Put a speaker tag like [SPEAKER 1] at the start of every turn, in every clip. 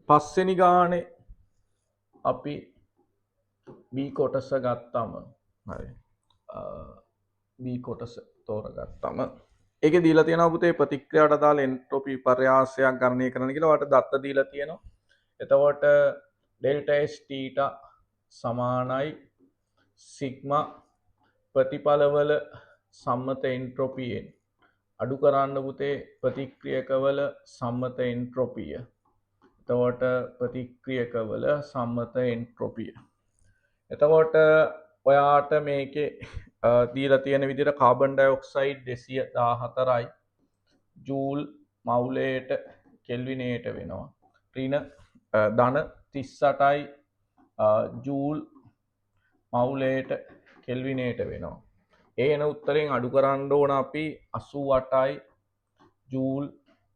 [SPEAKER 1] පස්වෙනි ගානේ අපි B කොටස ගත්තම හරි B කොටස තෝරගත්තම ඒකේ දීලා තියෙනවා පුතේ ප්‍රතික්‍රියාවට අදාළ එන්ට්‍රොපි පර්යාසයක් ගණනය කරන්න කියලා වට දත්ත දීලා තියෙනවා. එතකොට ඩෙල්ටා S තීටා සමානයි සිග්මා ප්‍රතිඵලවල සම්මත එන්ට්‍රොපියෙන් අඩු කරන්න පුතේ ප්‍රතික්‍රියකවල සම්මත එන්ට්‍රොපිය. එතකොට ප්‍රතික්‍රියකවල සම්මත එන්ට්‍රොපිය. එතකොට ඔයාට මේකේ දීලා තියෙන විදිහට කාබන් ඩයොක්සයිඩ් 214යි ජූල් මවුලයට කෙල්විනයට වෙනවා. ඍණ ධන 38යි ජූල් මවුලයට කෙල්විනයට වෙනවා. ඒ එන උත්තරෙන් අඩු කරන්න ඕන අපි 88යි ජූල්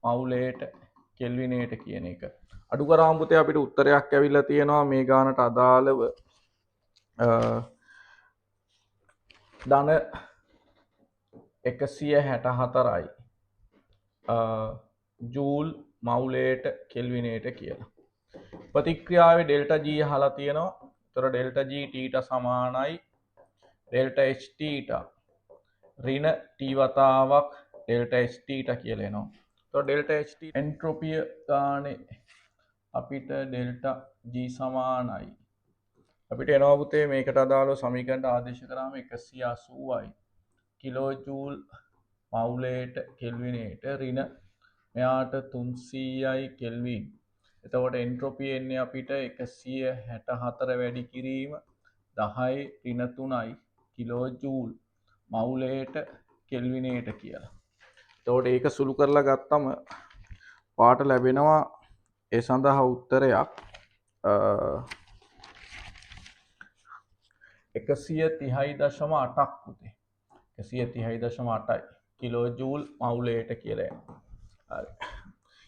[SPEAKER 1] මවුලයට කෙල්විනයට කියන එක. අඩු කරාම පුතේ අපිට උත්තරයක් ඇවිල්ලා තියෙනවා මේ ගානට අදාළව ධන 164යි ජූල් මවුලයට කෙල්විනයට කියලා. ප්‍රතික්‍රියාවේ ඩෙල්ටා G අහලා තියෙනවා. ඒතර ඩෙල්ටා G තීටා සමානයි ඩෙල්ටා H තීටා ඍණ t වතාවක් ඩෙල්ටා S තීටා කියලා එනවා. ඒතර ඩෙල්ටා H තීටා එන්ට්‍රොපිය ගානේ අපිට ඩෙල්ටා G සමානයි. අපිට එනවා පුතේ මේකට අදාළව සමීකරණයට ආදේශ කරාම 180යි කිලෝ ජූල් මවුලයට කෙල්විනයට ඍණ මෙයාට 300යි කෙල්වින්. එතකොට එන්ට්‍රොපි එන්නේ අපිට 164 වැඩි කිරීම 10 ඍණ 3යි කිලෝ ජූල් මවුලයට කෙල්විනයට කියලා. එතකොට ඒක සුළු කරලා ගත්තම පාට ලැබෙනවා ඒ සඳහා උත්තරයක් 130.8ක් පුතේ. 130.8යි කිලෝ ජූල් මවුලයට කියලා එනවා. හරි.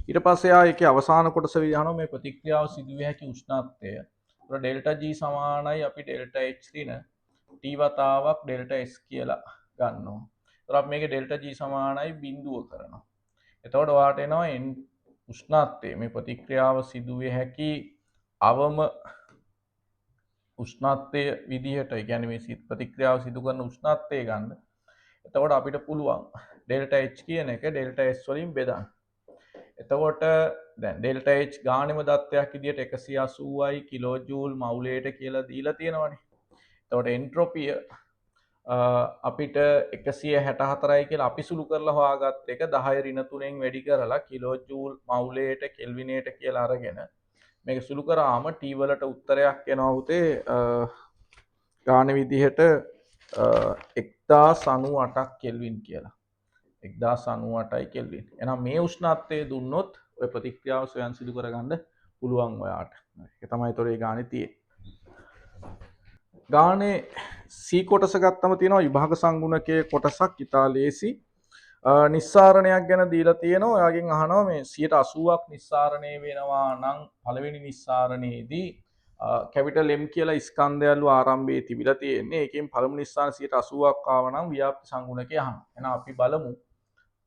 [SPEAKER 1] ඊට පස්සේ ඒකේ අවසාන කොටස විදිහනවා මේ ප්‍රතික්‍රියාව සිදුවිය හැකි උෂ්ණත්වය. ඒතර ඩෙල්ටා G සමානයි අපි ඩෙල්ටා H ඍණ t වතාවක් ඩෙල්ටා S කියලා ගන්නවා. ඒතර අපි මේකේ ඩෙල්ටා G සමානයි 0 කරනවා. එතකොට ඔයාට එනවා උෂ්ණත්වය මේ ප්‍රතික්‍රියාව සිදුවිය හැකි අවම උෂ්ණත්වය විදිහට ඒ කියන්නේ මේ ප්‍රතික්‍රියාව සිදු කරන උෂ්ණත්වය ගන්න. එතකොට අපිට පුළුවන් ඩෙල්ටා H කියන එක ඩෙල්ටා S වලින් බෙදන්න. එතකොට දැන් ඩෙල්ටා H ගානෙම දත්තයක් විදිහට 180යි කිලෝ ජූල් මවුලයට කියලා දීලා තියෙනවානේ. එතකොට එන්ට්‍රොපිය අපිට 164යි කියලා අපි සුළු කරලා හොයාගත්ත එක 10 ඍණ 3ෙන් වැඩි කරලා කිලෝ ජූල් මවුලයට කෙල්විනයට කියලා අරගෙන මේක සුළු කරාම t වලට උත්තරයක් එනවා උතේ ගාන විදිහට 1098ක් කෙල්වින් කියලා. 1098යි කෙල්වින්. එහෙනම් මේ උෂ්ණත්වය දුන්නොත් ඔය ප්‍රතික්‍රියාව සොයන් සිදු කරගන්න පුළුවන් ඔයාට. ඒක තමයි ඒතොර ඒ ගානේ තියෙන්නේ. ගානේ C කොටස ගත්තම තියෙනවා විභාග සංගුණකයේ කොටසක් ඉතාලියේසි නිස්සාරණයක් ගැන දීලා තියෙනවා. ඔයාගෙන් අහනවා මේ 80ක් නිස්සාරණය වෙනවා නම් පළවෙනි නිස්සාරණයේදී කැපිටල් M කියලා ස්කන්ධයලු ආරම්භයේ තිබිලා තියෙන්නේ. ඒකෙන් පළමු නිස්සාරණ 80ක් ආව නම් ව්‍යාප්ති සංගුණකය අහනවා. එහෙනම් අපි බලමු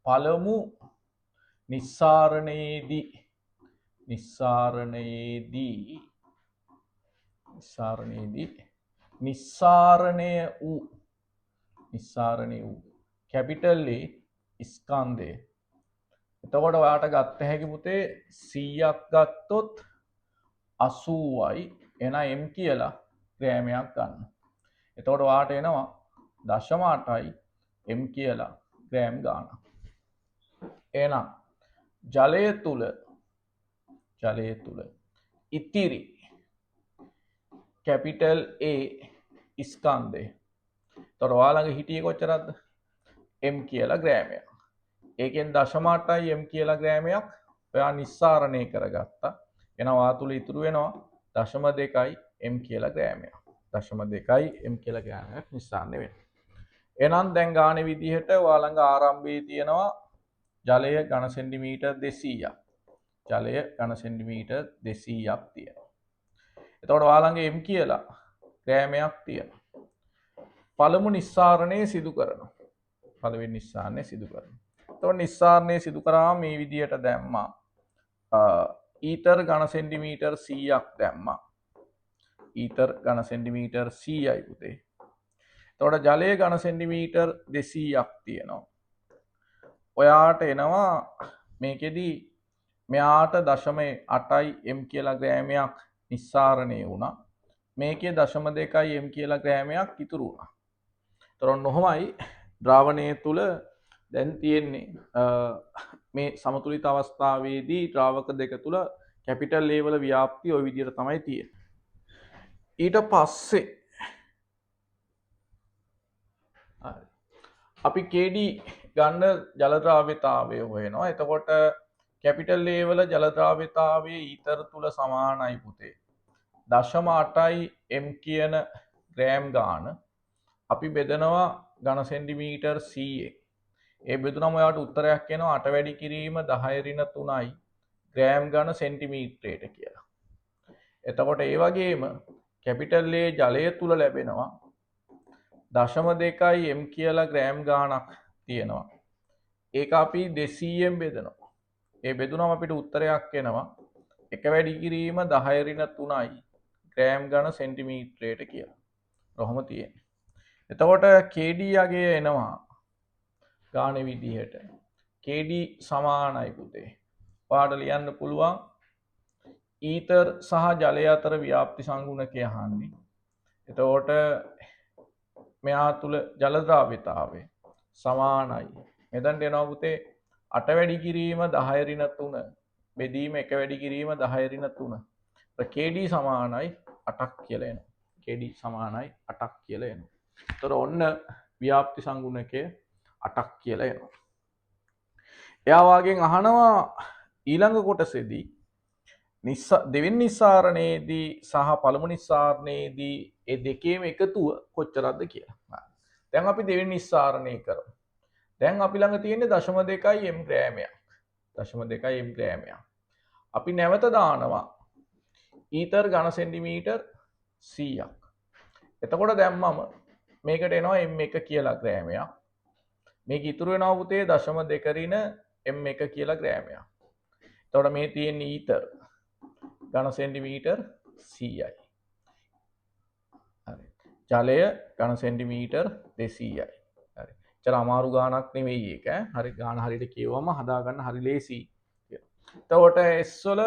[SPEAKER 1] පළමු නිස්සාරණයේදී නිස්සාරණය වූ කැපිටල් A ස්කන්ධය. එතකොට ඔයාට ගත්ත හැකි පුතේ 100ක් ගත්තොත් 80යි එන M කියලා ග්‍රෑමයක් ගන්න. එතකොට ඔයාට එනවා 0.8යි M කියලා ග්‍රෑම් ගානක්. එහෙනම් ජලය තුල ඉතිරි කැපිටල් A ස්කන්ධය. එතකොට ඔයාලගේ හිටියේ කොච්චරද? M කියලා ග්‍රෑමයක්. ඒකෙන් 0.8යි M කියලා ග්‍රෑමයක් ඔයා නිස්සාරණය කරගත්තා. එහෙනම් ඔයා තුල ඉතුරු වෙනවා 0.2යි M කියලා ග්‍රෑමයක්. 0.2යි M කියලා ග්‍රෑමයක් නිස්සාරණය වෙනවා. එහෙනම් දැන් ගානේ විදිහට ඔයා ළඟ ආරම්භයේ තියෙනවා ජලය ඝන සෙන්ටිමීටර් 200ක්. ජලය ඝන සෙන්ටිමීටර් 200ක් තියෙනවා. එතකොට ඔයා ළඟ M කියලා ග්‍රෑමයක් තියෙනවා. පළමු නිස්සාරණය සිදු කරනවා. පළවෙනි නිස්සාරණය සිදු කරනවා. එතකොට නිස්සාරණය සිදු කරාම මේ විදිහට දැම්මා ඊතර ඝන සෙන්ටිමීටර් 100ක් දැම්මා. ඊතර ඝන සෙන්ටිමීටර් 100යි පුතේ. එතකොට ජලයේ ඝන සෙන්ටිමීටර් 200ක් තියෙනවා. ඔයාට එනවා මේකෙදි මෙයාට 0.8 m කියලා ග්‍රෑමයක් නිස්සාරණය වුණා. මේකේ 0.2 m කියලා ග්‍රෑමයක් ඉතුරු වුණා. එතකොට ඔහොමයි ද්‍රාවණය තුල දැන් තියෙන්නේ මේ සමතුලිත අවස්ථාවේදී ද්‍රාවක දෙක තුල කැපිටල් A වල ව්‍යාප්තිය ওই විදිහට තමයි තියෙන්නේ. ඊට පස්සේ අපි KD ගන්න ජල ද්‍රාව්‍යතාවය හොයනවා. එතකොට කැපිටල් A වල ජල ද්‍රාව්‍යතාවයේ ඊතර තුල සමානයි පුතේ 0.8 m කියන ග්‍රෑම් ගාන අපි බෙදනවා ඝන සෙන්ටිමීටර් 100 ඒ බෙදුනම ඔයාලට උත්තරයක් එනවා 8 වැඩි කිරීම 10^3යි ග්‍රෑම් ඝන සෙන්ටිමීටරයට කියලා. එතකොට ඒ වගේම කැපිටල් A ජලය තුල ලැබෙනවා 0.2 m කියලා ග්‍රෑම් ගානක් තියෙනවා. ඒක අපි 200ෙන් බෙදනවා. ඒ බෙදුනම අපිට උත්තරයක් එනවා 1 වැඩි කිරීම 10^3යි ග්‍රෑම් ඝන සෙන්ටිමීටරයට කියලා. කොහොම තියෙන්නේ. එතකොට KD යගේ එනවා ගානේ විදිහට. KD සමානයි පුතේ. ඔයාලට ලියන්න පුළුවන් ඊතර සහ ජලය අතර ව්‍යාප්ති සංගුණකය අහන්නේ. එතකොට මෙයා තුල ජල ද්‍රාව්‍යතාවය සමානයි. මෙතනට එනවා පුතේ 8 වැඩි කිරීම 10^3 බෙදීම 1 වැඩි කිරීම 10^3. KD සමානයි 8ක් කියලා එනවා. KD සමානයි 8ක් කියලා එනවා. ඒතර ඔන්න ව්‍යාප්ති සංගුණකය 8ක් කියලා එනවා. එයා වාගෙන් අහනවා ඊළඟ කොටසේදී දෙවෙනි නිස්සාරණයේදී සහ පළමු නිස්සාරණයේදී ඒ දෙකේම එකතුව කොච්චරක්ද කියලා. දැන් අපි දෙවෙනි නිස්සාරණය කරමු. දැන් අපි ළඟ තියෙන්නේ 0.2 m ග්‍රෑමයක්. 0.2 m ග්‍රෑමයක්. අපි නැවත දානවා ඊතර ඝන සෙන්ටිමීටර් 100ක්. එතකොට දැම්මම මේකට එනවා m1 කියලා ග්‍රෑමයක්. මේක ඉතුරු වෙනවා පුතේ 0.2 රින m1 කියලා ග්‍රෑමයක්. එතකොට මේ තියෙන ඊතර ඝන සෙන්ටිමීටර් 100යි. හරි. ජලය ඝන සෙන්ටිමීටර් 200යි. හරි. චර අමාරු ගාණක් නෙවෙයි ඒක ඈ. හරි ගාණ හරියට කියවම හදා ගන්න හරි ලේසි. එතකොට S වල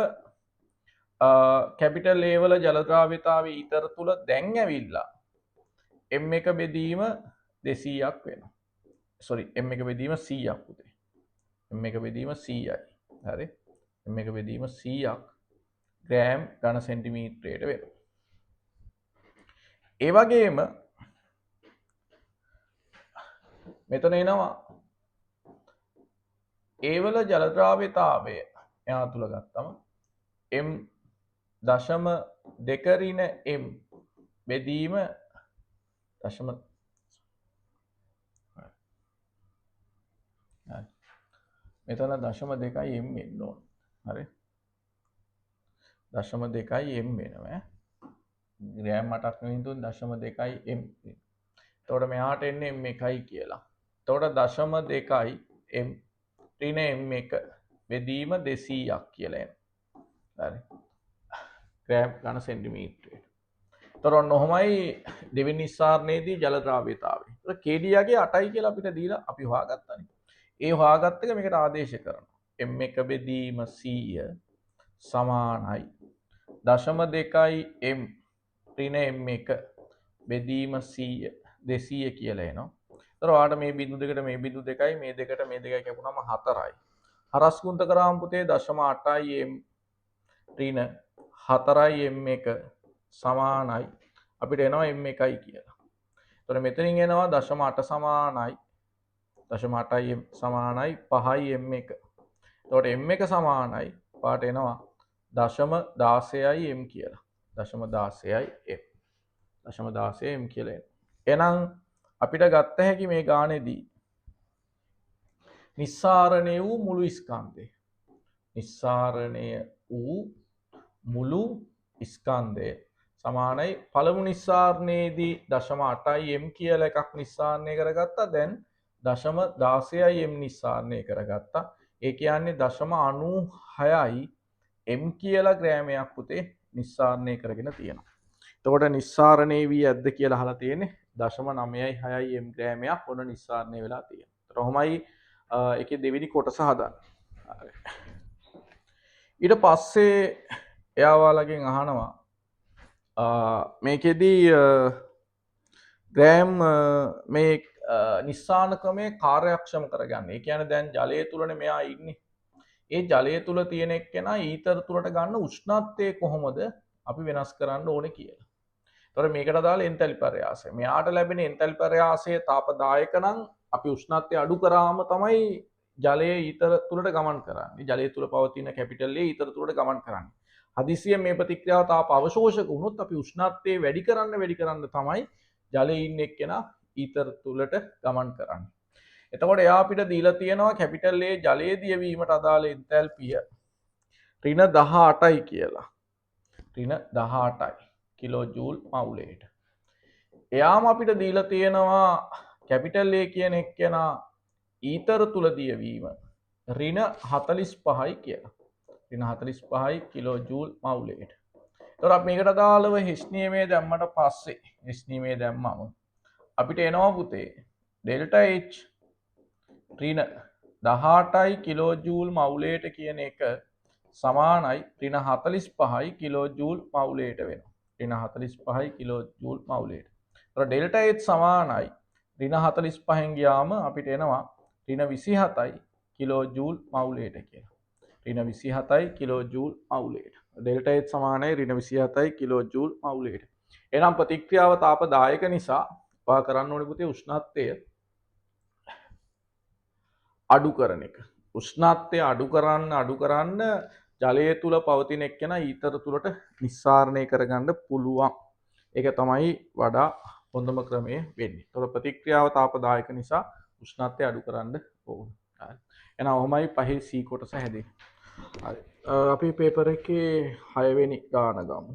[SPEAKER 1] කැපිටල් A වල ජල ද්‍රාව්‍යතාවයේ ඊතර තුල දැන් ඇවිල්ලා m1 බෙදීම 200ක් වෙනවා. sorry m1 බෙදීම 100ක් පුතේ. m1 බෙදීම 100යි. හරි. m1 බෙදීම 100ක් ග්‍රෑම් ඝන සෙන්ටිමීටරයට වෙනවා. ඒ වගේම මෙතන එනවා A වල ජල ද්‍රාව්‍යතාවය එයා තුල ගත්තම m 0.2 රින m බෙදීම මෙතන 0.2 m එන්න ඕන. හරි. 0.2 m වෙනවා. ග්‍රෑම් 8ක් නෙවෙයි තුන් 0.2 m. එතකොට මෙහාට එන්නේ m1යි කියලා. එතකොට 0.2 m ඍණ m1 බෙදීම 200ක් කියලා එනවා. හරි. ග්‍රෑම් ඝන සෙන්ටිමීටරයට. එතකොට ඔන්න ඔහොමයි දෙවෙනි නිස්සාරණයේදී ජල ද්‍රාව්‍යතාවය. එතකොට KD යගේ 8යි කියලා අපිට දීලා අපි හොයාගත්තානේ. ඒ හොයාගත්ත එක මේකට ආදේශ කරනවා. m1 බෙදීම 100 සමානයි 0.2 m ඍණ m1 බෙදීම 100 200 කියලා එනවා. ඒතර ඔයාලට මේ බිඳු දෙකට මේ බිඳු දෙකයි මේ දෙකට මේ දෙකයි කැපුණාම 4යි. හරස් ගුණත කරාම පුතේ 0.8 m ඍණ 4 m1 සමානයි අපිට එනවා m1යි කියලා. ඒතර මෙතනින් එනවා 0.8 සමානයි 0.8 m සමානයි 5යි m1. එතකොට m1 සමානයි පාට එනවා 0.16යි m කියලා. 0.16යි m. 0.16 m කියලා එනවා. එහෙනම් අපිට ගත්ත හැකි මේ ගානේදී නිස්සාරණය වූ මුළු ස්කන්ධය. නිස්සාරණය වූ මුළු ස්කන්ධය සමානයි පළමු නිස්සාරණයේදී 0.8 m කියලා එකක් නිස්සාරණය කරගත්තා. දැන් 0.16 m නිස්සාරණය කරගත්තා. ඒ කියන්නේ 0.96යි m කියලා ග්‍රෑමයක් පුතේ නිස්සාරණය කරගෙන තියෙනවා. එතකොට නිස්සාරණය වී ඇද්ද කියලා අහලා තියෙන්නේ 0.96 m ග්‍රෑමයක් ඔන්න නිස්සාරණය වෙලා තියෙනවා. ඒතර ඔහොමයි ඒකේ දෙවෙනි කොටස හදන්නේ. ඊට පස්සේ එයා ඔයාලගෙන් අහනවා මේකෙදී ග්‍රෑම් මේ නිස්සාරණ ක්‍රමයේ කාර්යක්ෂම කරගන්න. ඒ කියන්නේ දැන් ජලය තුලනේ මෙයා ඉන්නේ. ඒ ජලය තුල තියෙන එක්කෙනා ඊතර තුලට ගන්න උෂ්ණත්වය කොහොමද අපි වෙනස් කරන්න ඕනේ කියලා. ඒතර මේකට දාලා එන්තැලි පර්යාසය. මෙයාට ලැබෙන එන්තැලි පර්යාසය තාපදායක නම් අපි උෂ්ණත්වය අඩු කරාම තමයි ජලය ඊතර තුලට ගමන් කරන්නේ. ජලය තුල පවතින කැපිටල් A ඊතර තුලට ගමන් කරන්නේ. හදිසියෙන් මේ ප්‍රතික්‍රියාව තාප අවශෝෂක වුණොත් අපි උෂ්ණත්වය වැඩි කරන්න තමයි ජලයේ ඉන්න එක්කෙනා ඊතර තුලට ගමන් කරන්නේ. එතකොට එයා අපිට දීලා තියෙනවා කැපිටල් A ජලයේ දියවීමට අදාළ එන්තැල්පිය -18යි කියලා. -18යි කිලෝ ජූල් මවුලයට. එයාම අපිට දීලා තියෙනවා කැපිටල් A කියන එක්කෙනා ඊතර තුල දියවීම -45යි කියලා. -45යි කිලෝ ජූල් මවුලයට. එතකොට අපි මේකට අදාළව H නියමයේ දැම්මට පස්සේ H නියමයේ දැම්මම අපිට එනවා පුතේ ඩෙල්ටා H -18යි කිලෝ ජූල් මවුලයට කියන එක සමානයි -45යි කිලෝ ජූල් මවුලයට වෙනවා. -45යි කිලෝ ජූල් මවුලයට. ඒතර ඩෙල්ටා H සමානයි -45න් ගියාම අපිට එනවා -27යි කිලෝ ජූල් මවුලයට කියලා. -27යි කිලෝ ජූල් මවුලයට. ඩෙල්ටා H සමානයි -27යි කිලෝ ජූල් මවුලයට. එහෙනම් ප්‍රතික්‍රියාව තාපදායක නිසා ඔයා කරන්න ඕනේ පුතේ උෂ්ණත්වය අඩු කරන එක. උෂ්ණත්වය අඩු කරන්න ජලය තුල පවතින එක්කෙනා ඊතර තුලට නිස්සාරණය කරගන්න පුළුවන්. ඒක තමයි වඩා හොඳම ක්‍රමය වෙන්නේ. ඒතර ප්‍රතික්‍රියාව තාපදායක නිසා උෂ්ණත්වය අඩු කරන්න ඕනේ. හරි. එහෙනම් ඔහොමයි පහේ C කොටස හැදෙන්නේ. හරි. අපි පේපර් එකේ 6 වෙනි ගාන ගමු.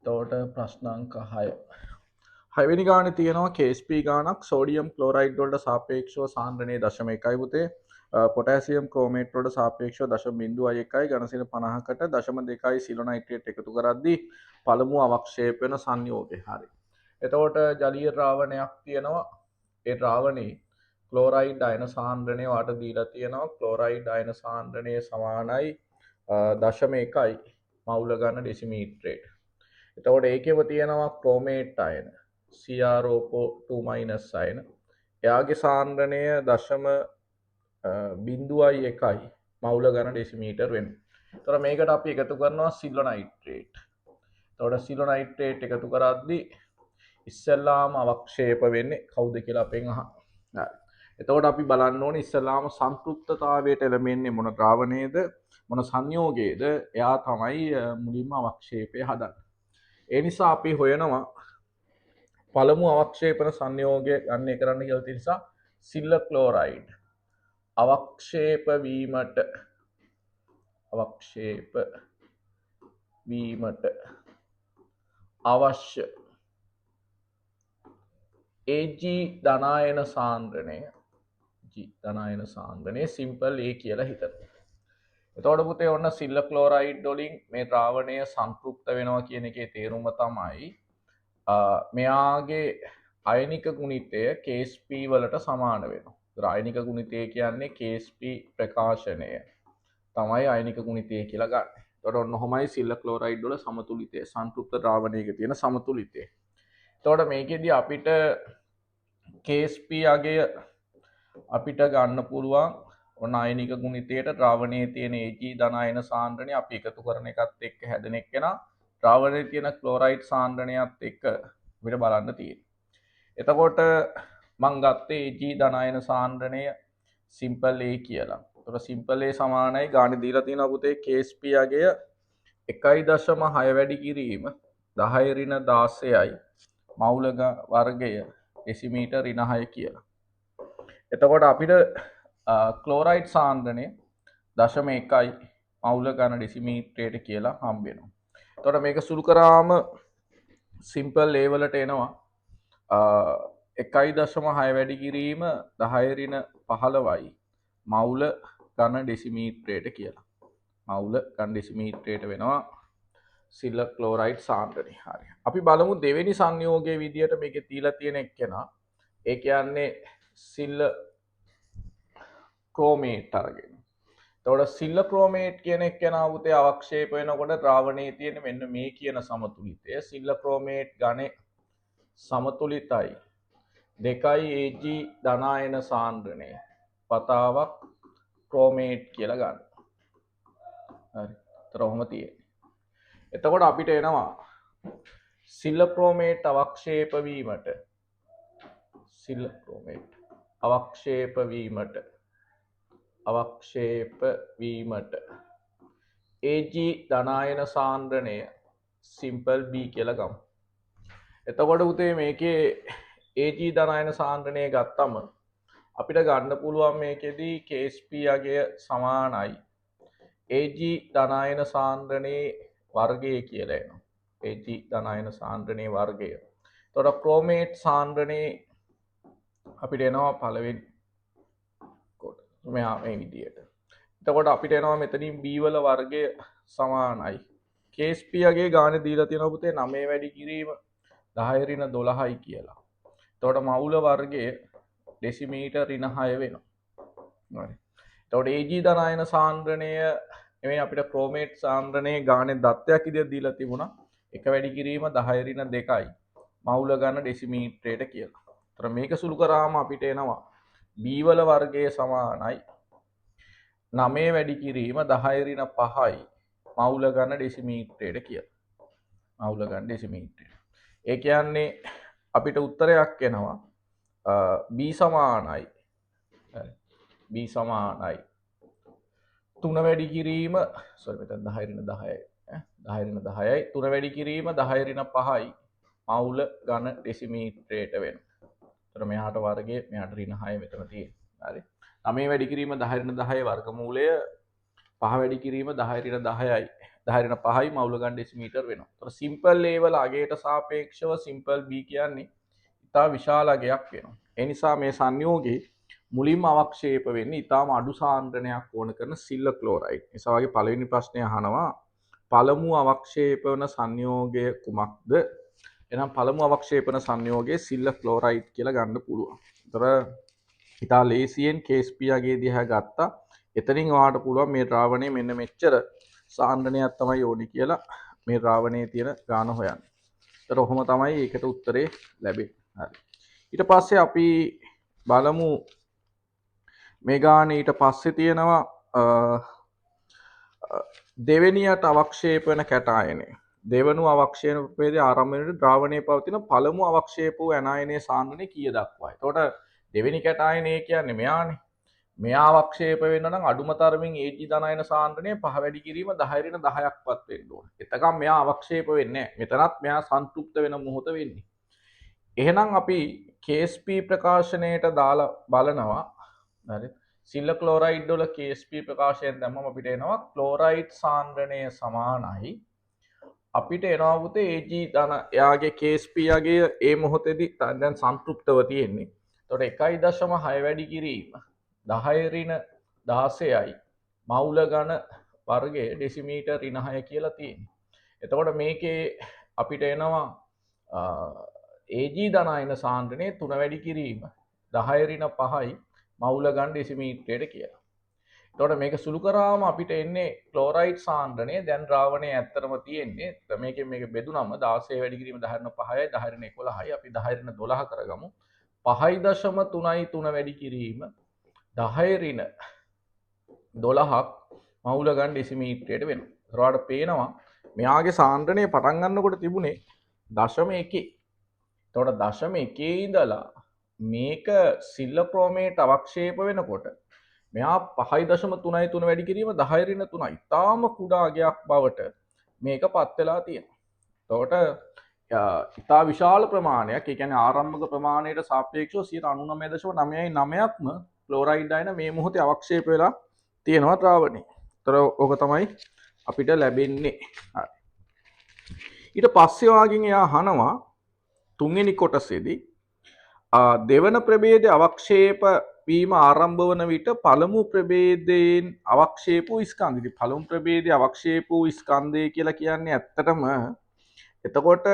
[SPEAKER 1] එතකොට ප්‍රශ්න අංක 6. 6 වෙනි ගානේ තියෙනවා KSP ගානක් සෝඩියම් ක්ලෝරයිඩ් වලට සාපේක්ෂව සාන්ද්‍රණය 0.1යි පුතේ. පොටෑසියම් ක්‍රෝමේට් වලට සාපේක්ෂව 0.01යි ඝනසින 50කට 0.2යි සිලොනයිට්‍රේට් එකතු කරද්දී පළමු අවක්ෂේප වෙන සංයෝගය. හරි. එතකොට ජලීය ද්‍රාවණයක් තියෙනවා. ඒ ද්‍රාවණේ ක්ලෝරයිඩ් අයන සාන්ද්‍රණය වාට දීලා තියෙනවා. ක්ලෝරයිඩ් අයන සාන්ද්‍රණය සමානයි 0.1යි මවුල ගන්න ඩෙසිමීටරයට. එතකොට ඒකෙම තියෙනවා ක්‍රෝමේට් අයන CrO2- අයන. එයාගේ සාන්ද්‍රණය 0.01යි මවුල ගන්න ඩෙසිමීටර් වෙනවා. එතකොට මේකට අපි එකතු කරනවා සිලොනයිට්‍රේට්. එතකොට සිලොනයිට්‍රේට් එකතු කරද්දී ඉස්සෙල්ලාම අවක්ෂේප වෙන්නේ කවුද කියලා අපෙන් අහනවා. එතකොට අපි බලන්න ඕනේ ඉස්සෙල්ලාම සංතෘප්තතාවයට එළඹෙන්නේ මොන ද්‍රාවණයේද මොන සංයෝගයේද එයා තමයි මුලින්ම අවක්ෂේපය හදන්නේ. ඒ නිසා අපි හොයනවා පළමු අවක්ෂේපන සංයෝගය ගන්න කරන්න කියලා තියෙන නිසා සිල්ල ක්ලෝරයිඩ් අවක්ෂේප වීමට අවශ්‍ය Ag ධනායන සාන්ද්‍රණය සිම්පල් A කියලා හිතනවා. එතකොට පුතේ ඔන්න සිල්ල ක්ලෝරයිඩ් වලින් මේ ද්‍රාවණය සංතෘප්ත වෙනවා කියන එකේ තේරුම තමයි මෙයාගේ අයනික ගුණිතය KSP වලට සමාන වෙනවා. ආයනික ගුණිතය කියන්නේ KSP ප්‍රකාශනය තමයි අයනික ගුණිතය කියලා ගන්න. එතකොට ඔන්න ඔහොමයි සිල්ල ක්ලෝරයිඩ් වල සමතුලිතය සංතෘප්ත ද්‍රාවණයක තියෙන සමතුලිතය. එතකොට මේකෙදී අපිට KSP අගය අපිට ගන්න පුළුවන් ඔන්න අයනික ගුණිතයට ද්‍රාවණයේ තියෙන Ag ධනායන සාන්ද්‍රණය අපි එකතු කරන එකත් එක්ක හැදෙන එක්කෙනා ද්‍රාවණයේ තියෙන ක්ලෝරයිඩ් සාන්ද්‍රණයත් එක්ක අපිට බලන්න තියෙනවා. එතකොට මම ගත්තේ Ag ධනායන සාන්ද්‍රණය සිම්පල් A කියලා. එතකොට සිම්පල් A සමානයි ගානේ දීලා තියෙනවා පුතේ KSP අගය 1.6 වැඩි කිරීම 10-16යි මවුල වර්ගය ඩෙසිමීටර් ඍණ 6 කියලා. එතකොට අපිට ක්ලෝරයිඩ් සාන්ද්‍රණය 0.1යි මවුල ඝන ඩෙසිමීටරයට කියලා හම්බ වෙනවා. එතකොට මේක සුළු කරාම සිම්පල් A වලට එනවා 1.6 වැඩි කිරීම 10 ඍණ 15යි මවුල ඝන ඩෙසිමීටරයට කියලා. මවුල ගන්න ඩෙසිමීටරයට වෙනවා සිල්ල ක්ලෝරයිඩ් සාන්ද්‍රණය. හරි. අපි බලමු දෙවෙනි සංයෝගයේ විදියට මේකේ තියලා තියෙන එක්කෙනා. ඒ කියන්නේ සිල්ල ක්‍රෝමේට් අරගෙන. එතකොට සිල්ල ක්‍රෝමේට් කියන එක්කෙනා පුතේ අවක්ෂේප වෙනකොට ද්‍රාවණයේ තියෙන මෙන්න මේ කියන සමතුලිතය සිල්ල ක්‍රෝමේට් ගණේ සමතුලිතයි. 2 Ag ධනායන සාන්ද්‍රණය පතාවක් ක්‍රෝමේට් කියලා ගන්න. හරි. ඒතර ඔහොම තියෙන්නේ. එතකොට අපිට එනවා සිල්ල ක්‍රෝමේට් අවක්ෂේප වීමට සිල්ල ක්‍රෝමේට් අවක්ෂේප වීමට Ag ධනායන සාන්ද්‍රණය සිම්පල් B කියලා ගමු. එතකොට උතේ මේකේ Ag ධනායන සාන්ද්‍රණය ගත්තම අපිට ගන්න පුළුවන් මේකෙදී Ksp අගය සමානයි Ag ධනායන සාන්ද්‍රණයේ වර්ගය කියලා එනවා. Ag ධනායන සාන්ද්‍රණයේ වර්ගය. එතකොට ක්‍රෝමේට් සාන්ද්‍රණයේ අපිට එනවා පළවෙනි කොට මෙහා මේ විදියට. එතකොට අපිට එනවා මෙතනින් B වල වර්ගය සමානයි. Ksp අගයේ ගානේ දීලා තියෙනවා පුතේ 9 වැඩි කිරීම 10 ඍණ 12යි කියලා. එතකොට මවුල වර්ගය ඩෙසිමීටර් ඍණ 6 වෙනවා. හරි. එතකොට Ag ධනායන සාන්ද්‍රණය එමේ අපිට ක්‍රෝමේට් සාන්ද්‍රණයේ ගානේ දත්තයක් ඉදිරියට දීලා තිබුණා. 1 වැඩි කිරීම 10 ඍණ 2යි. මවුල ගන්න ඩෙසිමීටරයට කියලා. ඒතර මේක සුළු කරාම අපිට එනවා B වල වර්ගය සමානයි 9 වැඩි කිරීම 10 ඍණ 5යි. මවුල ගන්න ඩෙසිමීටරයට කියලා. මවුල ගන්න ඩෙසිමීටරයට. ඒ කියන්නේ අපිට උත්තරයක් එනවා B සමානයි. B සමානයි 3 වැඩි කිරීම මෙතන 10 ඍණ 10යි 10 ඍණ 10යි 3 වැඩි කිරීම 10 ඍණ 5යි මවුල ඝන ඩෙසිමීටරයට වෙනවා. ඒතර මෙහාට වර්ගය මෙහාට ඍණ 6 මෙතන තියෙනවා. හරි. 9 වැඩි කිරීම 10 ඍණ 10යි වර්ගමූලය 5 වැඩි කිරීම 10 ඍණ 10යි 10 ඍණ 5යි මවුල ඝන ඩෙසිමීටර වෙනවා. ඒතර සිම්පල් A වල අගයට සාපේක්ෂව සිම්පල් B කියන්නේ ඉතා විශාල අගයක් වෙනවා. ඒ නිසා මේ සංයෝගයේ මුලින්ම අවක්ෂේප වෙන්නේ ඊටාම අඩු සාන්ද්‍රණයක් ඕන කරන සිල්ල ක්ලෝරයිඩ්. නිසා වගේ පළවෙනි ප්‍රශ්නය අහනවා පළමු අවක්ෂේපන සංයෝගය කුමක්ද? එහෙනම් පළමු අවක්ෂේපන සංයෝගයේ සිල්ල ක්ලෝරයිඩ් කියලා ගන්න පුළුවන්. ඒතර ඉතා ලේසියෙන් Ksp අගයේ දිහා ගත්තා. එතනින් ඔයාලට පුළුවන් මේ ද්‍රාවණයේ මෙන්න මෙච්චර සාන්ද්‍රණයක් තමයි ඕනි කියලා මේ ද්‍රාවණයේ තියෙන ගාන හොයන්න. ඒතර ඔහොම තමයි ඒකට උත්තරේ ලැබෙන්නේ. හරි. ඊට පස්සේ අපි බලමු මේ ගානේ ඊට පස්සේ තියෙනවා දෙවෙනියට අවක්ෂේපන කැටායනය. දෙවනු අවක්ෂේපයේ ආරම්භයේ ද්‍රාවණයේ පවතින පළමු අවක්ෂේප වූ ඇනායනයේ සාන්ද්‍රණය කීය දක්වායි. එතකොට දෙවෙනි කැටායනය කියන්නේ මෙයානේ. මෙයා අවක්ෂේප වෙන්න නම් අඩුම තරමින් Ag ධනායන සාන්ද්‍රණය 5 වැඩි කිරීම 10 ඍණ 10ක්වත් වෙන්න ඕන. එතකම් මෙයා අවක්ෂේප වෙන්නේ නැහැ. මෙතනත් මෙයා සංතෘප්ත වෙන මොහොත වෙන්නේ. එහෙනම් අපි Ksp ප්‍රකාශනයට දාලා බලනවා. හරි. සිල්ල ක්ලෝරයිඩ් වල Ksp ප්‍රකාශයෙන් දැම්මම අපිට එනවා ක්ලෝරයිඩ් සාන්ද්‍රණය සමානයි. අපිට එනවා පුතේ Ag ධන එයාගේ Ksp අගය ඒ මොහොතේදී දැන් සංතෘප්තව තියෙන්නේ. එතකොට 1.6 වැඩි කිරීම 10 ඍණ 16යි මවුල ඝන වර්ගය ඩෙසිමීටර් ඍණ 6 කියලා තියෙන්නේ. එතකොට මේකේ අපිට එනවා Ag ධනායන සාන්ද්‍රණය 3 වැඩි කිරීම 10 ඍණ 5යි මවුල ඝන ඩෙසිමීටරයට කියලා. එතකොට මේක සුළු කරාම අපිට එන්නේ ක්ලෝරයිඩ් සාන්ද්‍රණය දැන් ද්‍රාවණයේ ඇත්තටම තියෙන්නේ මේකෙන් මේක බෙදුනම 16 වැඩි කිරීම 10 ඍණ 5යි 10 ඍණ 11යි අපි 10 ඍණ 12 කරගමු. 5.3යි 3 වැඩි කිරීම 10 ඍණ 12ක් මවුල ඝන ඩෙසිමීටරයට වෙනවා. ඒතරවාට පේනවා මෙයාගේ සාන්ද්‍රණය පටන් ගන්නකොට තිබුණේ 0.1. එතකොට 0.1 ඉඳලා මේක සිල්ල ක්‍රෝමේට අවක්ෂේප වෙනකොට මෙයා 5.3යි 3 වැඩි කිරීම 10 ඍණ 3යි. තාම කුඩා අගයක් බවට මේක පත් වෙලා තියෙනවා. එතකොට ඉතා විශාල ප්‍රමාණයක් ඒ කියන්නේ ආරම්භක ප්‍රමාණයට සාපේක්ෂව 99.99%ක්ම ක්ලෝරයිඩ් අයන මේ මොහොතේ අවක්ෂේප වෙලා තියෙනවා ද්‍රාවණේ. ඒතර ඕක තමයි අපිට ලැබෙන්නේ. හරි. ඊට පස්සේ වාගෙන් එයා අහනවා තුන්වෙනි කොටසේදී දෙවන ප්‍රභේදයේ අවක්ෂේප වීම ආරම්භ වන විට පළමු ප්‍රභේදයෙන් අවක්ෂේප වූ ස්කන්ධ. ඉතින් පළමු ප්‍රභේදයේ අවක්ෂේප වූ ස්කන්ධය කියලා කියන්නේ ඇත්තටම එතකොට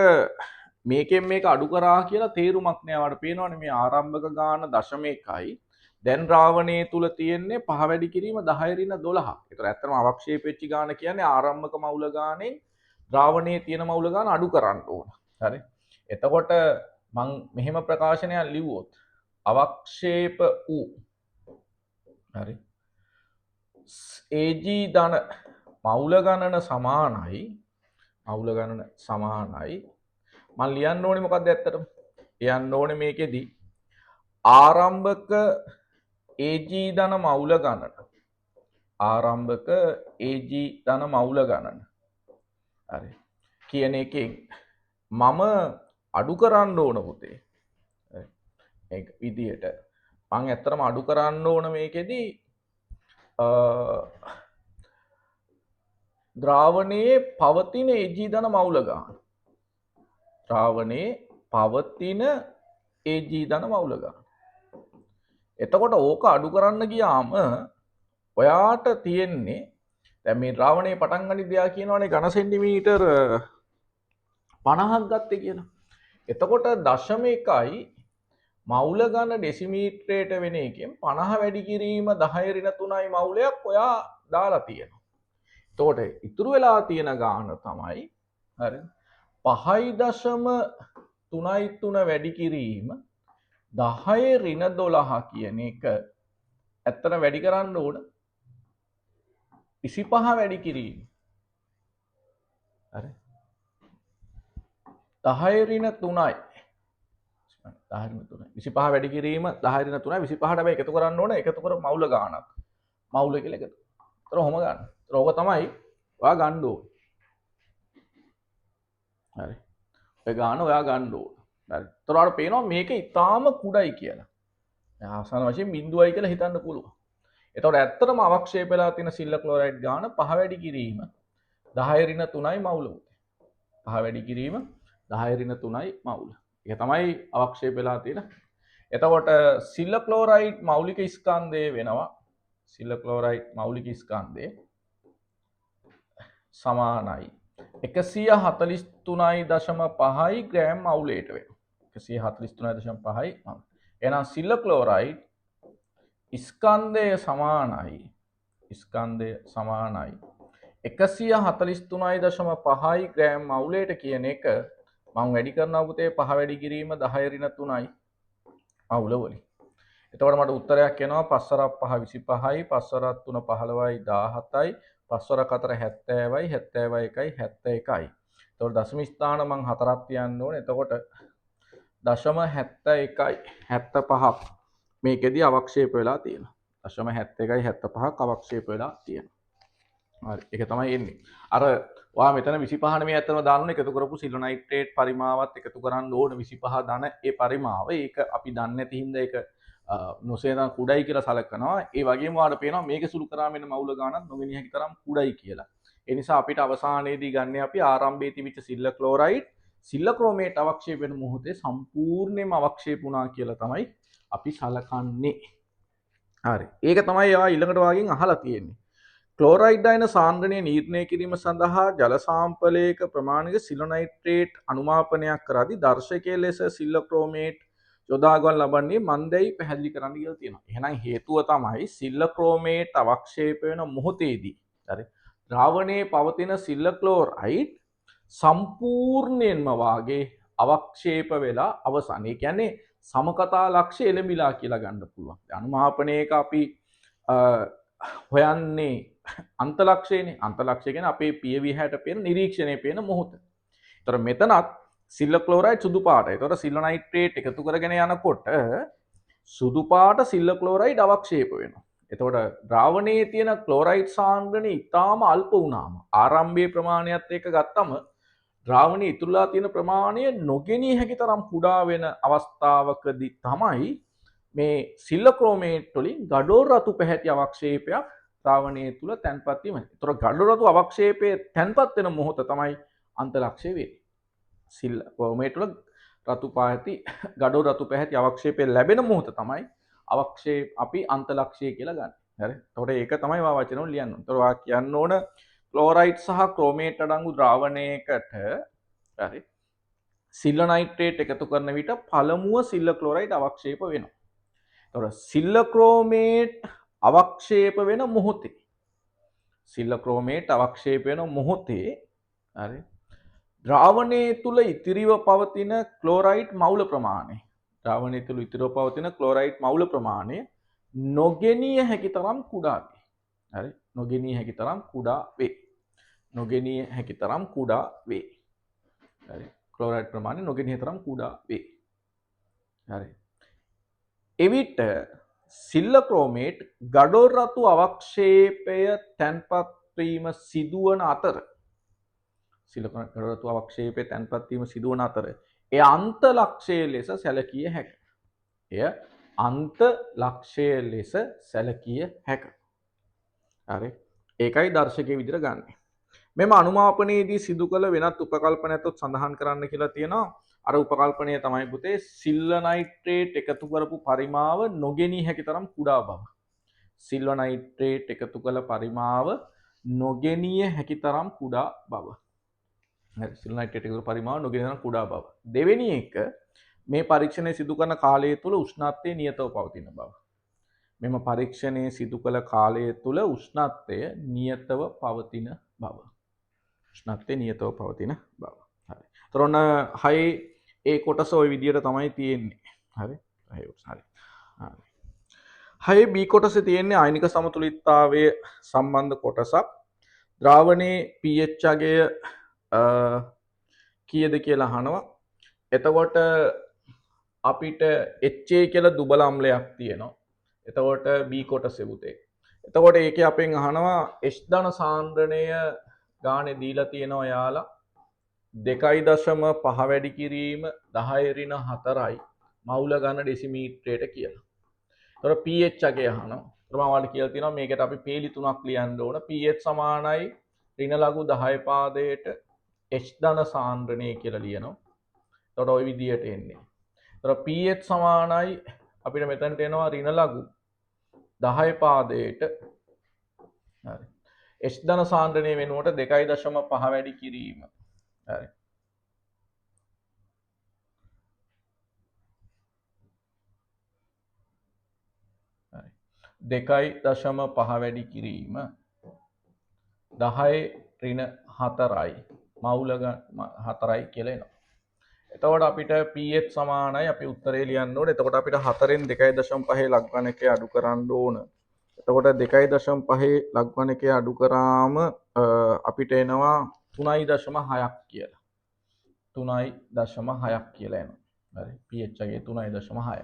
[SPEAKER 1] මේකෙන් මේක අඩු කරා කියලා තේරුමක් නෑ. වට පේනවනේ මේ ආරම්භක ගාන 0.1යි. දැන් ද්‍රාවණයේ තුල තියෙන්නේ 5 වැඩි කිරීම 10 ඍණ 12. ඒතර ඇත්තටම අවක්ෂේප වෙච්ච ගාන කියන්නේ ආරම්භක මවුල ගානේ ද්‍රාවණයේ තියෙන මවුල ගාන අඩු කරන්න ඕන. හරි. එතකොට මං මෙහෙම ප්‍රකාශනයක් ලිව්වොත් අවක්ෂේප වූ හරි AG ධන මවුල ගණන සමානයි මම ලියන්න ඕනේ මොකක්ද ඇත්තටම ලියන්න ඕනේ මේකෙදි ආරම්භක AG ධන මවුල ගණන ආරම්භක AG ධන මවුල ගණන හරි කියන එකෙන් මම අඩු කරන්න ඕන පුතේ ඒක විදියට මම ඇත්තටම අඩු කරන්න ඕන මේකෙදි ද්‍රාවණයේ පවතින AG ධන මවුල ගාන ද්‍රාවණයේ පවතින AG ධන මවුල ගාන එතකොට ඕක අඩු කරන්න ගියාම ඔයාට තියෙන්නේ දැන් මේ ද්‍රාවණයේ පටන් ගන්න දෙයක් කියනවනේ ඝන සෙන්ටිමීටර් 50ක් ගත්තේ කියලා. එතකොට 0.1යි මවුල ගන්න ඩෙසිමීටරයට වෙන එකෙන් 50 වැඩි කිරීම 10 ඍණ 3යි මවුලයක් ඔයා දාලා තියෙනවා. එතකොට ඉතුරු වෙලා තියෙන ගාන තමයි හරි 5.3 වැඩි කිරීම 10 ඍණ 12 කියන එක ඇත්තට වැඩි කරන්න ඕන 25 වැඩි කිරීම හරි 10 ඍණ 3යි 25 වැඩි කිරීම 10 ඍණ 3යි 25ට හැබැයි එකතු කරන්න ඕන එකතු කර මවුල ගානක් මවුල කියලා එකතු. ඒතර ඔහොම ගන්න. ඒතර ඕක තමයි ඔයා ගන්න ඕනේ. හරි. ඔය ගාන ඔයා ගන්න ඕනේ. හරි. ඒතර ඔයාලට පේනවා මේක ඊටාම කුඩයි කියලා. ආසන වශයෙන් බිඳුවයි කියලා හිතන්න පුළුවන්. එතකොට ඇත්තටම අවක්ෂේප වෙලා තියෙන සිල්ල ක්ලෝරයිඩ් ගාන 5 වැඩි කිරීම 10 ඍණ 3යි මවුල. 5 වැඩි කිරීම 10 ඍණ 3යි මවුල. ඒක තමයි අවක්ෂේප වෙලා තියෙන. එතකොට සිල්ල ක්ලෝරයිඩ් මෞලික ස්කන්ධය වෙනවා. සිල්ල ක්ලෝරයිඩ් මෞලික ස්කන්ධය සමානයි 143.5යි ග්‍රෑම් මවුලයට වෙනවා. 143.5යි මවුල. එහෙනම් සිල්ල ක්ලෝරයිඩ් ස්කන්ධය සමානයි 143.5යි ග්‍රෑම් මවුලයට කියන එක මම වැඩි කරනවා පුතේ 5 වැඩි කිරීම 10 ඍණ 3යි මවුල වලින්. එතකොට මට උත්තරයක් එනවා 5 වරක් 5 25යි 5 වරක් 3 15යි 17යි 5 වරක් 4 70යි 71යි 71යි. එතකොට දශම ස්ථාන මම 4ක් තියන්න ඕනේ. එතකොට 0.71යි 75ක් මේකෙදි අවක්ෂේප වෙලා තියෙනවා. 0.71යි 75ක් අවක්ෂේප වෙලා තියෙනවා. හරි ඒක තමයි එන්නේ. අර ඔයා මෙතන 25 නෙමෙයි අතන දාන්න එකතු කරපු සිල්වර් නයිට්‍රේට් පරිමාවත් එකතු කරන්න ඕන 25 ධන ඒ පරිමාව. ඒක අපි දන්නේ නැති හින්දා ඒක නොසේන කුඩයි කියලා සලකනවා. ඒ වගේම ඔයාලට පේනවා මේක සුළු කරාම එන මවුල ගානක් නොගෙන හැකි තරම් කුඩයි කියලා. ඒ නිසා අපිට අවසානයේදී ගන්න අපි ආරම්භයේ තිබිච්ච සිල්ල ක්ලෝරයිඩ් සිල්ල ක්‍රෝමේට් අවක්ෂේප වෙන මොහොතේ සම්පූර්ණයෙන්ම අවක්ෂේප වුණා කියලා තමයි අපි සලකන්නේ. හරි. ඒක තමයි ඔයා ඊළඟට වාගෙන් අහලා තියෙන්නේ. ක්ලෝරයිඩ් අයන සාන්ද්‍රණය නිර්ණය කිරීම සඳහා ජල සාම්පලයක ප්‍රමාණික සිල්වර් නයිට්‍රේට් අනුමාපනයක් කරද්දී දර්ශකයේ ලෙස සිල්ල ක්‍රෝමේට් යොදාගන්න ලබන්නේ මන්දයි පැහැදිලි කරන්න කියලා තියෙනවා. එහෙනම් හේතුව තමයි සිල්ල ක්‍රෝමේට් අවක්ෂේප වෙන මොහොතේදී හරි ද්‍රාවණයේ පවතින සිල්ල ක්ලෝරයිඩ් සම්පූර්ණයෙන්ම වාගේ අවක්ෂේප වෙලා අවසන්. ඒ කියන්නේ සමකතා ලක්ෂ්‍ය එළඹිලා කියලා ගන්න පුළුවන්. අනුමාපනයක අපි හොයන්නේ අන්තලක්ෂයනේ. අන්තලක්ෂය කියන්නේ අපේ පියවි හැට පේන නිරීක්ෂණයේ පේන මොහොත. ඒතර මෙතනත් සිල්ල ක්ලෝරයිඩ් සුදු පාටයි. ඒතර සිල්වර් නයිට්‍රේට් එකතු කරගෙන යනකොට සුදු පාට සිල්ල ක්ලෝරයිඩ් අවක්ෂේප වෙනවා. එතකොට ද්‍රාවණයේ තියෙන ක්ලෝරයිඩ් සාන්ද්‍රණය ඉතාම අල්ප වුණාම ආරම්භයේ ප්‍රමාණයත් එක්ක ගත්තම ද්‍රාවණයේ ඉතුරුලා තියෙන ප්‍රමාණය නොගෙනී හැකි තරම් කුඩා වෙන අවස්ථාවකදී තමයි මේ සිල්ල ක්‍රෝමේට් වලින් ගඩොල් රතු පැහැති අවක්ෂේපයක් ද්‍රාවණයේ තුල තැන්පත් වීම. ඒතර ගඩොල් රතු අවක්ෂේපයේ තැන්පත් වෙන මොහොත තමයි අන්තලක්ෂය වෙන්නේ. සිල්ල ක්‍රෝමේට් වල රතු පැහැති ගඩොල් රතු පැහැති අවක්ෂේපය ලැබෙන මොහොත තමයි අවක්ෂේප අපි අන්තලක්ෂය කියලා ගන්න. හරි. එතකොට ඒක තමයි වා වචන වල ලියන්න ඕන. එතකොට වා කියන්න ඕන ක්ලෝරයිඩ් සහ ක්‍රෝමේට් අඩංගු ද්‍රාවණයකට හරි සිල්ල නයිට්‍රේට් එකතු කරන විට පළමුව සිල්ල ක්ලෝරයිඩ් අවක්ෂේප වෙනවා. එතකොට සිල්ල ක්‍රෝමේට් අවක්ෂේප වෙන මොහොතේ සිල්ල ක්‍රෝමේට් අවක්ෂේප වෙන මොහොතේ හරි ද්‍රාවණයේ තුල ඉතිරිව පවතින ක්ලෝරයිඩ් මවුල ප්‍රමාණය ද්‍රාවණයේ තුල ඉතිරිව පවතින ක්ලෝරයිඩ් මවුල ප්‍රමාණය නොගෙනිය හැකි තරම් කුඩා වේ. හරි නොගෙනිය හැකි තරම් කුඩා වේ. නොගෙනිය හැකි තරම් කුඩා වේ. හරි ක්ලෝරයිඩ් ප්‍රමාණය නොගෙනිය තරම් කුඩා වේ. හරි එවිට සිල්ල ක්‍රෝමේට් ගඩොල් රතු අවක්ෂේපය තැන්පත් වීම සිදුවන අතර සිල්ල ගඩොල් රතු අවක්ෂේපය තැන්පත් වීම සිදුවන අතර එය අන්ත ලක්ෂය ලෙස සැලකිය හැක. එය අන්ත ලක්ෂය ලෙස සැලකිය හැක. හරි ඒකයි දර්ශකයේ විදිහට ගන්න. මෙම අනුමාපනයේදී සිදු කළ වෙනත් උපකල්පනයත් සඳහන් කරන්න කියලා තියෙනවා. අර උපකල්පනය තමයි පුතේ සිල්ව නයිට්‍රේට් එකතු කරපු පරිමාව නොගෙනී හැකි තරම් කුඩා බව. සිල්ව නයිට්‍රේට් එකතු කළ පරිමාව නොගෙනිය හැකි තරම් කුඩා බව. සිල්ව නයිට්‍රේට් එකතු පරිමාව නොගෙනිය තරම් කුඩා බව. දෙවෙනි එක මේ පරීක්ෂණය සිදු කරන කාලය තුල උෂ්ණත්වය නියතව පවතින බව. මෙම පරීක්ෂණය සිදු කළ කාලය තුල උෂ්ණත්වය නියතව පවතින බව. උෂ්ණත්වය නියතව පවතින බව. හරි. එතකොට 6 ඒ කොටස ওই විදියට තමයි තියෙන්නේ. හරි. හරි. හරි. 6 B කොටසේ තියෙන්නේ ආයනික සමතුලිතතාවය සම්බන්ධ කොටසක්. ද්‍රාවණයේ pH අගය කීයද කියලා අහනවා. එතකොට අපිට HA කියලා දුබල අම්ලයක් තියෙනවා. එතකොට B කොටසේ පුතේ. එතකොට ඒකේ අපෙන් අහනවා H ධන සාන්ද්‍රණය ගානේ දීලා තියෙනවා යාලා 2.5 වැඩි කිරීම 10 ඍණ 4යි මවුල ඝන ඩෙසිමීටරයට කියලා. එතකොට pH අගය අහනවා. එතකොට මම ඔයාලට කියලා තියෙනවා මේකට අපි පේලි තුනක් ලියන්න ඕන. pH සමානයි ඍණ ලඝු 10 පාදයට H ධන සාන්ද්‍රණය කියලා ලියනවා. එතකොට ওই විදියට එන්නේ. එතකොට pH සමානයි අපිට මෙතනට එනවා ඍණ ලඝු 10 පාදයට හරි H ධන සාන්ද්‍රණය වෙනුවට 2.5 වැඩි කිරීම හරි 2.5 වැඩි කිරීම 10 ඍණ 4යි මවුල 4යි කියලා එනවා. එතකොට අපිට pH සමානයි අපි උත්තරේ ලියන්න ඕනේ. එතකොට අපිට 4න් 2.5 ලඝුගණකය අඩු කරන්න ඕන. එතකොට 2.5 ලඝුගණකය අඩු කරාම අපිට එනවා 3.6ක් කියලා. 3.6ක් කියලා එනවා. හරි. pH එකේ 3.6.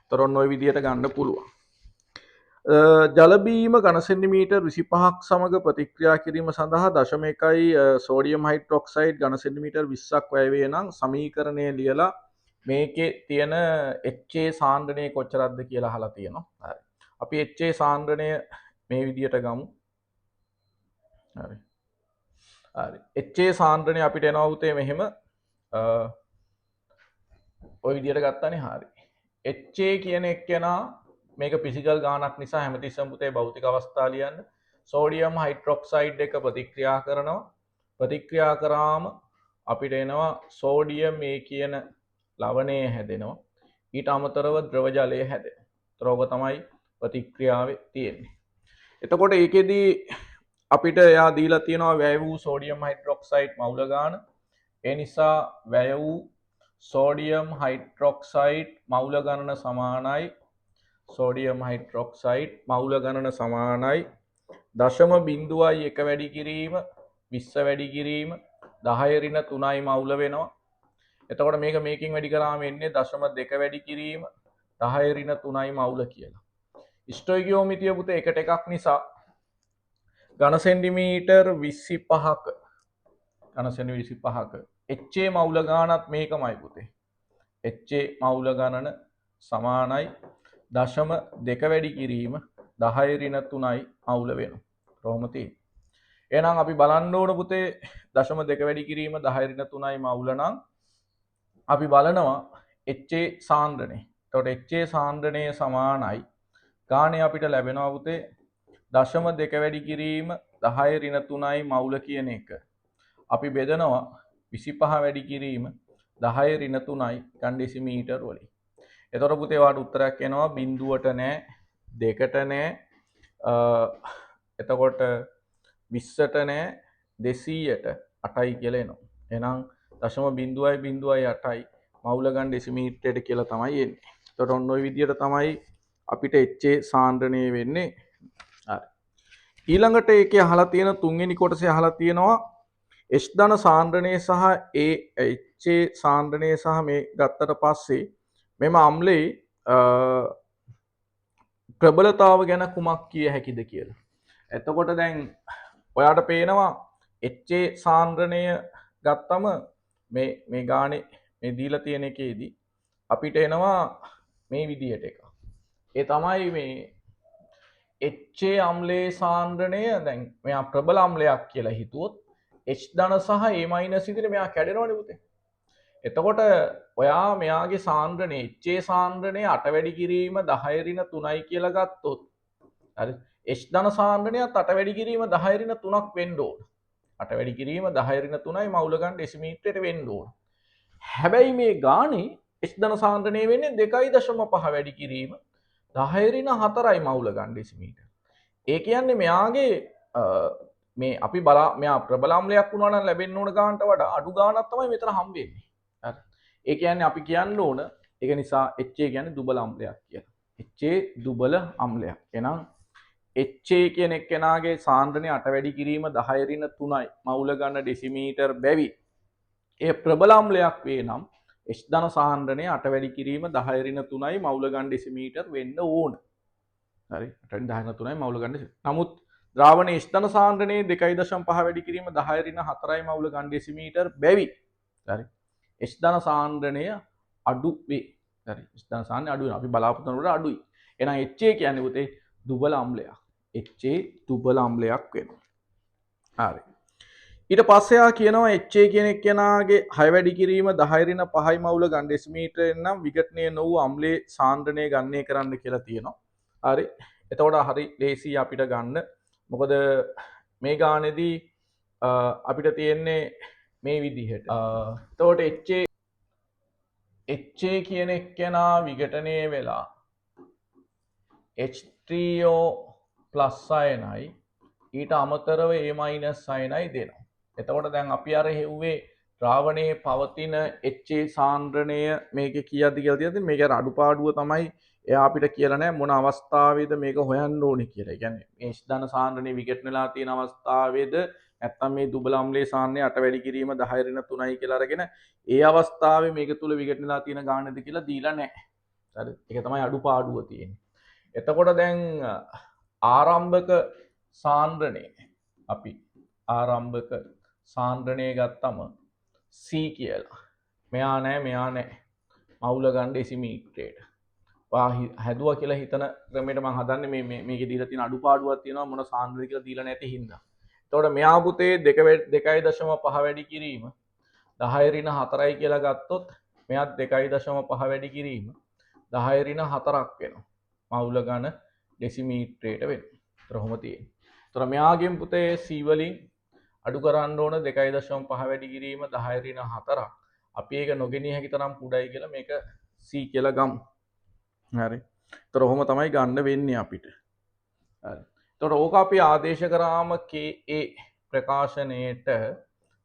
[SPEAKER 1] එතකොට ඔන්න ඔය විදිහට ගන්න පුළුවන්. ජල බීම ඝන සෙන්ටිමීටර් 25ක් සමග ප්‍රතික්‍රියා කිරීම සඳහා 0.1 සෝඩියම් හයිඩ්‍රොක්සයිඩ් ඝන සෙන්ටිමීටර් 20ක් වැය වේ නම් සමීකරණය ලියලා මේකේ තියෙන HA සාන්ද්‍රණය කොච්චරක්ද කියලා අහලා තියෙනවා. හරි. අපි HA සාන්ද්‍රණය මේ විදියට ගමු. හරි. හරි. HA සාන්ද්‍රණය අපිට එනවා උතේ මෙහෙම ඔය විදියට ගත්තානේ හරි. HA කියන එක්කෙනා මේක ෆිසිකල් ගානක් නිසා හැමතිස්සෙම පුතේ භෞතික අවස්ථා ලියන්න. සෝඩියම් හයිඩ්‍රොක්සයිඩ් එක ප්‍රතික්‍රියා කරනවා. ප්‍රතික්‍රියා කරාම අපිට එනවා සෝඩියම් මේ කියන ලවණය හැදෙනවා. ඊට අමතරව ද්‍රව ජලය හැදෙනවා. ඒතරෝග තමයි ප්‍රතික්‍රියාවේ තියෙන්නේ. එතකොට ඒකෙදී අපිට එයා දීලා තියෙනවා වැය වූ සෝඩියම් හයිඩ්‍රොක්සයිඩ් මවුල ගාන. ඒ නිසා වැය වූ සෝඩියම් හයිඩ්‍රොක්සයිඩ් මවුල ගණන සමානයි සෝඩියම් හයිඩ්‍රොක්සයිඩ් මවුල ගණන සමානයි 0.1 වැඩි කිරීම 20 වැඩි කිරීම 10 ඍණ 3යි මවුල වෙනවා. එතකොට මේක මේකෙන් වැඩි කරාම එන්නේ 0.2 වැඩි කිරීම 10 ඍණ 3යි මවුල කියලා. ස්ටොයිකියෝමිතිය පුතේ එකට එකක් නිසා ඝන සෙන්ටිමීටර් 25ක ඝන සෙන්ටිමීටර් 25ක HA මවුල ගානත් මේකමයි පුතේ. HA මවුල ගණන සමානයි 0.2 වැඩි කිරීම 10 ඍණ 3යි මවුල වෙනවා. කොහොමද තියෙන්නේ? එහෙනම් අපි බලන්න ඕන පුතේ 0.2 වැඩි කිරීම 10 ඍණ 3යි මවුල නම් අපි බලනවා HA සාන්ද්‍රණය. එතකොට HA සාන්ද්‍රණය සමානයි ගාණය අපිට ලැබෙනවා පුතේ 0.2 වැඩි කිරීම 10 ඍණ 3යි මවුල කියන එක. අපි බෙදනවා 25 වැඩි කිරීම 10 ඍණ 3යි ගන් ඩෙසිමීටර් වලින්. එතකොට පුතේ වාට උත්තරයක් එනවා 0ට නෑ 2ට නෑ එතකොට 20ට නෑ 200ට 8යි කියලා එනවා. එහෙනම් 0.008යි මවුල ගන් ඩෙසිමීටරයට කියලා තමයි එන්නේ. එතකොට ඔන්න ඔය විදිහට තමයි අපිට HA සාන්ද්‍රණය වෙන්නේ. හරි. ඊළඟට ඒකේ අහලා තියෙන තුන්වෙනි කොටසේ අහලා තියෙනවා H ධන සාන්ද්‍රණය සහ HA සාන්ද්‍රණය සහ මේ ගත්තට පස්සේ මෙම අම්ලයේ ප්‍රබලතාව ගැන කුමක් කිය හැකිද කියලා. එතකොට දැන් ඔයාට පේනවා HA සාන්ද්‍රණය ගත්තම මේ ගානේ මේ දීලා තියෙන එකේදී අපිට එනවා මේ විදිහට එක. ඒ තමයි මේ HA අම්ලයේ සාන්ද්‍රණය දැන් මෙයා ප්‍රබල අම්ලයක් කියලා හිතුවොත් H ධන සහ A මයිනස් විදිහට මෙයා කැඩෙනවනේ පුතේ. එතකොට ඔයා මෙයාගේ සාන්ද්‍රණය HA සාන්ද්‍රණය 8 වැඩි කිරීම 10 ඍණ 3යි කියලා ගත්තොත් හරි H ධන සාන්ද්‍රණයත් 8 වැඩි කිරීම 10 ඍණ 3ක් වෙන්න ඕන. 8 වැඩි කිරීම 10 ඍණ 3යි මවුල ගන්න ඩෙසිමීටරයට වෙන්න ඕන. හැබැයි මේ ගානේ H ධන සාන්ද්‍රණය වෙන්නේ 2.5 වැඩි කිරීම 10 ඍණ 4යි මවුල ගන්න ඩෙසිමීටර. ඒ කියන්නේ මෙයාගේ මේ අපි මෙයා ප්‍රබල අම්ලයක් වුණා නම් ලැබෙන්න ඕන ගානට වඩා අඩු ගානක් තමයි මෙතන හම්බ වෙන්නේ. හරි. ඒ කියන්නේ අපි කියන්න ඕන ඒක නිසා HA කියන්නේ දුබල අම්ලයක් කියලා. HA දුබල අම්ලයක්. එහෙනම් HA කියන එක්කෙනාගේ සාන්ද්‍රණය 8 වැඩි කිරීම 10 ඍණ 3යි මවුල ගන්න ඩෙසිමීටර් බැවි. ඒ ප්‍රබල අම්ලයක් වේ නම් H ධන සාන්ද්‍රණය 8 වැඩි කිරීම 10 ඍණ 3යි මවුල ගන්න ඩෙසිමීටර් වෙන්න ඕන. හරි 8 10 ඍණ 3යි මවුල ගන්න. නමුත් ද්‍රාවණයේ H ධන සාන්ද්‍රණයේ 2.5 වැඩි කිරීම 10 ඍණ 4යි මවුල ගන්න ඩෙසිමීටර් බැවි. හරි H ධන සාන්ද්‍රණය අඩු වේ. හරි H ධන සාන්ද්‍රණය අඩු වෙනවා. අපි බලාපොරොත්තු වෙන කොට අඩුයි. එහෙනම් HA කියන්නේ පුතේ දුබල අම්ලයක්. HA දුබල අම්ලයක් වෙනවා. හරි. ඊට පස්සේ ආ කියනවා HA කියන එක්කෙනාගේ 6 වැඩි කිරීම 10 ඍණ 5යි මවුල ගන්න ඩෙසිමීටරෙන් නම් විඝටනය නොවූ අම්ලයේ සාන්ද්‍රණය ගණනය කරන්න කියලා තියෙනවා. හරි. එතකොට හරි ලේසි අපිට ගන්න. මොකද මේ ගානේදී අපිට තියෙන්නේ මේ විදිහට. එතකොට HA කියන එක්කෙනා විඝටනය වෙලා H3O ප්ලස් අයනයි ඊට අමතරව A මයිනස් අයනයි දෙනවා. එතකොට දැන් අපි අර හෙව්වේ ද්‍රාවණයේ පවතින HA සාන්ද්‍රණය මේකේ කීයක්ද කියලා තියෙනවා. මේක අඩුපාඩුව තමයි එයා අපිට කියලා නැහැ මොන අවස්ථාවේද මේක හොයන්න ඕනේ කියලා. ඒ කියන්නේ මේ H ධන සාන්ද්‍රණය විඝටනලා තියෙන අවස්ථාවේද නැත්නම් මේ දුබල අම්ලයේ සාන්ද්‍රණය 8 වැඩි කිරීම 10 ඍණ 3යි කියලා අරගෙන ඒ අවස්ථාවේ මේක තුල විඝටනලා තියෙන ගානද කියලා දීලා නැහැ. හරි. ඒක තමයි අඩුපාඩුව තියෙන්නේ. එතකොට දැන් ආරම්භක සාන්ද්‍රණය අපි ආරම්භක සාන්ද්‍රණය ගත්තම C කියලා. මෙයා නෑ මවුල ගන්න ඩෙසිමීටරයට. හැදුවා කියලා හිතන ක්‍රමයට මම හදන්නේ මේකේ දීලා තියෙන අඩුපාඩුවක් තියෙනවා මොන සාන්ද්‍රණයද කියලා දීලා නැති හින්දා. එතකොට මෙයා පුතේ 2.5 වැඩි කිරීම 10 ඍණ 4යි කියලා ගත්තොත් මෙයාත් 2.5 වැඩි කිරීම 10 ඍණ 4ක් වෙනවා. මවුල ගන්න ඩෙසිමීටරයට වෙනවා. ඒතර කොහොම තියෙන්නේ. ඒතර මෙයාගෙන් පුතේ C වලින් අඩු කරන්න ඕන 2.5 වැඩි කිරීම 10 ඍණ 4ක්. අපි ඒක නොගෙනිය හැකි තරම් කුඩායි කියලා මේක C කියලා ගමු. හරි. ඒතර ඔහොම තමයි ගන්න වෙන්නේ අපිට. හරි. ඒතර ඕක අපි ආදේශ කරාම KA ප්‍රකාශනයේට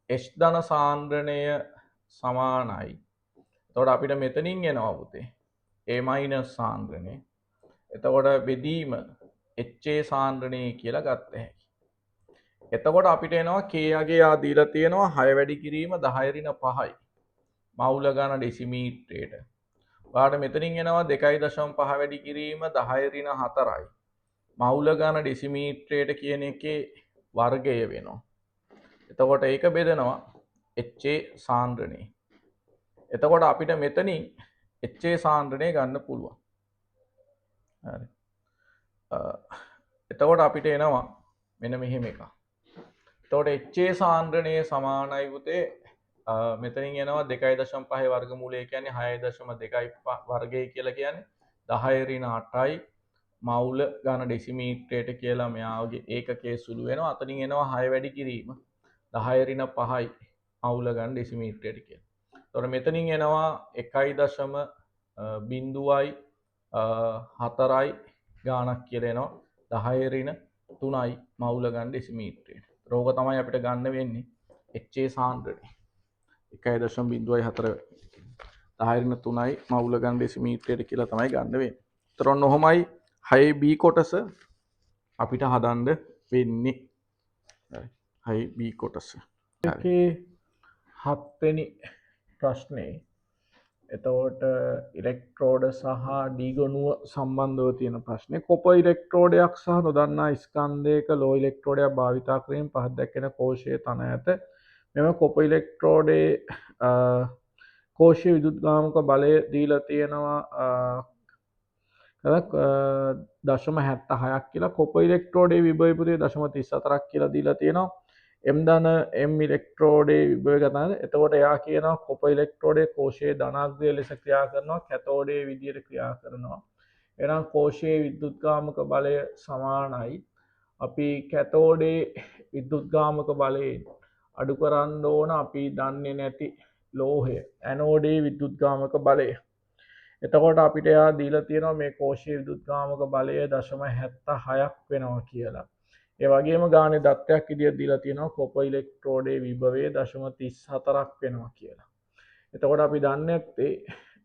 [SPEAKER 1] H ධන සාන්ද්‍රණය සමානයි. එතකොට අපිට මෙතනින් එනවා පුතේ A මයිනස් සාන්ද්‍රණය. එතකොට බෙදීම HA සාන්ද්‍රණය කියලා ගත්ත හැකි. එතකොට අපිට එනවා K යගේ ආ දීලා තියෙනවා 6 වැඩි කිරීම 10 ඍණ 5යි. මවුල ගන්න ඩෙසිමීටරයට. ඔයාලට මෙතනින් එනවා 2.5 වැඩි කිරීම 10 ඍණ 4යි. මවුල ගන්න ඩෙසිමීටරයට කියන එකේ වර්ගය වෙනවා. එතකොට ඒක බෙදනවා HA සාන්ද්‍රණය. එතකොට අපිට මෙතනින් HA සාන්ද්‍රණය ගන්න පුළුවන්. හරි. එතකොට අපිට එනවා මෙන්න මෙහෙම එකක්. එතකොට HA සාන්ද්‍රණය සමානයි පුතේ මෙතනින් එනවා 2.5 වර්ගමූලය කියන්නේ 6.2 වර්ගය කියලා කියන්නේ 10 ඍණ 8යි මවුල ඝන ඩෙසිමීටරයට කියලා මෙයාගේ ඒකකයේ සුළු වෙනවා. අතනින් එනවා 6 වැඩි කිරීම 10 ඍණ 5යි මවුල ඝන ඩෙසිමීටරයට කියලා. එතකොට මෙතනින් එනවා 1.0යි 4යි ගානක් කියලා එනවා 10 ඍණ 3යි මවුල ඝන ඩෙසිමීටරයට. රෝග තමයි අපිට ගන්න වෙන්නේ HA සාන්ද්‍රණය 1.04 10 ඍණ 3යි මවුල ඝන ඩෙසිමීටරයට කියලා තමයි ගන්න වෙන්නේ. ඒතර ඔන්න ඔහොමයි 6B කොටස අපිට හදන්න වෙන්නේ. හරි 6B කොටස. ඒකේ 7 වෙනි ප්‍රශ්නේ එතකොට ඉලෙක්ට්‍රෝඩ සහ ඩී ගොනුව සම්බන්ධව තියෙන ප්‍රශ්නේ කොපර් ඉලෙක්ට්‍රෝඩයක් සහ නොදන්නා ස්කන්ධයක ලෝ ඉලෙක්ට්‍රෝඩයක් භාවිතා කිරීමෙන් පහත දැක්වෙන කෝෂයේ තන ඇත. මෙම කොපර් ඉලෙක්ට්‍රෝඩේ කෝෂීය විදුලිකාමක බලය දීලා තියෙනවා 0.76ක් කියලා. කොපර් ඉලෙක්ට්‍රෝඩේ විභවය පුතේ 0.34ක් කියලා දීලා තියෙනවා. M ධන M ඉලෙක්ට්‍රෝඩේ විභවය ගන්න. එතකොට එයා කියනවා කොපර් ඉලෙක්ට්‍රෝඩේ කෝෂයේ ධනාග්‍රය ලෙස ක්‍රියා කරනවා, කැතෝඩේ විදියට ක්‍රියා කරනවා. එහෙනම් කෝෂයේ විද්‍යුත්ගාමක බලය සමානයි. අපි කැතෝඩේ විද්‍යුත්ගාමක බලයෙන් අඩු කරන්න ඕන අපි දන්නේ නැති ලෝහය ඇනෝඩේ විද්‍යුත්ගාමක බලය. එතකොට අපිට එයා දීලා තියෙනවා මේ කෝෂයේ විද්‍යුත්ගාමක බලය 0.76ක් වෙනවා කියලා. ඒ වගේම ගානේ දත්තයක් විදියට දීලා තියෙනවා කොපර් ඉලෙක්ට්‍රෝඩේ විභවය 0.34ක් වෙනවා කියලා. එතකොට අපි දන්නේ නැත්තේ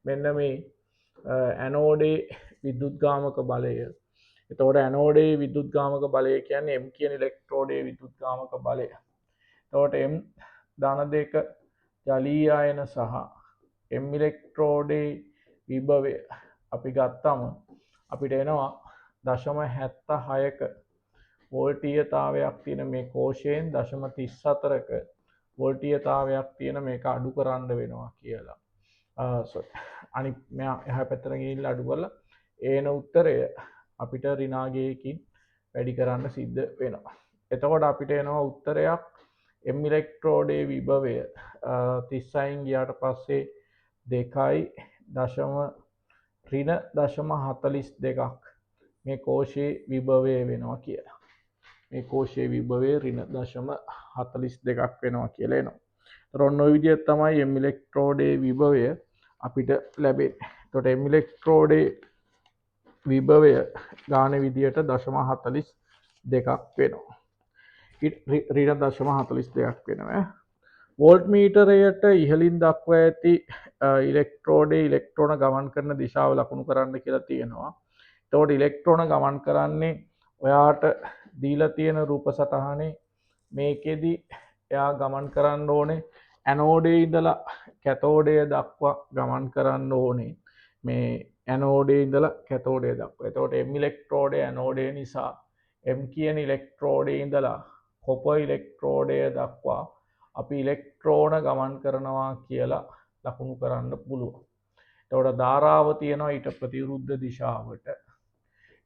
[SPEAKER 1] මෙන්න මේ ඇනෝඩේ විද්‍යුත්ගාමක බලය. එතකොට ඇනෝඩේ විද්‍යුත්ගාමක බලය කියන්නේ M කියන ඉලෙක්ට්‍රෝඩේ විද්‍යුත්ගාමක බලය. එතකොට M ධන දෙක ජලීය ආයන සහ M ඉලෙක්ට්‍රෝඩේ විභවය අපි ගත්තම අපිට එනවා 0.76ක වෝල්ටීයතාවයක් තියෙන මේ කෝෂයෙන් 0.34ක වෝල්ටීයතාවයක් තියෙන මේක අඩු කරන්න වෙනවා කියලා. අනිත් මෙයා එහා පැත්තට ගිහිල්ලා අඩු කරලා ඒන උත්තරය අපිට ඍණාගයකින් වැඩි කරන්න සිද්ධ වෙනවා. එතකොට අපිට එනවා උත්තරයක් M ඉලෙක්ට්‍රෝඩේ විභවය 36න් ගියාට පස්සේ 2.42ක් මේ කෝෂයේ විභවය වෙනවා කියලා. මේ කෝෂයේ විභවය -0.42ක් වෙනවා කියලා එනවා. ඒතර ඔන්න ඔය විදිහට තමයි M ඉලෙක්ට්‍රෝඩේ විභවය අපිට ලැබෙන්නේ. එතකොට M ඉලෙක්ට්‍රෝඩේ විභවය ගාන විදියට 0.42ක් වෙනවා. -0.42ක් වෙනවා. වෝල්ට් මීටරයට ඉහළින් දක්වා ඇති ඉලෙක්ට්‍රෝඩේ ඉලෙක්ට්‍රෝන ගමන් කරන දිශාව ලකුණු කරන්න කියලා තියෙනවා. එතකොට ඉලෙක්ට්‍රෝන ගමන් කරන්නේ ඔයාට දීලා තියෙන රූප සටහනේ මේකෙදි එයා ගමන් කරන්න ඕනේ ඇනෝඩේ ඉඳලා කැතෝඩය දක්වා ගමන් කරන්න ඕනේ. මේ ඇනෝඩේ ඉඳලා කැතෝඩය දක්වා. එතකොට M ඉලෙක්ට්‍රෝඩේ ඇනෝඩේ නිසා M කියන ඉලෙක්ට්‍රෝඩේ ඉඳලා කොපර් ඉලෙක්ට්‍රෝඩය දක්වා අපි ඉලෙක්ට්‍රෝන ගමන් කරනවා කියලා ලකුණු කරන්න පුළුවන්. එතකොට ධාරාව තියෙනවා ඊට ප්‍රතිවිරුද්ධ දිශාවට.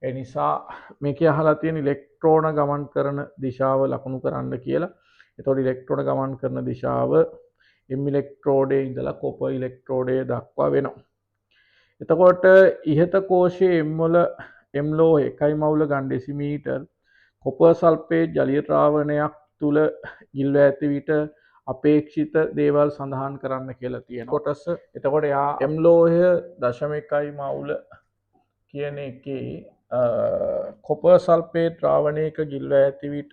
[SPEAKER 1] ඒ නිසා මේකේ අහලා තියෙන ඉලෙක්ට්‍රෝන ගමන් කරන දිශාව ලකුණු කරන්න කියලා. එතකොට ඉලෙක්ට්‍රෝන ගමන් කරන දිශාව M ඉලෙක්ට්‍රෝඩේ ඉඳලා කොපර් ඉලෙක්ට්‍රෝඩය දක්වා වෙනවා. එතකොට ඉහත කෝෂයේ M වල M ලෝහ 1 මවුල ඝන ඩෙසිමීටර් කොපර් සල්ෆේට් ජලීය ද්‍රාවණයක් තුල ගිල්වා ඇති විට අපේක්ෂිත දේවල් සඳහන් කරන්න කියලා තියෙන කොටස. එතකොට යා M ලෝහය 0.1 මවුල කියන එකේ කොපර් සල්ෆේට් ද්‍රාවණයක ගිල්වා ඇති විට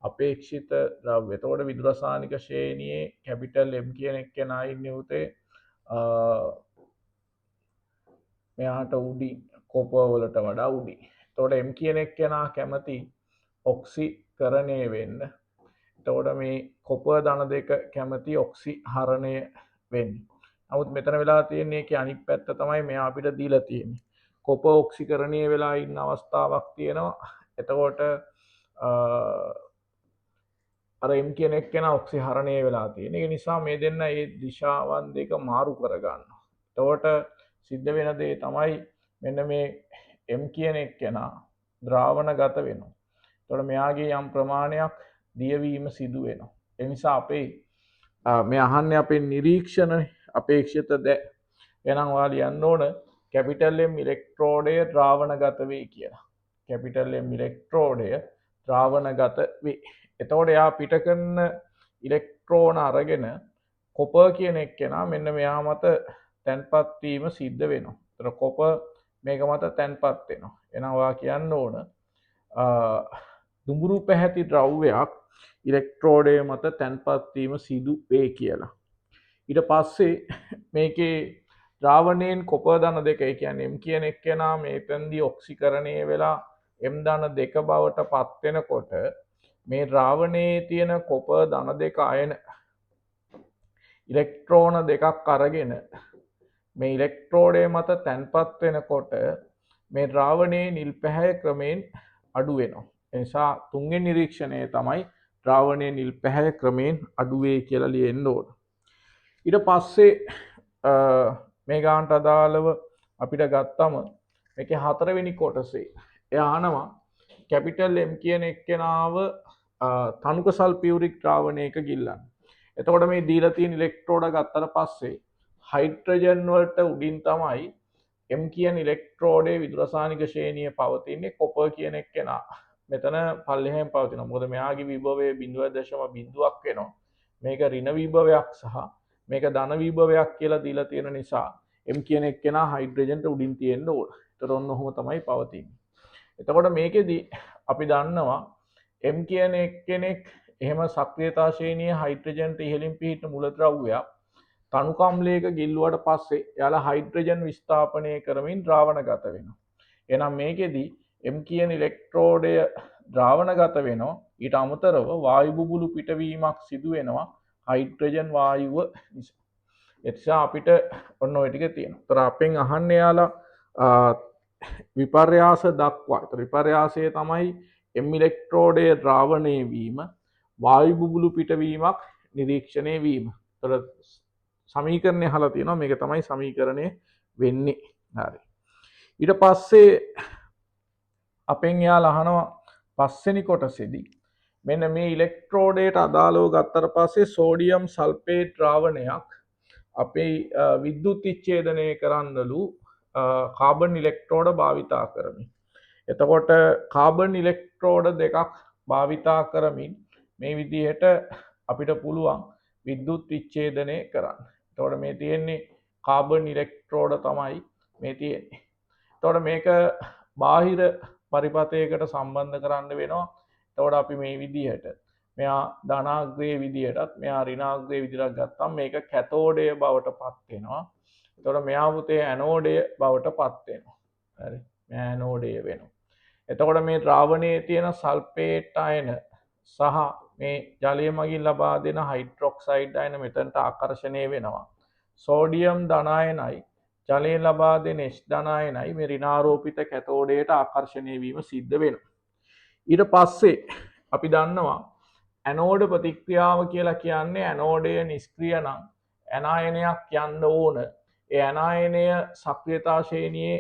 [SPEAKER 1] අපේක්ෂිත ද්‍රව්‍ය. එතකොට විදුරසායනික ශ්‍රේණියේ කැපිටල් M කියන එක්කෙනා ඉන්නේ උතේ මෙයාට උඩින් කොපර් වලට වඩා උඩින්. එතකොට M කියන එක්කෙනා කැමති ඔක්සිකරණය වෙන්න. එතකොට මේ කොපර් ධන දෙක කැමති ඔක්සිහරණය වෙන්න. නමුත් මෙතන වෙලා තියෙන්නේ ඒකේ අනිත් පැත්ත තමයි මෙයා අපිට දීලා තියෙන්නේ. කොපර් ඔක්සිකරණය වෙලා ඉන්න අවස්ථාවක් තියෙනවා. එතකොට අර M කියන එක්කෙනා ඔක්සිහරණය වෙලා තියෙන. ඒ නිසා මේ දෙන්න මේ දිශාවන් දෙක මාරු කරගන්නවා. එතකොට සිද්ධ වෙන දේ තමයි මෙන්න මේ M කියන එක්කෙනා ද්‍රාවණගත වෙනවා. එතකොට මෙයාගේ යම් ප්‍රමාණයක් දියවීම සිදු වෙනවා. ඒ නිසා අපේ මේ අහන්නේ අපේ නිරීක්ෂණනේ අපේක්ෂිත දේ. එහෙනම් ඔයාලා ලියන්න ඕන කැපිටල් M ඉලෙක්ට්‍රෝඩය ද්‍රාවණගත වේ කියලා. කැපිටල් M ඉලෙක්ට්‍රෝඩය ද්‍රාවණගත වේ. එතකොට එයා පිට කරන ඉලෙක්ට්‍රෝන අරගෙන කොපර් කියන එක්කෙනා මෙන්න මෙයා මත තැන්පත් වීම සිද්ධ වෙනවා. ඒතර කොපර් මේක මත තැන්පත් වෙනවා. එහෙනම් ඔයා කියන්න ඕන දුඹුරු පැහැති ද්‍රව්‍යයක් ඉලෙක්ට්‍රෝඩය මත තැන්පත් වීම සිදු වේ කියලා. ඊට පස්සේ මේකේ ද්‍රාවණයෙන් කොපර් ධන දෙක, ඒ කියන්නේ M කියන එක්කෙනා මේතෙන්දී ඔක්සිකරණය වෙලා M ධන දෙක බවට පත් වෙනකොට මේ ද්‍රාවණයේ තියෙන කොපර් ධන දෙක අයන ඉලෙක්ට්‍රෝන දෙකක් අරගෙන මේ ඉලෙක්ට්‍රෝඩය මත තැන්පත් වෙනකොට මේ ද්‍රාවණයේ නිල් පැහැය ක්‍රමයෙන් අඩු වෙනවා. ඒ නිසා තුන්වෙනි නිරීක්ෂණය තමයි ද්‍රාවණයේ නිල් පැහැය ක්‍රමයෙන් අඩු වේ කියලා ලියන්න ඕන. ඊට පස්සේ මේ ගානට අදාළව අපිට ගත්තම මේකේ හතරවෙනි කොටසේ එයා අහනවා කැපිටල් M කියන එක්කෙනාව තනුක සල්ෆියුරික් ද්‍රාවණයක ගිල්ලන්න. එතකොට මේ දීලා තියෙන ඉලෙක්ට්‍රෝඩ ගත්තට පස්සේ හයිඩ්‍රජන් වලට උඩින් තමයි M කියන ඉලෙක්ට්‍රෝඩේ විදුරසායනික ශ්‍රේණිය පවතින්නේ. කොපර් කියන එක්කෙනා මෙතන පල්ලෙහෙන් පවතිනවා. මොකද මෙයාගේ විභවය 0.0ක් වෙනවා. මේක ඍණ විභවයක් සහ මේක ධන විභවයක් කියලා දීලා තියෙන නිසා M කියන එක්කෙනා හයිඩ්‍රජන්ට උඩින් තියෙන්න ඕන. ඒතර ඔන්න ඔහොම තමයි පවතින්නේ. එතකොට මේකෙදි අපි දන්නවා M කියන එක්කෙනෙක් එහෙම සක්‍රියතා ශ්‍රේණිය හයිඩ්‍රජන්ට ඉහළින් පිහිටන මූලද්‍රව්‍යයක් තනුක අම්ලයක ගිල්ලුවට පස්සේ එයාලා හයිඩ්‍රජන් විස්ථාපනය කරමින් ද්‍රාවණගත වෙනවා. එහෙනම් මේකෙදි M කියන ඉලෙක්ට්‍රෝඩය ද්‍රාවණගත වෙනවා. ඊට අමතරව වායු බුබුලු පිටවීමක් සිදු වෙනවා හයිඩ්‍රජන් වායුව නිසා. එතසා අපිට ඔන්න ඔය ටික තියෙනවා. ඒතර අපෙන් අහන්නේ යාලා විපර්යාස දක්වා. ඒතර විපර්යාසය තමයි M ඉලෙක්ට්‍රෝඩය ද්‍රාවණය වීම, වායු බුබුලු පිටවීමක් නිරීක්ෂණය වීම. ඒතර සමීකරණය අහලා තියෙනවා. මේක තමයි සමීකරණය වෙන්නේ. හරි. ඊට පස්සේ අපෙන් යාලා අහනවා පස්වෙනි කොටසේදී මෙන්න මේ ඉලෙක්ට්‍රෝඩයට අදාළව ගත්තට පස්සේ සෝඩියම් සල්ෆේට් ද්‍රාවණයක් අපේ විද්‍යුත් විච්ඡේදනය කරන්නලු කාබන් ඉලෙක්ට්‍රෝඩ භාවිතා කරමින්. එතකොට කාබන් ඉලෙක්ට්‍රෝඩ දෙකක් භාවිතා කරමින් මේ විදිහට අපිට පුළුවන් විද්‍යුත් විච්ඡේදනය කරන්න. එතකොට මේ තියෙන්නේ කාබන් ඉලෙක්ට්‍රෝඩ තමයි මේ තියෙන්නේ. එතකොට මේක බාහිර පරිපථයකට සම්බන්ධ කරන්න වෙනවා. එතකොට අපි මේ විදිහට මෙයා ධනාග්‍රේ විදිහටත් මෙයා ඍණාග්‍රේ විදිහට ගත්තම මේක කැතෝඩය බවට පත් වෙනවා. එතකොට මෙයා පුතේ ඇනෝඩය බවට පත් වෙනවා. හරි. මෙයා ඇනෝඩය වෙනවා. එතකොට මේ ද්‍රාවණයේ තියෙන සල්ෆේට් අයන සහ මේ ජලය මගින් ලබා දෙන හයිඩ්‍රොක්සයිඩ් අයන මෙතනට ආකර්ෂණය වෙනවා. සෝඩියම් ධන අයනයි ජලයෙන් ලබා දෙන H ධන අයනයි මේ ඍණාරෝපිත කැතෝඩයට ආකර්ෂණය වීම සිද්ධ වෙනවා. ඊට පස්සේ අපි දන්නවා ඇනෝඩ ප්‍රතික්‍රියාව කියලා කියන්නේ ඇනෝඩය නිෂ්ක්‍රිය නම් ඇනායනයක් යන්න ඕන. ඒ ඇනායනය සක්‍රියතා ශ්‍රේණියේ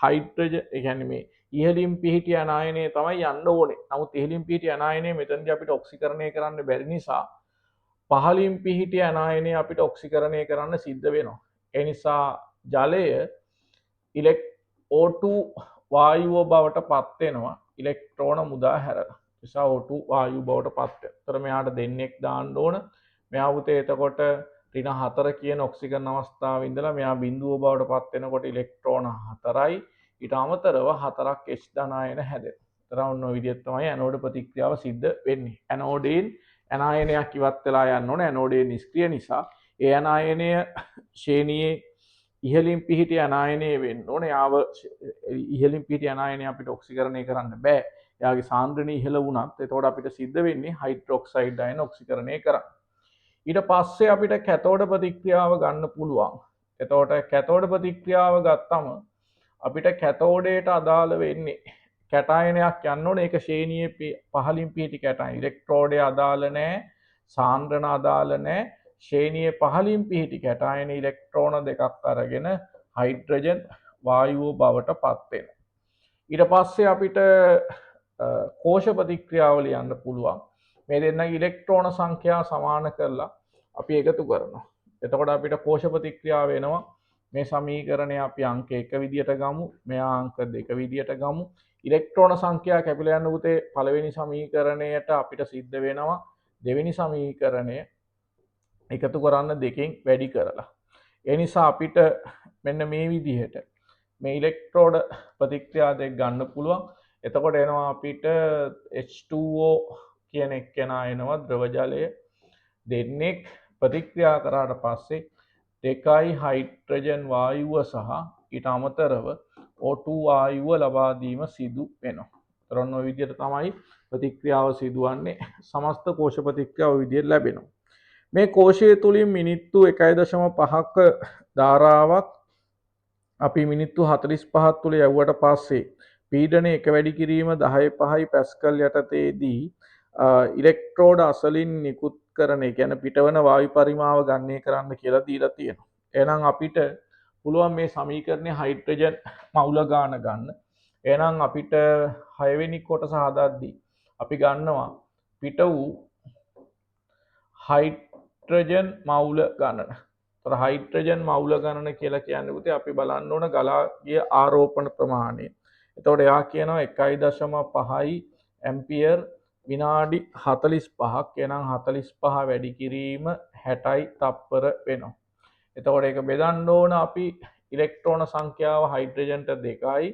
[SPEAKER 1] හයිඩ්‍රජන් ඒ කියන්නේ මේ ඉහළින් පිහිටි ඇනායනය තමයි යන්න ඕනේ. නමුත් ඉහළින් පිහිටි ඇනායනය මෙතනදී අපිට ඔක්සිකරණය කරන්න බැරි නිසා පහළින් පිහිටි ඇනායනය අපිට ඔක්සිකරණය කරන්න සිද්ධ වෙනවා. ඒ නිසා ජලය O2 වායුව බවට පත් වෙනවා ඉලෙක්ට්‍රෝන මුදා හැරලා. නිසා O2 වායු බවට පත් වෙනවා. ඒතර මෙයාට දෙන්නෙක් දාන්න ඕන. මෙයා උතේ එතකොට ඍණ 4 කියන ඔක්සිජන් අවස්ථාවේ ඉඳලා මෙයා බිඳුව බවට පත් වෙනකොට ඉලෙක්ට්‍රෝන 4යි. ඊට අමතරව 4ක් H ධන අයන හැදෙනවා. ඒතර ඔන්න ඔය විදිහට තමයි ඇනෝඩ ප්‍රතික්‍රියාව සිද්ධ වෙන්නේ. ඇනෝඩයෙන් ඇනායනයක් ඉවත් වෙලා යන්න ඕන. ඇනෝඩය නිෂ්ක්‍රිය නිසා ඒ ඇනායනය ශ්‍රේණියේ ඉහළින් පිහිටි ඇනායනය වෙන්න ඕනේ. යාව ඉහළින් පිහිටි ඇනායනය අපිට ඔක්සිකරණය කරන්න බෑ. එයාගේ සාන්ද්‍රණය ඉහළ වුණත් එතකොට අපිට සිද්ධ වෙන්නේ හයිඩ්‍රොක්සයිඩ් අයන ඔක්සිකරණය කරන්න. ඊට පස්සේ අපිට කැතෝඩ ප්‍රතික්‍රියාව ගන්න පුළුවන්. එතකොට කැතෝඩ ප්‍රතික්‍රියාව ගත්තම අපිට කැතෝඩයට අදාළ වෙන්නේ කැටායනයක් යන්න ඕනේ. ඒක ශ්‍රේණියේ පහළින් පිහිටි කැටායන. ඉලෙක්ට්‍රෝඩය අදාළ නැහැ, සාන්ද්‍රණ අදාළ නැහැ. ශ්‍රේණියේ පහළින් පිහිටි කැටායන ඉලෙක්ට්‍රෝන දෙකක් අරගෙන හයිඩ්‍රජන් වායුව බවට පත් වෙනවා. ඊට පස්සේ අපිට කෝෂ ප්‍රතික්‍රියාව ලියන්න පුළුවන්. මේ දෙන්නගේ ඉලෙක්ට්‍රෝන සංඛ්‍යා සමාන කරලා අපි එකතු කරනවා. එතකොට අපිට කෝෂ ප්‍රතික්‍රියාව වෙනවා. මේ සමීකරණය අපි අංක 1 විදියට ගමු. මෙයා අංක 2 විදියට ගමු. ඉලෙක්ට්‍රෝන සංඛ්‍යා කැපිලා යන පුතේ පළවෙනි සමීකරණයට අපිට සිද්ධ වෙනවා දෙවෙනි සමීකරණය එකතු කරන්න දෙකෙන් වැඩි කරලා. ඒ නිසා අපිට මෙන්න මේ විදිහට මේ ඉලෙක්ට්‍රෝඩ ප්‍රතික්‍රියා දෙක ගන්න පුළුවන්. එතකොට එනවා අපිට H2O කියන එක්කෙනා එනවා ද්‍රව ජලය දෙන්නෙක් ප්‍රතික්‍රියා කරාට පස්සේ දෙකයි හයිඩ්‍රජන් වායුව සහ ඊට අමතරව O2 වායුව ලබා දීම සිදු වෙනවා. තරොන්න ඔය විදිහට තමයි ප්‍රතික්‍රියාව සිදුවන්නේ. සමස්ත කෝෂ ප්‍රතික්‍රියාව විදිහට ලැබෙනවා. මේ කෝෂය තුලින් මිනිත්තු 1.5ක ධාරාවක් අපි මිනිත්තු 45ක් තුල යවුවට පස්සේ පීඩනය එක වැඩි කිරීම 10.5 පැස්කල් යටතේදී ඉලෙක්ට්‍රෝඩ අසලින් නිකුත් කරන ඒ කියන්නේ පිටවන වායු පරිමාව ගණනය කරන්න කියලා දීලා තියෙනවා. එහෙනම් අපිට පුළුවන් මේ සමීකරණයේ හයිඩ්‍රජන් මවුල ගාන ගන්න. එහෙනම් අපිට 6 වෙනි කොටස හදද්දී අපි ගන්නවා පිට වූ හයිඩ්‍රජන් මවුල ගණන. තොර හයිඩ්‍රජන් මවුල ගණන කියලා කියන්නේ පුතේ අපි බලන්න ඕන ගලා ගිය ආරෝපණ ප්‍රමාණය. එතකොට එයා කියනවා 1.5යි ඇම්පියර් විනාඩි 45ක්. එහෙනම් 45 වැඩි කිරීම 60යි තප්පර වෙනවා. එතකොට ඒක බෙදන්න ඕන අපි ඉලෙක්ට්‍රෝන සංඛ්‍යාව හයිඩ්‍රජන්ට 2යි.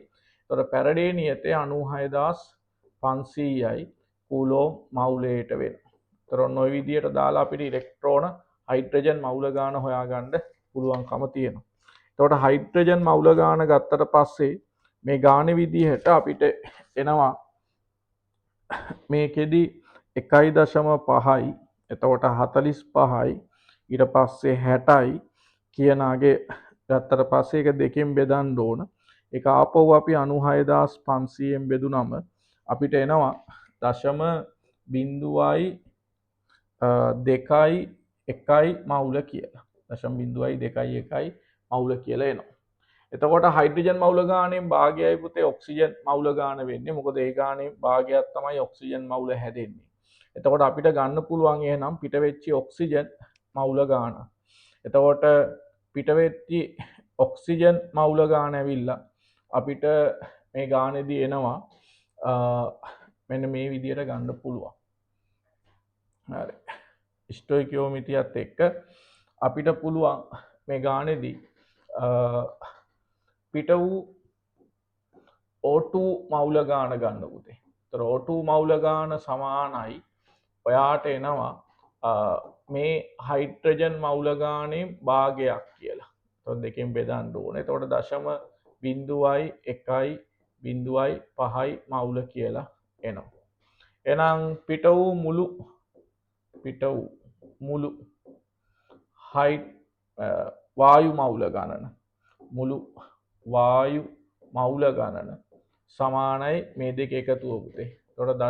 [SPEAKER 1] එතකොට පැරඩේ නියතය 96500යි කූලෝම් මවුලයට වෙනවා. එතකොට ඔය විදියට දාලා අපිට ඉලෙක්ට්‍රෝන හයිඩ්‍රජන් මවුල ගාන හොයාගන්න පුළුවන්කම තියෙනවා. එතකොට හයිඩ්‍රජන් මවුල ගාන ගත්තට පස්සේ මේ ගාන විදිහට අපිට එනවා මේකෙදි 1.5යි එතකොට 45යි ඊට පස්සේ 60යි කියනාගේ ගත්තට පස්සේ ඒක දෙකෙන් බෙදන්න ඕන. ඒක ආපහු අපි 96500ෙන් බෙදුනම අපිට එනවා 0.02යි 1යි මවුල කියලා. 0.02යි 1යි මවුල කියලා එනවා. එතකොට හයිඩ්‍රජන් මවුල ගාණයෙන් භාගයයි පුතේ ඔක්සිජන් මවුල ගාණ වෙන්නේ. මොකද ඒ ගාණයෙන් භාගයක් තමයි ඔක්සිජන් මවුල හැදෙන්නේ. එතකොට අපිට ගන්න පුළුවන් එහෙනම් පිට වෙච්ච ඔක්සිජන් මවුල ගාණ. එතකොට පිට වෙච්ච ඔක්සිජන් මවුල ගාණ ඇවිල්ලා අපිට මේ ගාණේදී එනවා මෙන්න මේ විදියට ගන්න පුළුවන්. හරි. ස්ටොයිකියෝමිතියත් එක්ක අපිට පුළුවන් මේ ගාණේදී පිට වූ O2 මවුල ගාන ගන්න පුතේ. ඒතර O2 මවුල ගාන සමානයි ඔයාට එනවා මේ හයිඩ්‍රජන් මවුල ගානේ භාගයක් කියලා. එතකොට දෙකෙන් බෙදන්න ඕනේ. එතකොට 0.1යි 5යි මවුල කියලා එනවා. එහෙනම් පිට වූ මුළු වායු මවුල ගණන මුළු වායු මවුල ගණන සමානයි මේ දෙක එකතුව පුතේ. එතකොට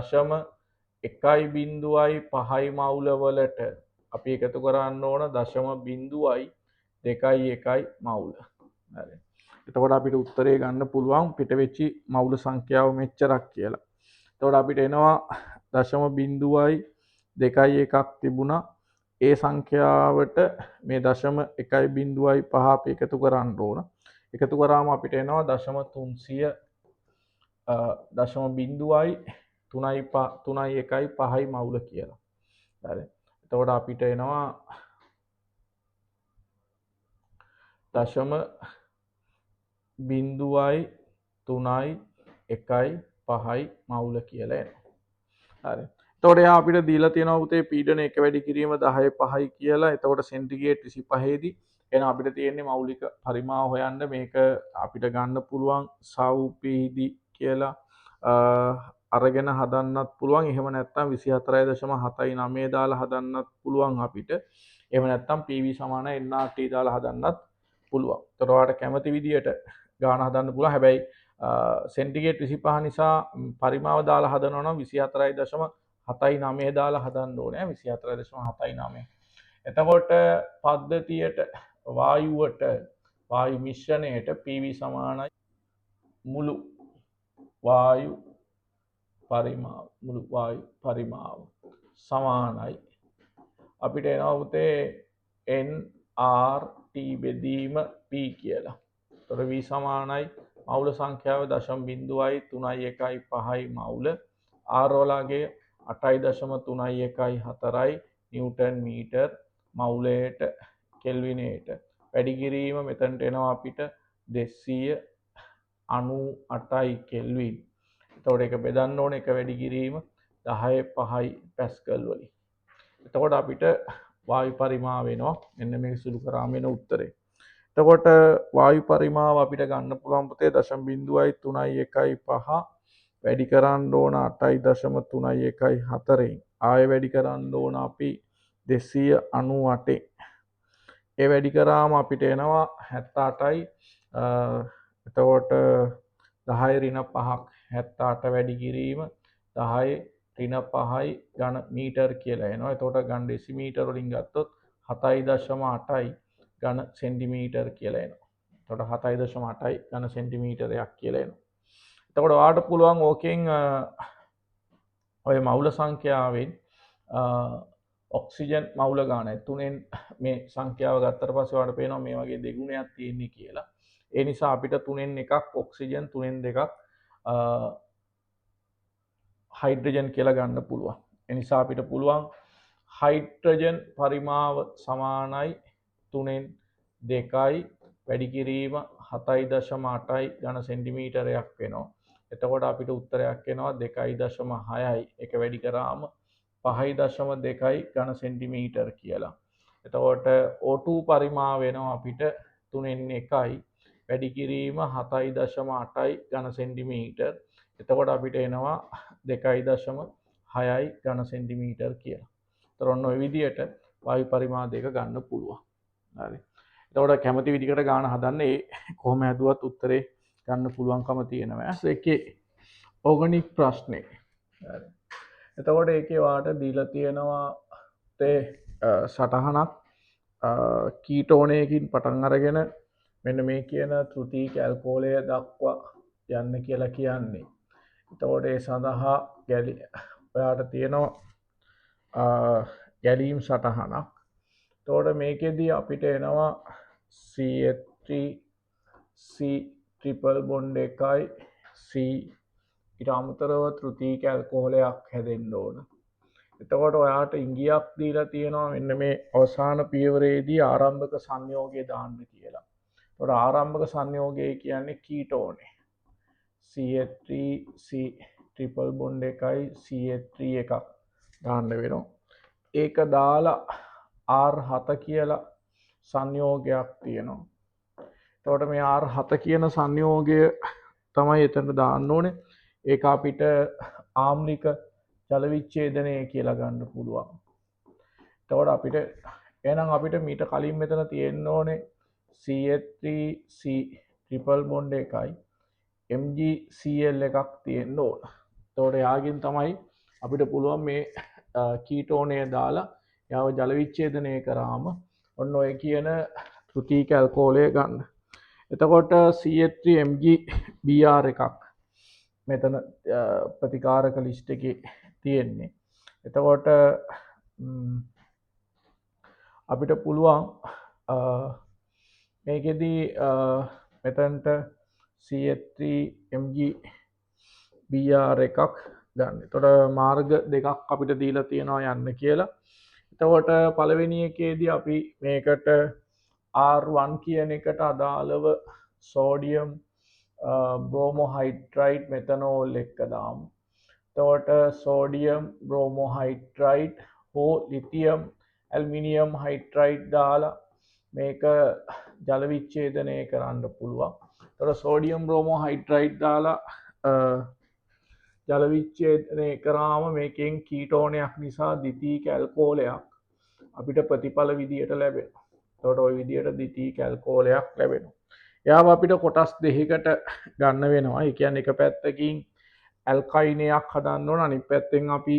[SPEAKER 1] 1.5යි මවුල වලට අපි එකතු කරන්න ඕන 0.2යි මවුල. හරි. එතකොට අපිට උත්තරේ ගන්න පුළුවන් පිට වෙච්චි මවුල සංඛ්‍යාව මෙච්චරක් කියලා. එතකොට අපිට එනවා 0.2යි තිබුණා. ඒ සංඛ්‍යාවට මේ 0.1.5 අපි එකතු කරන්න ඕන. එකතු කරාම අපිට එනවා 0.300 0.3.1.5යි මවුල කියලා. හරි. එතකොට අපිට එනවා 0.3.1.5යි මවුල කියලා එනවා. හරි. එතකොට එයා අපිට දීලා තියෙනවා උතේ පීඩන එක වැඩි කිරීම 10.5යි කියලා. එතකොට සෙන්ටිග්‍රේඩ් 25 දී එහෙනම් අපිට තියෙන්නේ මෞලික පරිමාව හොයන්න මේක අපිට ගන්න පුළුවන් සව්පීඩි කියලා අරගෙන හදන්නත් පුළුවන්. එහෙම නැත්නම් 24.79 දාලා හදන්නත් පුළුවන් අපිට. එහෙම නැත්නම් PV සමාන nRT දාලා හදන්නත් පුළුවන්. එතකොට ඔයාලට කැමති විදියට ගාන හදන්න පුළුවන්. හැබැයි සෙන්ටිග්‍රේඩ් 25 නිසා පරිමාව දාලා හදනවා නම් 24.79 දාලා හදන්න ඕනේ. 24.79. එතකොට පද්ධතියට වායු මිශ්‍රණයට PV සමානයි මුළු වායු පරිමාව සමානයි අපිට එනවා පුතේ NRT බෙදීම P කියලා. එතකොට V සමානයි මවුල සංඛ්‍යාව 0.0.315යි මවුල R වලගේ 8.314යි නිව්ටන් මීටර් මවුලයට කෙල්විනේට වැඩි කිරීම මෙතනට එනවා අපිට 298යි කෙල්වින්. එතකොට ඒක බෙදන්න ඕනේ එක වැඩි කිරීම 10.5යි පැස්කල් වලින්. එතකොට අපිට වායු පරිමාව වෙනවා මෙන්න මේක සුළු කරාම එන උත්තරේ. එතකොට වායු පරිමාව අපිට ගන්න පුළුවන් පුතේ 0.315 වැඩි කරන්න ඕන 8.314න් ආයෙ වැඩි කරන්න ඕන අපි 298. ඒ වැඩි කරාම අපිට එනවා 78යි. එතකොට 10 ඍණ 5ක් 78 වැඩි කිරීම 10 ඍණ 5යි ඝන මීටර් කියලා එනවා. එතකොට ඝන ඩෙසිමීටර වලින් ගත්තොත් 7.8යි ඝන සෙන්ටිමීටර් කියලා එනවා. එතකොට 7.8යි ඝන සෙන්ටිමීටරයක් කියලා එනවා. එතකොට ඔයාලට පුළුවන් ඕකෙන් ඔය මවුල සංඛ්‍යාවෙන් ඔක්සිජන් මවුල ගානයි 3න් මේ සංඛ්‍යාව ගත්තට පස්සේ ඔයාලට පේනවා මේ වගේ දෙගුණයක් තියෙන්නේ කියලා. ඒ නිසා අපිට 3න් එකක් ඔක්සිජන් 3න් දෙකක් හයිඩ්‍රජන් කියලා ගන්න පුළුවන්. ඒ නිසා අපිට පුළුවන් හයිඩ්‍රජන් පරිමාව සමානයි 3න් 2යි වැඩි කිරීම 7.8යි ඝන සෙන්ටිමීටරයක් වෙනවා. එතකොට අපිට උත්තරයක් එනවා 2.6යි. ඒක වැඩි කරාම 5.2යි ඝන සෙන්ටිමීටර කියලා. එතකොට O2 පරිමාව වෙනවා අපිට 3න් 1යි වැඩි කිරීම 7.8යි ඝන සෙන්ටිමීටර්. එතකොට අපිට එනවා 2.6යි ඝන සෙන්ටිමීටර් කියලා. ඒතර ඔන්න ඔය විදිහට වායු පරිමාව දෙක ගන්න පුළුවන්. හරි. එතකොට කැමති විදිහකට ගාන හදන්න ඒ කොහොම හැදුවත් උත්තරේ ගන්න පුළුවන්කම තියෙනවා. ඒකේ ඕගනික් ප්‍රශ්නේ. හරි. එතකොට ඒකේ වාට දීලා තියෙනවා තේ සටහනක් කීටෝනයකින් පටන් අරගෙන මෙන්න මේ කියන ත්‍ෘතීක ඇල්කෝහලය දක්වා යන්න කියලා කියන්නේ. එතකොට ඒ සඳහා ඔයාට තියෙනවා ගැලීම් සටහනක්. එතකොට මේකෙදී අපිට එනවා CH3C ට්‍රිපල් බොන්ඩ් එකයි C ඊට අමතරව ත්‍ෘතීක ඇල්කෝහලයක් හැදෙන්න ඕන. එතකොට ඔයාට ඉංගියක් දීලා තියෙනවා මෙන්න මේ අවසාන පියවරේදී ආරම්භක සංයෝගය දාන්න කියලා. එතකොට ආරම්භක සංයෝගය කියන්නේ කීටෝනේ. CH3C ට්‍රිපල් බොන්ඩ් එකයි CH3 එකක් දාන්න වෙනවා. ඒක දාලා R7 කියලා සංයෝගයක් තියෙනවා. එතකොට මේ R7 කියන සංයෝගය තමයි එතන දාන්න ඕනේ. ඒක අපිට ආම්ලික ජල විච්ඡේදනය කියලා ගන්න පුළුවන්. එතකොට අපිට එහෙනම් අපිට මීට කලින් මෙතන තියෙන්න ඕනේ CH3C ට්‍රිපල් බොන්ඩ් එකයි MgCl එකක් තියෙන්න ඕන. එතකොට යාගින් තමයි අපිට පුළුවන් මේ කීටෝනය දාලා යාව ජල විච්ඡේදනය කරාම ඔන්න ඔය කියන ත්‍ෘතීක ඇල්කෝහලය ගන්න. එතකොට CH3MgBr එකක් මෙතන ප්‍රතිකාරක ලිස්ට් එකේ තියෙන්නේ. එතකොට අපිට පුළුවන් මේකෙදී මෙතනට CH3MgBr එකක් ගන්න. එතකොට මාර්ග දෙකක් අපිට දීලා තියෙනවා යන්න කියලා. එතකොට පළවෙනි එකේදී අපි මේකට R1 කියන එකට අදාළව සෝඩියම් බ්‍රෝමෝහයිඩ්‍රයිඩ් මෙතනෝල් එක දාමු. එතකොට සෝඩියම් බ්‍රෝමෝහයිඩ්‍රයිඩ් හෝ ලිතියම් ඇල්මිනියම් හයිඩ්‍රයිඩ් දාලා මේක ජල විච්ඡේදනය කරන්න පුළුවන්. එතකොට සෝඩියම් බ්‍රෝමෝහයිඩ්‍රයිඩ් දාලා ජල විච්ඡේදනය කරාම මේකෙන් කීටෝනයක් නිසා ද්විතීයික ඇල්කෝහලයක් අපිට ප්‍රතිඵල විදියට ලැබෙනවා. එතකොට ওই විදියට ද්විතීයික ඇල්කෝහලයක් ලැබෙනවා. එයාව අපිට කොටස් දෙකකට ගන්න වෙනවා. ඒ කියන්නේ එක පැත්තකින් ඇල්කයිනයක් හදන්න ඕන, අනිත් පැත්තෙන් අපි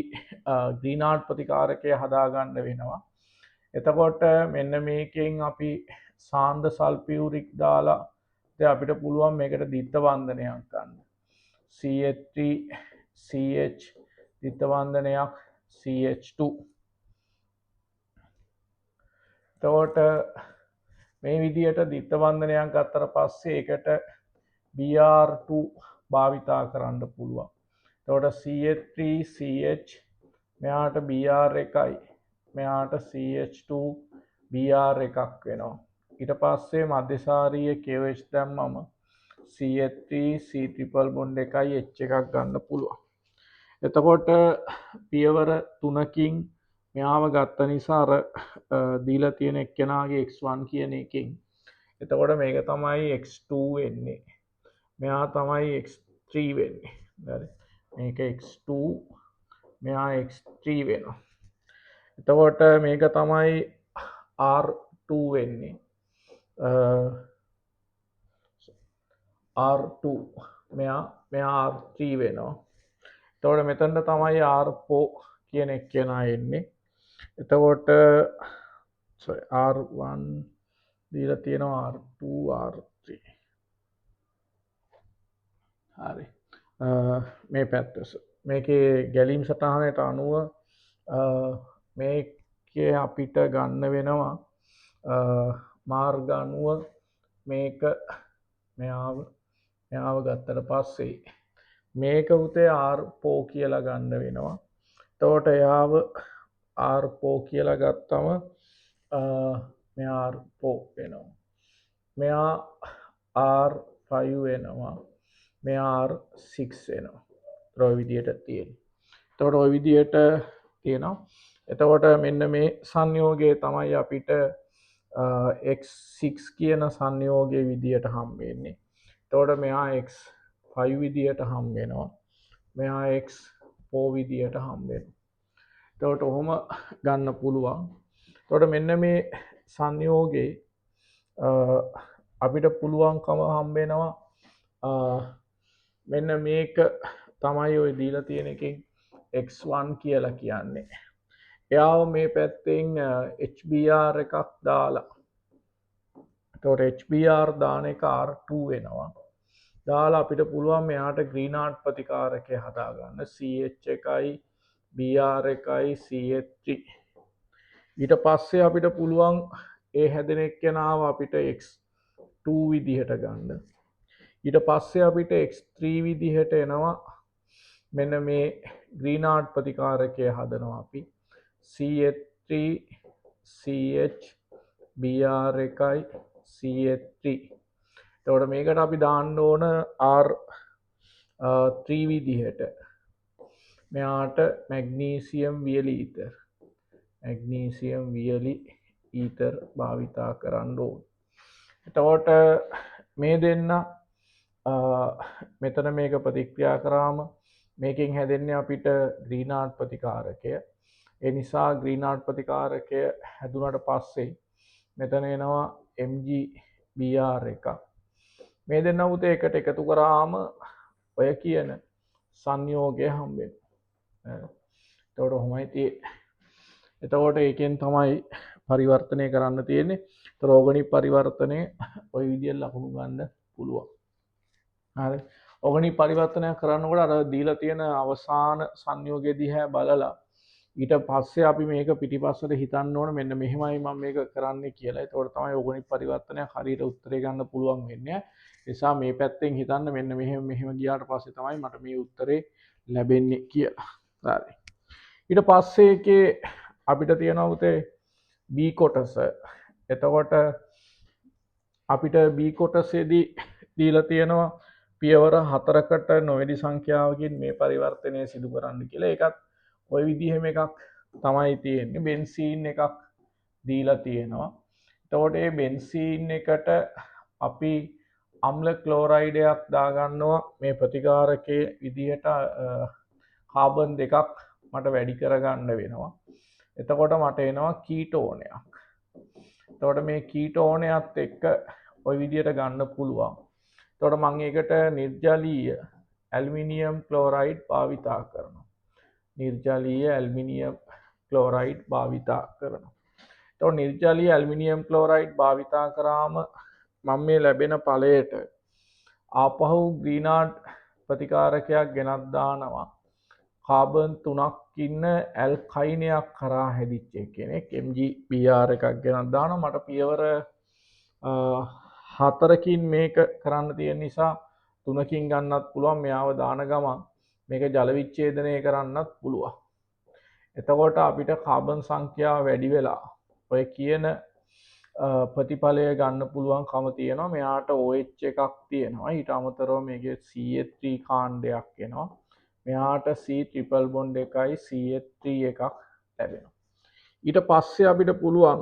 [SPEAKER 1] ග්‍රීනාඩ් ප්‍රතිකාරකය හදා ගන්න වෙනවා. එතකොට මෙන්න මේකෙන් අපි සාන්ද සල්ෆියුරික් දාලා දැන් අපිට පුළුවන් මේකට ද්විත්ව බන්ධනයක් ගන්න. CH3CH ද්විත්ව බන්ධනයක් CH2. එතකොට මේ විදිහට දිත්ත බන්ධනයක් ගත්තට පස්සේ ඒකට Br2 භාවිතා කරන්න පුළුවන්. එතකොට CH3CH මෙයාට Br1යි මෙයාට CH2 Br1ක් වෙනවා. ඊට පස්සේ මධ්‍යසාරීය KOH දැම්මම CH3 C triple bond එකයි H එකක් ගන්න පුළුවන්. එතකොට පියවර 3කින් මෙයාව ගත්ත නිසා අර දීලා තියෙන එක්කෙනාගේ x1 කියන එකෙන් එතකොට මේක තමයි x2 වෙන්නේ. මෙයා තමයි x3 වෙන්නේ. හරි. මේක x2 මෙයා x3 වෙනවා. එතකොට මේක තමයි R2 වෙන්නේ. R2 මෙයා R3 වෙනවා. එතකොට මෙතනට තමයි R4 කියන එක්කෙනා එන්නේ. එතකොට R1 දීලා තියෙනවා R2 R3. හරි. මේ පැත්ත මේකේ ගැලීම් සටහනට අනුව මේකේ අපිට ගන්න වෙනවා මාර්ග අනුව මේක මෙයාව ගත්තට පස්සේ මේක උතේ R4 කියලා ගන්න වෙනවා. එතකොට එයාව R4 කියලා ගත්තම මෙයා R4 වෙනවා. මෙයා R5 වෙනවා. මෙයා R6 වෙනවා. ඔය විදිහට තියෙනවා. එතකොට ඔය විදිහට තියෙනවා. එතකොට මෙන්න මේ සංයෝගය තමයි අපිට x6 කියන සංයෝගයේ විදිහට හම්බ වෙන්නේ. එතකොට මෙයා x5 විදිහට හම්බ වෙනවා. මෙයා x4 විදිහට හම්බ වෙනවා. එතකොට ඔහොම ගන්න පුළුවන්. එතකොට මෙන්න මේ සංයෝගේ අපිට පුළුවන්කම හම්බ වෙනවා මෙන්න මේක තමයි ඔය දීලා තියෙන එකෙන් x1 කියලා කියන්නේ. එයාව මේ පැත්තෙන් HBr එකක් දාලා. එතකොට HBr දාන එක R2 වෙනවා. දාලා අපිට පුළුවන් මෙයාට ග්‍රීනාඩ් ප්‍රතිකාරකය හදාගන්න. CH එකයි Br එකයි CH3. ඊට පස්සේ අපිට පුළුවන් ඒ හැදෙන එක්කෙනාව අපිට x2 විදිහට ගන්න. ඊට පස්සේ අපිට x3 විදිහට එනවා මෙන්න මේ ග්‍රීනාඩ් ප්‍රතිකාරකය හදනවා අපි CH3 CH Br එකයි CH3. එතකොට මේකට අපි දාන්න ඕන R3 විදිහට මෙයාට මැග්නීසියම් වියලි ඊතර් භාවිතා කරන්න ඕන. එතකොට මේ දෙන්න මෙතන මේක ප්‍රතික්‍රියා කරාම මේකෙන් හැදෙන්නේ අපිට ග්‍රීනාඩ් ප්‍රතිකාරකය. ඒ නිසා ග්‍රීනාඩ් ප්‍රතිකාරකය හැදුනට පස්සේ මෙතන එනවා MgBr එකක්. මේ දෙන්න උතේ එකට එකතු කරාම ඔය කියන සංයෝගය හම්බ වෙනවා. එතකොට ඔහොමයි තියෙන්නේ. එතකොට ඒකෙන් තමයි පරිවර්තනය කරන්න තියෙන්නේ. ඕගනික් පරිවර්තනය ඔය විදිහට ලකුණු ගන්න පුළුවන්. හරි. ඕගනික් පරිවර්තනයක් කරනකොට අර දීලා තියෙන අවසාන සංයෝගය දිහා බලලා ඊට පස්සේ අපි මේක පිටිපස්සට හිතන්න ඕන මෙන්න මෙහෙමයි මම මේක කරන්නේ කියලා. ඒතකොට තමයි ඕගනික් පරිවර්තනයක් හරියට උත්තරේ ගන්න පුළුවන් වෙන්නේ. ඒ නිසා මේ පැත්තෙන් හිතන්න මෙන්න මෙහෙම ගියාට පස්සේ තමයි මට මේ උත්තරේ ලැබෙන්නේ කියලා. හරි. ඊට පස්සේ එකේ අපිට තියෙනවා උතේ B කොටස. එතකොට අපිට B කොටසේදී දීලා තියෙනවා පියවර 4කට නොවැඩි සංඛ්‍යාවකින් මේ පරිවර්තනය සිදු කරන්න කියලා. ඒකත් ওই විදිහෙම එකක් තමයි තියෙන්නේ. බෙන්සීන් එකක් දීලා තියෙනවා. එතකොට මේ බෙන්සීන් එකට අපි අම්ල ක්ලෝරයිඩයක් දාගන්නවා මේ ප්‍රතිකාරකයේ විදිහට කාබන් දෙකක් මට වැඩි කරගන්න වෙනවා. එතකොට මට එනවා කීටෝනයක්. එතකොට මේ කීටෝනයත් එක්ක ওই විදිහට ගන්න පුළුවන්. එතකොට මම ඒකට නිර්ජලීය ඇලුමිනියම් ක්ලෝරයිඩ් භාවිතා කරනවා. නිර්ජලීය ඇලුමිනියම් ක්ලෝරයිඩ් භාවිතා කරනවා. එතකොට නිර්ජලීය ඇලුමිනියම් ක්ලෝරයිඩ් භාවිතා කරාම මම මේ ලැබෙන ඵලයට ආපහු ග්‍රීනාඩ් ප්‍රතිකාරකයක් ගෙනත් දානවා කාබන් 3ක් ඉන්න ඇල්කයිනයක් කරා හැදිච්ච කෙනෙක් MgBr එකක් ගෙනත් දානවා. මට පියවර 4කින් මේක කරන්න තියෙන නිසා 3කින් ගන්නත් පුළුවන්. මෙයාව දාන ගමන් මේක ජල විච්ඡේදනය කරන්නත් පුළුවන්. එතකොට අපිට කාබන් සංඛ්‍යාව වැඩි වෙලා ඔය කියන ප්‍රතිඵලය ගන්න පුළුවන්කම තියෙනවා. මෙයාට OH එකක් තියෙනවා. ඊට අමතරව මේකේ CH3 කාණ්ඩයක් එනවා. මෙයාට C ට්‍රිපල් බොන්ඩ් එකයි CH3 එකක් ලැබෙනවා. ඊට පස්සේ අපිට පුළුවන්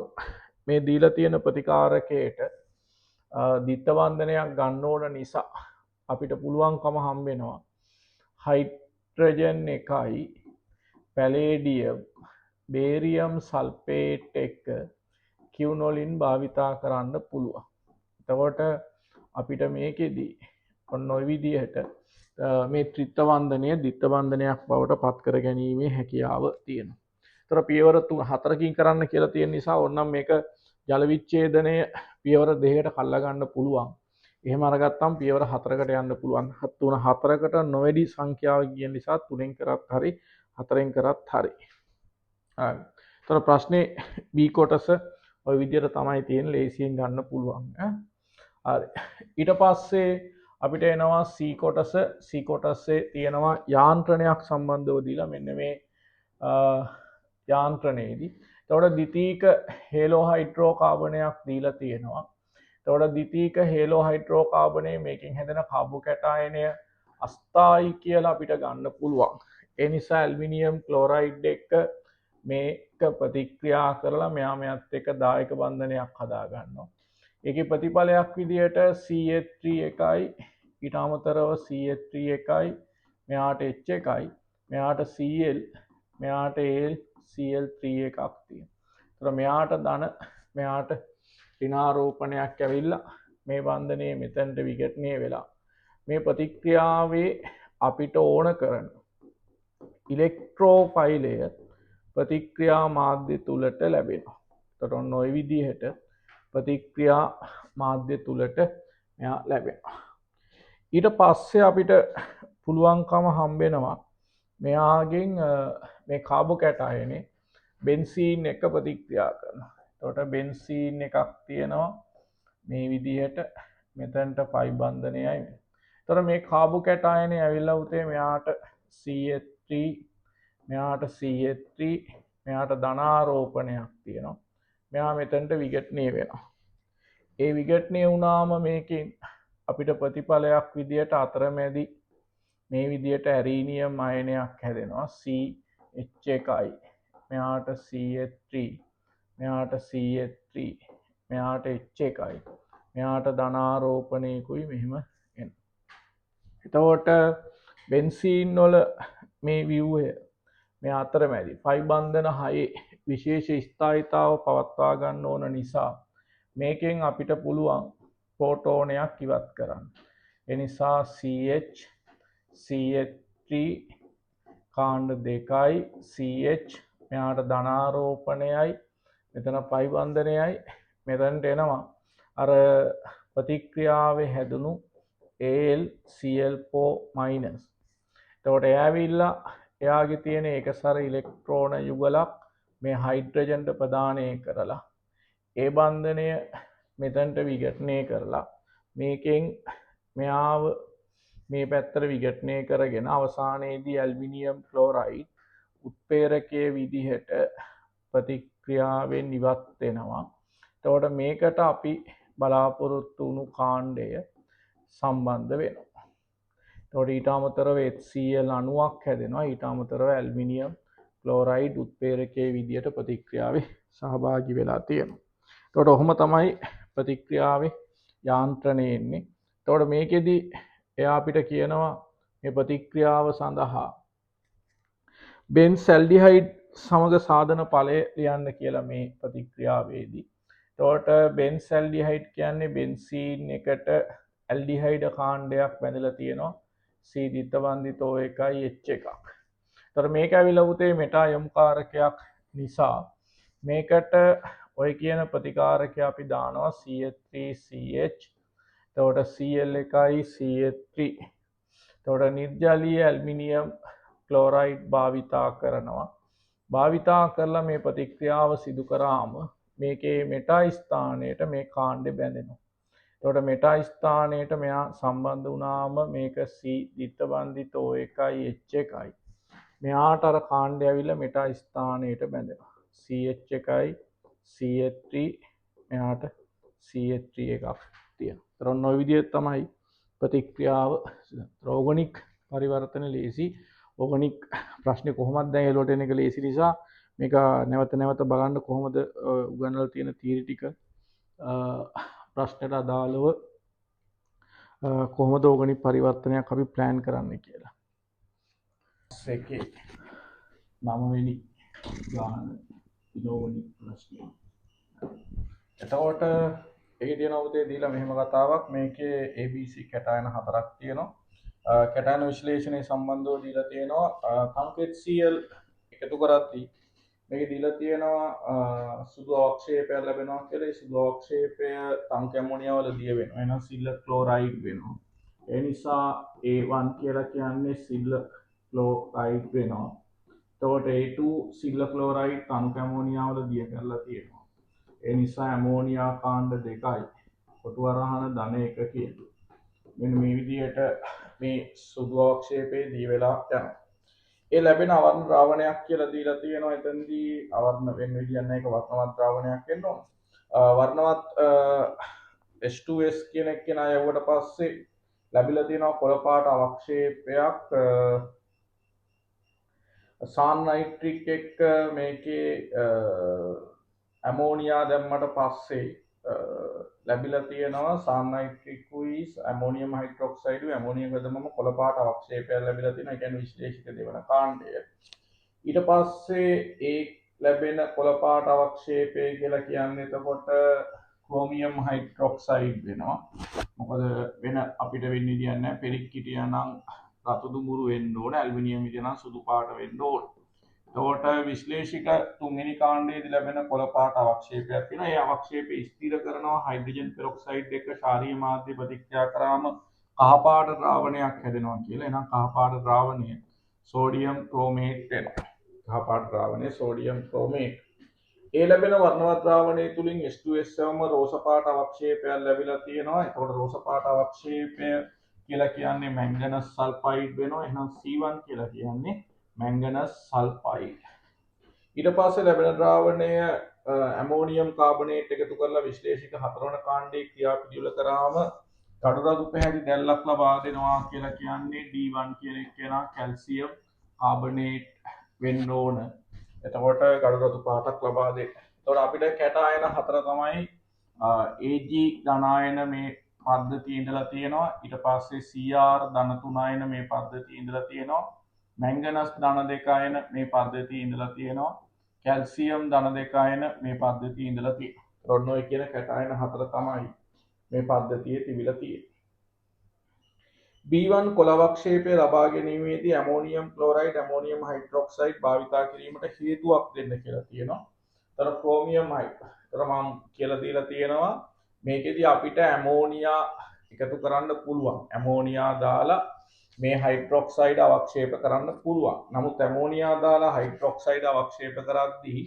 [SPEAKER 1] මේ දීලා තියෙන ප්‍රතිකාරකයට දිත්ත බන්ධනයක් ගන්න ඕන නිසා අපිට පුළුවන්කම හම්බ වෙනවා හයිඩ්‍රජන් එකයි පැලේඩියම් බේරියම් සල්ෆේට් එක කියුනොලින් භාවිතා කරන්න පුළුවන්. එතකොට අපිට මේකෙදී ඔන්න ඔය විදිහට මේ ත්‍රිත්ව බන්ධනය දිත්ත බන්ධනයක් බවට පත් කර ගැනීමේ හැකියාව තියෙනවා. ඒතර පියවර 4කින් කරන්න කියලා තියෙන නිසා ඕනනම් මේක ජල විච්ඡේදනය පියවර 2කට කල්ලා ගන්න පුළුවන්. එහෙම අරගත්තම් පියවර 4කට යන්න පුළුවන්. 4කට නොවැඩි සංඛ්‍යාව කියන නිසා 3ෙන් කරත් හරි 4ෙන් කරත් හරි. හරි. ඒතර ප්‍රශ්නේ B කොටස ඔය විදිහට තමයි තියෙන ලේසියෙන් ගන්න පුළුවන්. හරි. ඊට පස්සේ අපිට එනවා C කොටස. C කොටසේ තියෙනවා යාන්ත්‍රණයක් සම්බන්ධව දීලා මෙන්න මේ යාන්ත්‍රණයේදී. එතකොට ද්විතීක හේලෝ හයිඩ්‍රෝ කාබනයක් දීලා තියෙනවා. එතකොට ද්විතීක හේලෝ හයිඩ්‍රෝ කාබනයේ මේකෙන් හැදෙන කාබෝකැටායනය අස්ථායි කියලා අපිට ගන්න පුළුවන්. ඒ නිසා ඇල්මිනියම් ක්ලෝරයිඩ් එක මේක ප්‍රතික්‍රියා කරලා මෙයාත් එක්ක දායක බන්ධනයක් හදා ගන්නවා. ඒකේ ප්‍රතිඵලයක් විදිහට CH3 එකයි ඊට අමතරව CH3 එකයි මෙයාට H එකයි මෙයාට Cl මෙයාට Al Cl3 එකක් තියෙනවා. ඒතර මෙයාට ධන මෙයාට ඍණාරෝපණයක් ඇවිල්ලා මේ බන්ධනයේ මෙතනට විඝටනය වෙලා මේ ප්‍රතික්‍රියාවේ අපිට ඕන කරන ඉලෙක්ට්‍රෝෆයිලය ප්‍රතික්‍රියා මාධ්‍ය තුලට ලැබෙනවා. එතකොට ඔන්න ඔය විදිහට ප්‍රතික්‍රියා මාධ්‍ය තුලට මෙයා ලැබෙනවා. ඊට පස්සේ අපිට පුළුවන්කම හම්බෙනවා මෙයාගෙන් මේ කාබෝකැටායනේ බෙන්සීන් එක ප්‍රතික්‍රියා කරනවා. එතකොට බෙන්සීන් එකක් තියෙනවා මේ විදිහට මෙතනට පයි බන්ධනයයි. එතකොට මේ කාබෝකැටායනේ ඇවිල්ලා උතේ මෙයාට CH3 මෙයාට CH3 මෙයාට ධනාරෝපණයක් තියෙනවා. මෙයා මෙතනට විඝටනය වෙනවා. ඒ විඝටනය වුණාම මේකෙන් අපිට ප්‍රතිඵලයක් විදියට අතරමැදි මේ විදියට ඇරීනියම් අයනයක් හැදෙනවා. CH1යි මෙයාට CH3 මෙයාට CH3 මෙයාට H1යි මෙයාට ධනාරෝපණයකුයි මෙහෙම එනවා. එතකොට බෙන්සීන් වල මේ ව්‍යුහය මේ අතරමැදි පයි බන්ධන 6 විශේෂ ස්ථායීතාව පවත්වා ගන්න ඕන නිසා මේකෙන් අපිට පුළුවන් ප්‍රෝටෝනයක් ඉවත් කරන්න. ඒ නිසා CH CH3 කාණ්ඩ දෙකයි CH මෙයාට ධනාරෝපණයයි මෙතන පයි බන්ධනයයි මෙතනට එනවා අර ප්‍රතික්‍රියාවේ හැදුණු AlCl4-. එතකොට එයාවිල්ලා එයාගේ තියෙන එකසර ඉලෙක්ට්‍රෝන යුගලක් මේ හයිඩ්‍රජන්ට ප්‍රදානය කරලා ඒ බන්ධනය මෙතනට විඝටනය කරලා මේකෙන් මෙයාව මේ පැත්තට විඝටනය කරගෙන අවසානයේදී ඇල්මිනියම් ක්ලෝරයිඩ් උත්ප්‍රේරකයේ විදිහට ප්‍රතික්‍රියාවෙන් ඉවත් වෙනවා. එතකොට මේකට අපි බලාපොරොත්තු වුණු කාණ්ඩය සම්බන්ධ වෙනවා. එතකොට ඊට අමතරව HCl අණුවක් හැදෙනවා. ඊට අමතරව ඇල්මිනියම් ක්ලෝරයිඩ් උත්ප්‍රේරකයේ විදිහට ප්‍රතික්‍රියාවේ සහභාගී වෙලා තියෙනවා. එතකොට ඔහොම තමයි ප්‍රතික්‍රියාවේ යාන්ත්‍රණය එන්නේ. එතකොට මේකෙදි එයා අපිට කියනවා මේ ප්‍රතික්‍රියාව සඳහා බෙන්සල්ඩිහයිඩ් සමග සාධන ඵලය ලියන්න කියලා මේ ප්‍රතික්‍රියාවේදී. එතකොට බෙන්සල්ඩිහයිඩ් කියන්නේ බෙන්සීන් එකට ඇල්ඩිහයිඩ් කාණ්ඩයක් බැඳලා තියෙනවා. C දිත්ත බන්ධිතෝ එකයි H එකක්. එතකොට මේක ඇවිල්ලා උතේ මෙටා යොමුකාරකයක් නිසා මේකට ඔය කියන ප්‍රතිකාරකය අපි දානවා CH3CH. එතකොට Cl එකයි CH3. එතකොට නිර්ජලීය ඇල්මිනියම් ක්ලෝරයිඩ් භාවිතා කරනවා. භාවිතා කරලා මේ ප්‍රතික්‍රියාව සිදු කරාම මේකේ මෙටා ස්ථානයට මේ කාණ්ඩේ බැඳෙනවා. එතකොට මෙටා ස්ථානයට මෙයා සම්බන්ධ වුණාම මේක C ද්විත්ව බන්ධිත O1යි H1යි. මෙයාට අර කාණ්ඩය ඇවිල්ලා මෙටා ස්ථානයට බැඳෙනවා. CH1යි CH3 මෙයාට CH3 එකක් තියෙනවා. ඒතර ඔන්න ඔය විදිහට තමයි ප්‍රතික්‍රියාව ඕගනික් පරිවර්තන ලේසි. ඕගනික් ප්‍රශ්නේ කොහොමද දැන් එලොට එන එක ලේසි නිසා මේක නැවත නැවත බලන්න කොහොමද උගන්වලා තියෙන තියරි ටික ප්‍රශ්නයට අදාළව කොහොමද ඕගනික් පරිවර්තනයක් අපි ප්ලෑන් කරන්න කියලා. එකේ 9 වෙනි ගාන ඉනෝගනික් ප්‍රශ්නය. එතකොට ඒකේ තියෙන උදේ දීලා මෙහෙම කතාවක් මේකේ ABC කැටයන හතරක් තියෙනවා. කැටයන විශ්ලේෂණය සම්බන්ධව දීලා තියෙනවා HCl එකතු කරද්දී මේකේ දීලා තියෙනවා සුදු අවක්ෂේපය ලැබෙනවා කියලා. ඒ සුදු අවක්ෂේපය තංක ඇමෝනියා වල දිය වෙනවා. එහෙනම් සිල් ක්ලෝරයිඩ් වෙනවා. ඒ නිසා A1 කියලා කියන්නේ සිල් ක්ලෝරයිඩ් වෙනවා. එතකොට A2 සිල් ක්ලෝරයිඩ් තංක ඇමෝනියා වල දිය කරලා තියෙනවා. ඒ නිසා ඇමෝනියා කාණ්ඩ දෙකයි කොටු අරහන ධන 1 කියනවා. මෙන්න මේ විදිහට මේ සුදු අවක්ෂේපයේ දී වෙලා යනවා. ඒ ලැබෙන අවර්ණ ද්‍රාවණයක් කියලා දීලා තියෙනවා. එතෙන්දී අවර්ණ වෙන විදියක් නැහැ. ඒක වර්ණවත් ද්‍රාවණයක් වෙන්න ඕන. වර්ණවත් H2S කියන එක කෙනා යවුවට පස්සේ ලැබිලා තියෙනවා කොළ පාට අවක්ෂේපයක් සාන්නයිට්‍රික් එක්ක මේකේ ඇමෝනියා දැම්මට පස්සේ ලැබිලා තියෙනවා සාන්නයිට්‍රිකුයි ඇමෝනියම් හයිඩ්‍රොක්සයිඩ් ඇමෝනියම් ගදමම කොළ පාට අවක්ෂේපයක් ලැබිලා තියෙනවා. ඒ කියන්නේ විශ්ලේෂිත දෙවන කාණ්ඩය. ඊට පස්සේ ඒ ලැබෙන කොළ පාට අවක්ෂේපය කියලා කියන්නේ එතකොට ක්‍රෝමියම් හයිඩ්‍රොක්සයිඩ් වෙනවා. මොකද වෙන අපිට වෙන්නේ කියන්නේ පෙරික් හිටියා නම් රතු දුඹුරු වෙන්න ඕන, ඇලුමිනියම් හිටියා නම් සුදු පාට වෙන්න ඕන. එතකොට විශ්ලේෂිත තුන්වෙනි කාණ්ඩයේදී ලැබෙන කොළ පාට අවක්ෂේපයක් වෙනවා. ඒ අවක්ෂේපය ස්ථිර කරනවා හයිඩ්‍රජන් පෙරොක්සයිඩ් එක්ක ශාරීය මාධ්‍ය ප්‍රතික්‍රියා කරාම කහ පාට ද්‍රාවණයක් හැදෙනවා කියලා. එහෙනම් කහ පාට ද්‍රාවණය සෝඩියම් ක්‍රෝමේට් වෙනවා. කහ පාට ද්‍රාවණය සෝඩියම් ක්‍රෝමේට්. ඒ ලැබෙන වර්ණවත් ද්‍රාවණය තුලින් H2S වම රෝස පාට අවක්ෂේපයක් ලැබිලා තියෙනවා. එතකොට රෝස පාට අවක්ෂේපය කියලා කියන්නේ මැංගනස් සල්ෆයිඩ් වෙනවා. එහෙනම් C1 කියලා කියන්නේ මැංගනස් සල්ෆයිඩ්. ඊට පස්සේ ලැබෙන ද්‍රාවණය ඇමෝනියම් කාබනේට් එකතු කරලා විශ්ලේෂිත හතරවන කාණ්ඩයේ ක්‍රියාපිළිවෙල කරාම කඩු රතු පැහැති දැල්ලක් ලබා දෙනවා කියලා කියන්නේ D1 කියන එක කෙනා කැල්සියම් කාබනේට් වෙන්න ඕන. එතකොට කඩු රතු පාටක් ලබා දෙන්න. එතකොට අපිට කැටායන හතර තමයි AG ධනායන මේ පද්ධතිය ඉඳලා තියෙනවා. ඊට පස්සේ CR ධන 3 ආයන මේ පද්ධතිය ඉඳලා තියෙනවා. මැංගනස් ධන 2 ආයන මේ පද්ධතිය ඉඳලා තියෙනවා. කැල්සියම් ධන 2 ආයන මේ පද්ධතිය ඉඳලා තියෙනවා. ඔන්න ඔය කියන කැටායන හතර තමයි මේ පද්ධතියේ තිබිලා තියෙන්නේ. B1 කොළ අවක්ෂේපය ලබා ගැනීමේදී ඇමෝනියම් ක්ලෝරයිඩ් ඇමෝනියම් හයිඩ්‍රොක්සයිඩ් භාවිතා කිරීමට හේතුවක් දෙන්න කියලා තියෙනවා. තර ක්‍රෝමියම් හයිඩ්‍රොක්සයිඩ්. තර මම කියලා දීලා තියෙනවා මේකෙදී අපිට ඇමෝනියා එකතු කරන්න පුළුවන්. ඇමෝනියා දාලා මේ හයිඩ්‍රොක්සයිඩ් අවක්ෂේප කරන්න පුළුවන්. නමුත් ඇමෝනියා දාලා හයිඩ්‍රොක්සයිඩ් අවක්ෂේප කරද්දී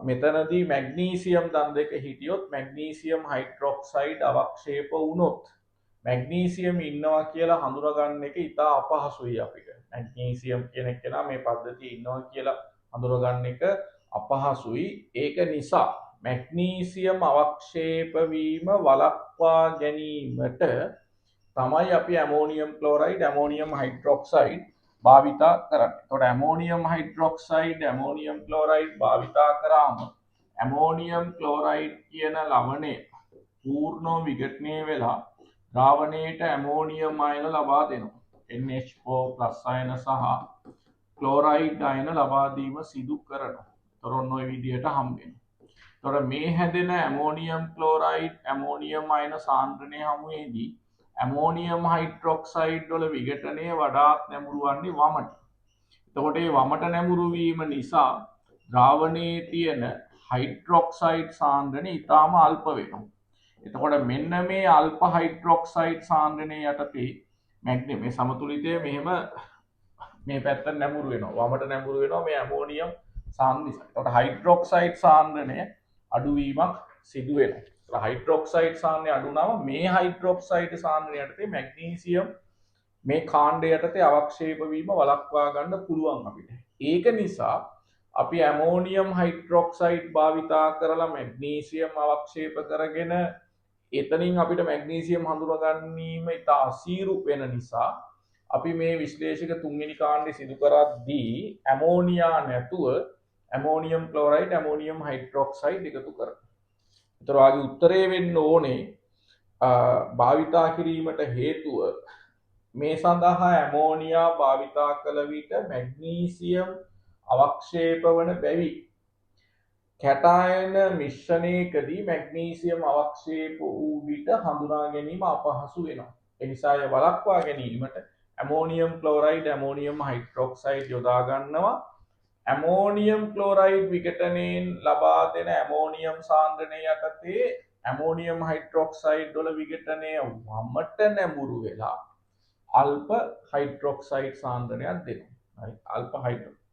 [SPEAKER 1] මෙතනදී මැග්නීසියම් ධන 2 හිටියොත් මැග්නීසියම් හයිඩ්‍රොක්සයිඩ් අවක්ෂේප වුණොත් මැග්නීසියම් ඉන්නවා කියලා හඳුනගන්න එක ඉතා අපහසුයි අපිට. මැග්නීසියම් කියන එක නා මේ පද්ධතියේ ඉන්නවා කියලා හඳුනගන්න එක අපහසුයි. ඒක නිසා මැග්නීසියම් අවක්ෂේප වීම වළක්වා ගැනීමට තමයි අපි ඇමෝනියම් ක්ලෝරයිඩ් ඇමෝනියම් හයිඩ්‍රොක්සයිඩ් භාවිතා කරන්නේ. එතකොට ඇමෝනියම් හයිඩ්‍රොක්සයිඩ් ඇමෝනියම් ක්ලෝරයිඩ් භාවිතා කරාම ඇමෝනියම් ක්ලෝරයිඩ් කියන ලවණය පූර්ණව විඝටනය වෙලා ද්‍රාවණයට ඇමෝනියම් අයන ලබා දෙනවා. NH4+ අයන සහ ක්ලෝරයිඩ් අයන ලබා දීම සිදු කරනවා. එතකොට ඔය විදිහට හම්බ වෙනවා. එතකොට මේ හැදෙන ඇමෝනියම් ක්ලෝරයිඩ් ඇමෝනියම් අයන සාන්ද්‍රණය හමුවේදී ඇමෝනියම් හයිඩ්‍රොක්සයිඩ් වල විඝටනය වඩාත් නැඹුරු වන්නේ වමට. එතකොට මේ වමට නැඹුරු වීම නිසා ද්‍රාවණයේ තියෙන හයිඩ්‍රොක්සයිඩ් සාන්ද්‍රණය ඊටාම අල්ප වෙනවා. එතකොට මෙන්න මේ අල්ප හයිඩ්‍රොක්සයිඩ් සාන්ද්‍රණය යටතේ මේ සමතුලිතය මෙහෙම මේ පැත්ත නැඹුරු වෙනවා වමට නැඹුරු වෙනවා මේ ඇමෝනියම් සාන්ද්‍රණය නිසා. එතකොට හයිඩ්‍රොක්සයිඩ් සාන්ද්‍රණය අඩුවීමක් සිදු වෙනවා. හයිඩ්‍රොක්සයිඩ් සාන්ද්‍රණය අඩු වුණාම මේ හයිඩ්‍රොක්සයිඩ් සාන්ද්‍රණය යටතේ මැග්නීසියම් මේ කාණ්ඩ යටතේ අවක්ෂේප වීම වළක්වා ගන්න පුළුවන් අපිට. ඒක නිසා අපි ඇමෝනියම් හයිඩ්‍රොක්සයිඩ් භාවිතා කරලා මැග්නීසියම් අවක්ෂේප කරගෙන එතනින් අපිට මැග්නීසියම් හඳුනා ගැනීම ඉතා අසීරු වෙන නිසා අපි මේ විශ්ලේෂක තුන්වෙනි කාණ්ඩය සිදු කරද්දී ඇමෝනියා නැතුව ඇමෝනියම් ක්ලෝරයිඩ් ඇමෝනියම් හයිඩ්‍රොක්සයිඩ් එකතු කරනවා. ඒතර වාගේ උත්තරේ වෙන්න ඕනේ භාවිතා කිරීමට හේතුව මේ සඳහා ඇමෝනියා භාවිතා කළ විට මැග්නීසියම් අවක්ෂේප වන බැවි කැටායන මිශ්‍රණයකදී මැග්නීසියම් අවක්ෂේප වූ විට හඳුනා ගැනීම අපහසු වෙනවා. ඒ නිසා එය වළක්වා ගැනීමට ඇමෝනියම් ක්ලෝරයිඩ් ඇමෝනියම් හයිඩ්‍රොක්සයිඩ් යොදා ගන්නවා. ඇමෝනියම් ක්ලෝරයිඩ් විඝටනයෙන් ලබා දෙන ඇමෝනියම් සාන්ද්‍රණය යටතේ ඇමෝනියම් හයිඩ්‍රොක්සයිඩ් වල විඝටනය වමට නැඹුරු වෙලා අල්ප හයිඩ්‍රොක්සයිඩ් සාන්ද්‍රණයක් දෙනවා. අල්ප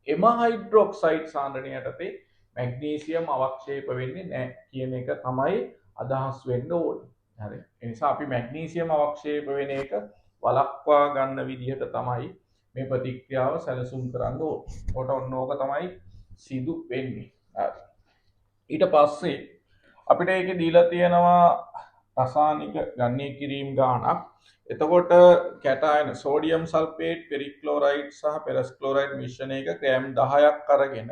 [SPEAKER 1] එම හයිඩ්‍රොක්සයිඩ් සාන්ද්‍රණය යටතේ මැග්නීසියම් අවක්ෂේප වෙන්නේ නැහැ කියන එක තමයි අදහස් වෙන්න ඕනේ. හරි. ඒ නිසා අපි මැග්නීසියම් අවක්ෂේප වෙන එක වළක්වා ගන්න විදිහට තමයි මේ ප්‍රතික්‍රියාව සැලසුම් කරන්න ඕනේ. කොට ඔන්න ඕක තමයි සිදු වෙන්නේ. හරි. ඊට පස්සේ අපිට ඒකේ දීලා තියෙනවා රසායනික ගණනය කිරීම ගානක්. එතකොට කැටායන සෝඩියම් සල්ෆේට් පෙරික්ලෝරයිඩ් සහ පෙරස් ක්ලෝරයිඩ් මිශ්‍රණයක ග්‍රෑම් 10ක් අරගෙන